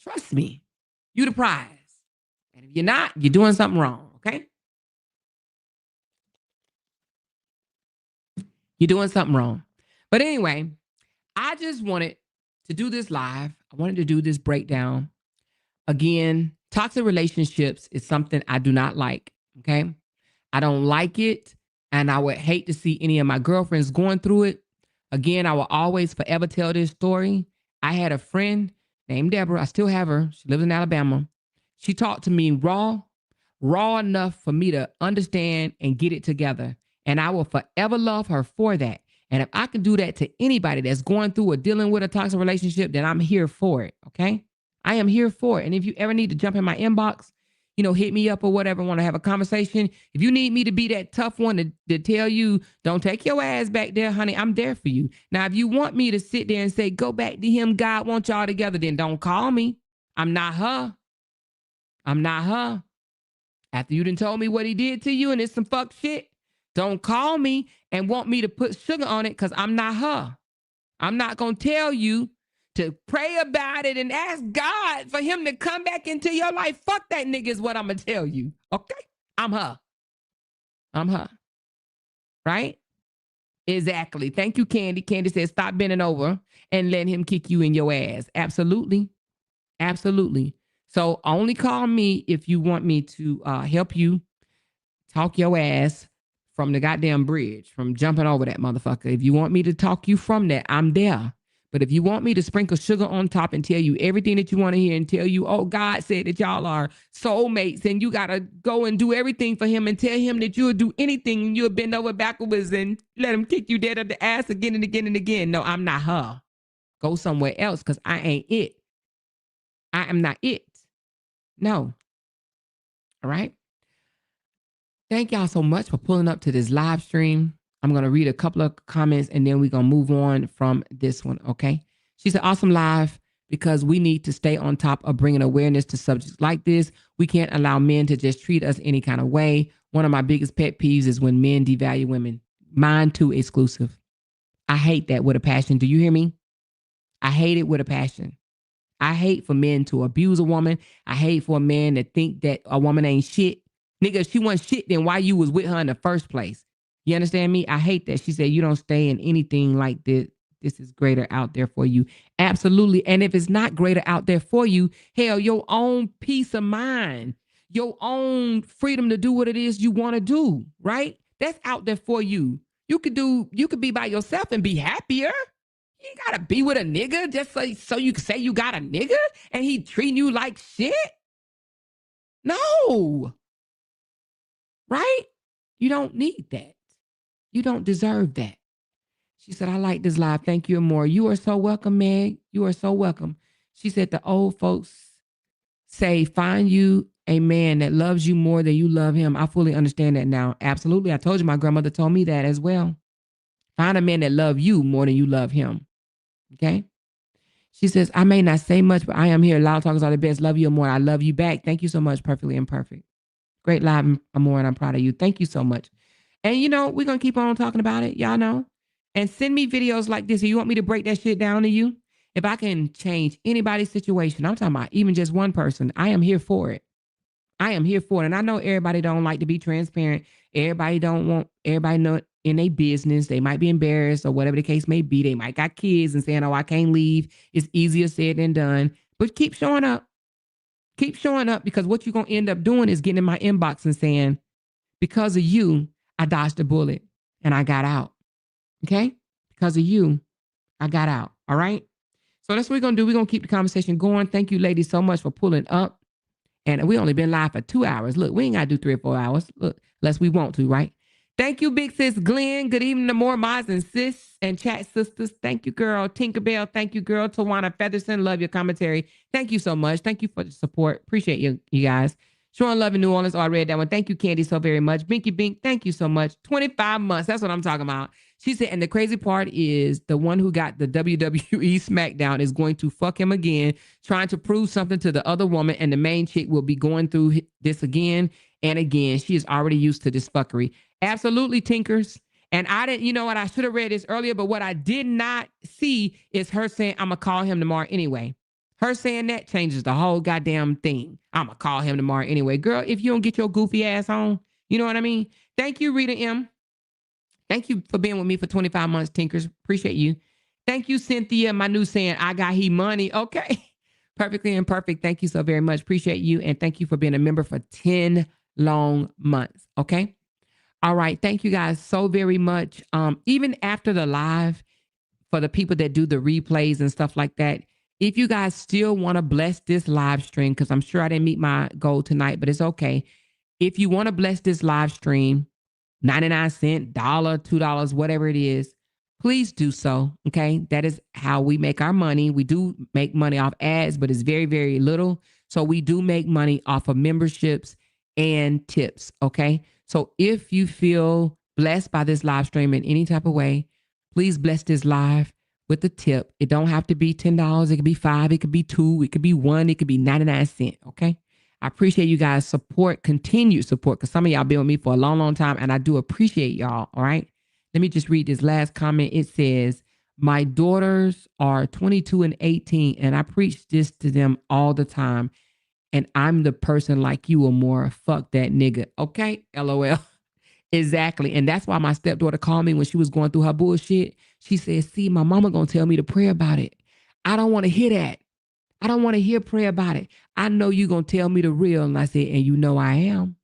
Trust me. You the prize. And if you're not, you're doing something wrong. Okay? You're doing something wrong. But anyway, I just wanted to do this live. I wanted to do this breakdown. Again, toxic relationships is something I do not like. Okay? I don't like it. And I would hate to see any of my girlfriends going through it. Again, I will always forever tell this story. I had a friend named Deborah. I still have her. She lives in Alabama. She talked to me raw enough for me to understand and get it together. And I will forever love her for that. And if I can do that to anybody that's going through or dealing with a toxic relationship, then I'm here for it. Okay? I am here for it. And if you ever need to jump in my inbox, hit me up or whatever, want to have a conversation. If you need me to be that tough one to tell you, don't take your ass back there, honey, I'm there for you. Now, if you want me to sit there and say, go back to him, God wants y'all together, then don't call me. I'm not her. I'm not her. After you done told me what he did to you and it's some fuck shit, don't call me and want me to put sugar on it because I'm not her. I'm not going to tell you to pray about it and ask God for him to come back into your life. Fuck that nigga is what I'm going to tell you. Okay? I'm her. I'm her. Right? Exactly. Thank you, Candy. Candy says, stop bending over and let him kick you in your ass. Absolutely. Absolutely. So only call me if you want me to help you talk your ass from the goddamn bridge, from jumping over that motherfucker. If you want me to talk you from that, I'm there. But if you want me to sprinkle sugar on top and tell you everything that you want to hear and tell you, oh, God said that y'all are soulmates and you got to go and do everything for him and tell him that you'll do anything and you'll bend over backwards and let him kick you dead up the ass again and again and again. No, I'm not her. Go somewhere else because I ain't it. I am not it. No. All right. Thank y'all so much for pulling up to this live stream. I'm going to read a couple of comments and then we're going to move on from this one. Okay. She said, awesome live because we need to stay on top of bringing awareness to subjects like this. We can't allow men to just treat us any kind of way. One of my biggest pet peeves is when men devalue women. Mine too, exclusive. I hate that with a passion. Do you hear me? I hate it with a passion. I hate for men to abuse a woman. I hate for a man to think that a woman ain't shit. Nigga, if she wasn't shit, then why you was with her in the first place? You understand me? I hate that. She said, you don't stay in anything like this. This is greater out there for you. Absolutely. And if it's not greater out there for you, hell, your own peace of mind, your own freedom to do what it is you want to do, right? That's out there for you. You could be by yourself and be happier. You ain't gotta be with a nigga just so you can say you got a nigga and he treating you like shit. No. Right? You don't need that. You don't deserve that. She said, I like this live. Thank you and more. You are so welcome, Meg. You are so welcome. She said, the old folks say, find you a man that loves you more than you love him. I fully understand that now. Absolutely. I told you my grandmother told me that as well. Find a man that loves you more than you love him. Okay? She says, I may not say much, but I am here. LOUDTalkerz are the best. Love you more. I love you back. Thank you so much. Perfectly imperfect. Great live, Amor, and I'm proud of you. Thank you so much. And we're going to keep on talking about it. Y'all know. and send me videos like this. If you want me to break that shit down to you, if I can change anybody's situation, I'm talking about even just one person, I am here for it. I am here for it. And I know everybody don't like to be transparent. Everybody don't want everybody know in their business. They might be embarrassed or whatever the case may be. They might got kids and saying, oh, I can't leave. It's easier said than done. But keep showing up. Keep showing up, because what you're going to end up doing is getting in my inbox and saying, because of you, I dodged a bullet and I got out. Okay? Because of you, I got out. All right? So that's what we're going to do. We're going to keep the conversation going. Thank you, ladies, so much for pulling up. And we only been live for 2 hours. Look, we ain't got to do 3 or 4 hours. Look, unless we want to, right? Thank you, big sis Glenn. Good evening to more mods and sis and chat sisters. Thank you, girl. Tinkerbell. Thank you, girl. Tawana Featherson. Love your commentary. Thank you so much. Thank you for the support. Appreciate you guys. Showing love in New Orleans. Oh, I read that one. Thank you, Candy, so very much. Binky Bink, thank you so much. 25 months. That's what I'm talking about. She said, and the crazy part is the one who got the WWE SmackDown is going to fuck him again, trying to prove something to the other woman, and the main chick will be going through this again and again. She is already used to this fuckery. Absolutely, Tinkers. And I didn't, you know what, I should have read this earlier, but what I did not see is her saying, I'm going to call him tomorrow anyway. Her saying that changes the whole goddamn thing. I'm going to call him tomorrow anyway. Girl, if you don't get your goofy ass on, you know what I mean? Thank you, Rita M. Thank you for being with me for 25 months, Tinkers. Appreciate you. Thank you, Cynthia, my new saying, I got he money. Okay. Perfectly imperfect. Thank you so very much. Appreciate you. And thank you for being a member for 10 long months. Okay. All right. Thank you guys so very much. Even after the live, for the people that do the replays and stuff like that, if you guys still want to bless this live stream, because I'm sure I didn't meet my goal tonight, but it's okay. If you want to bless this live stream, 99 cents, $1, $2, whatever it is, please do so. Okay. That is how we make our money. We do make money off ads, but it's very, very little. So we do make money off of memberships and tips. Okay. So if you feel blessed by this live stream in any type of way, please bless this live with the tip. It don't have to be $10. It could be $5. It could be $2. It could be $1. It could be 99 cents. Okay. I appreciate you guys' support, continued support, because some of y'all been with me for a long, long time, and I do appreciate y'all. All right. Let me just read this last comment. It says, my daughters are 22 and 18, and I preach this to them all the time. And I'm the person like you or more. Fuck that nigga. Okay. LOL. Exactly. And that's why my stepdaughter called me when she was going through her bullshit. She said, see, my mama going to tell me to pray about it. I don't want to hear that. I don't want to hear prayer about it. I know you're going to tell me the real. And I said, and you know I am.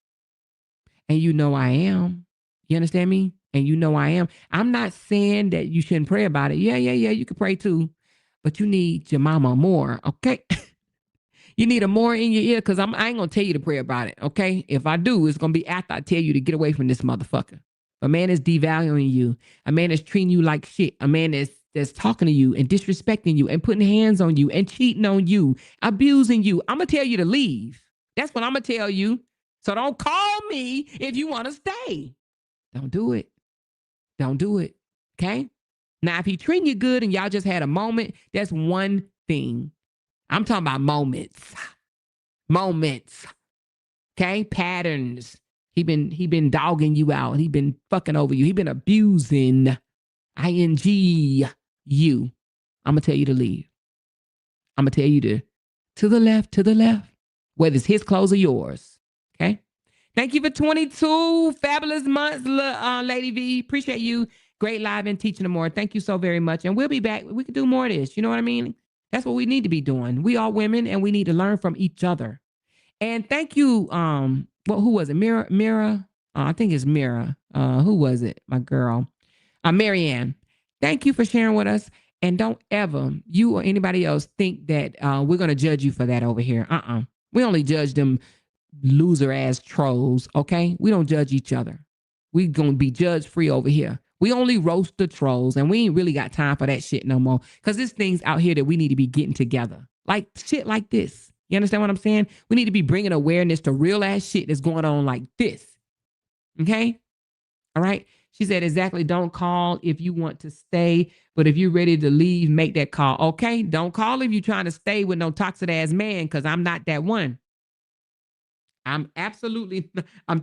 And you know I am. You understand me? And you know I am. I'm not saying that you shouldn't pray about it. Yeah. You can pray too. But you need your mama more. Okay. You need a more in your ear, because I ain't going to tell you to pray about it. Okay. If I do, it's going to be after I tell you to get away from this motherfucker. A man is devaluing you. A man is treating you like shit. A man that's talking to you and disrespecting you and putting hands on you and cheating on you, abusing you. I'm going to tell you to leave. That's what I'm going to tell you. So don't call me if you want to stay. Don't do it. Don't do it. Okay. Now, if he treating you good and y'all just had a moment, that's one thing. I'm talking about moments. Moments. Okay. Patterns. He been dogging you out. He been fucking over you. He been abusing ING you. I'm going to tell you to leave. I'm going to tell you to the left, whether it's his clothes or yours. Okay. Thank you for 22 fabulous months, Lady V. Appreciate you. Great live and teaching them more. Thank you so very much. And we'll be back. We could do more of this. You know what I mean? That's what we need to be doing. We are women and we need to learn from each other. And thank you. Who was it? Mira. I think it's Mira. Who was it? My girl. Marianne. Thank you for sharing with us. And don't ever, you or anybody else, think that we're going to judge you for that over here. We only judge them loser ass trolls. Okay. We don't judge each other. We going to be judge free over here. We only roast the trolls, and we ain't really got time for that shit no more. Because there's things out here that we need to be getting together. Like shit like this. You understand what I'm saying? We need to be bringing awareness to real ass shit that's going on like this. Okay? All right? She said, exactly. Don't call if you want to stay. But if you're ready to leave, make that call. Okay? Don't call if you're trying to stay with no toxic ass man, because I'm not that one. I'm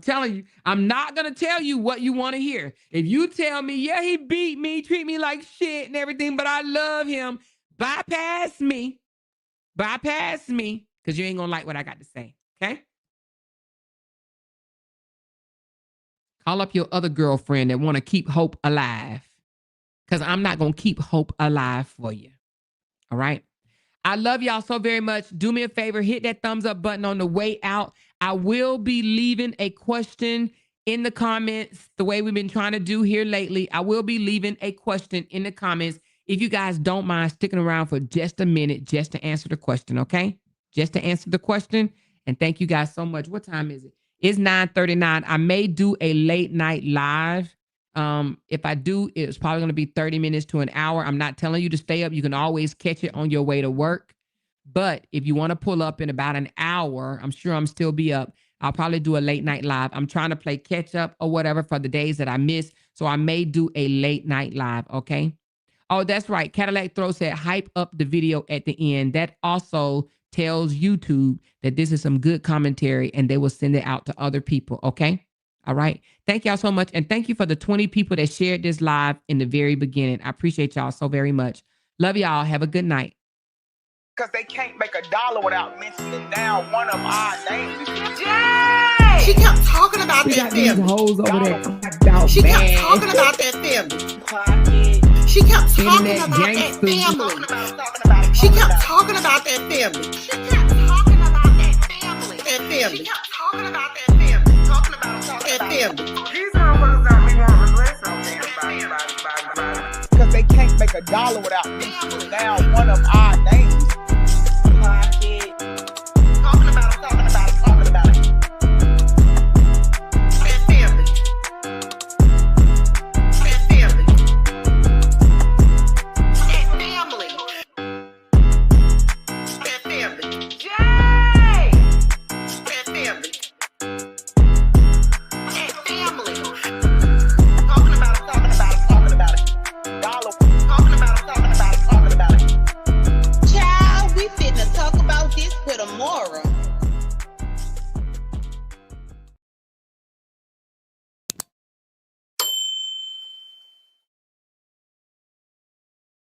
telling you, I'm not going to tell you what you want to hear. If you tell me, yeah, he beat me, treat me like shit and everything, but I love him, bypass me, because you ain't going to like what I got to say, okay? Call up your other girlfriend that want to keep hope alive, because I'm not going to keep hope alive for you, all right? I love y'all so very much. Do me a favor, hit that thumbs up button on the way out. I will be leaving a question in the comments the way we've been trying to do here lately. I will be leaving a question in the comments. If you guys don't mind sticking around for just a minute just to answer the question, okay? Just to answer the question. And thank you guys so much. What time is it? It's 9:39. I may do a late night live. If I do, it's probably going to be 30 minutes to an hour. I'm not telling you to stay up. You can always catch it on your way to work. But if you want to pull up in about an hour, I'm sure I'm still be up. I'll probably do a late night live. I'm trying to play catch up or whatever for the days that I miss. So I may do a late night live. Okay. Oh, that's right. Cadillac Throw said hype up the video at the end. That also tells YouTube that this is some good commentary and they will send it out to other people. Okay. All right. Thank y'all so much. And thank you for the 20 people that shared this live in the very beginning. I appreciate y'all so very much. Love y'all. Have a good night. Because they can't make a dollar without mentioning down one of our names. Jay! She kept talking about that family. Hoes over there. She kept talking about that family. She kept talking about that family. She kept talking about that family. She kept talking about that family. That family. She kept talking about that family. Talking about that family. These motherfuckers got me want to regret something. Because they can't make a dollar without mentioning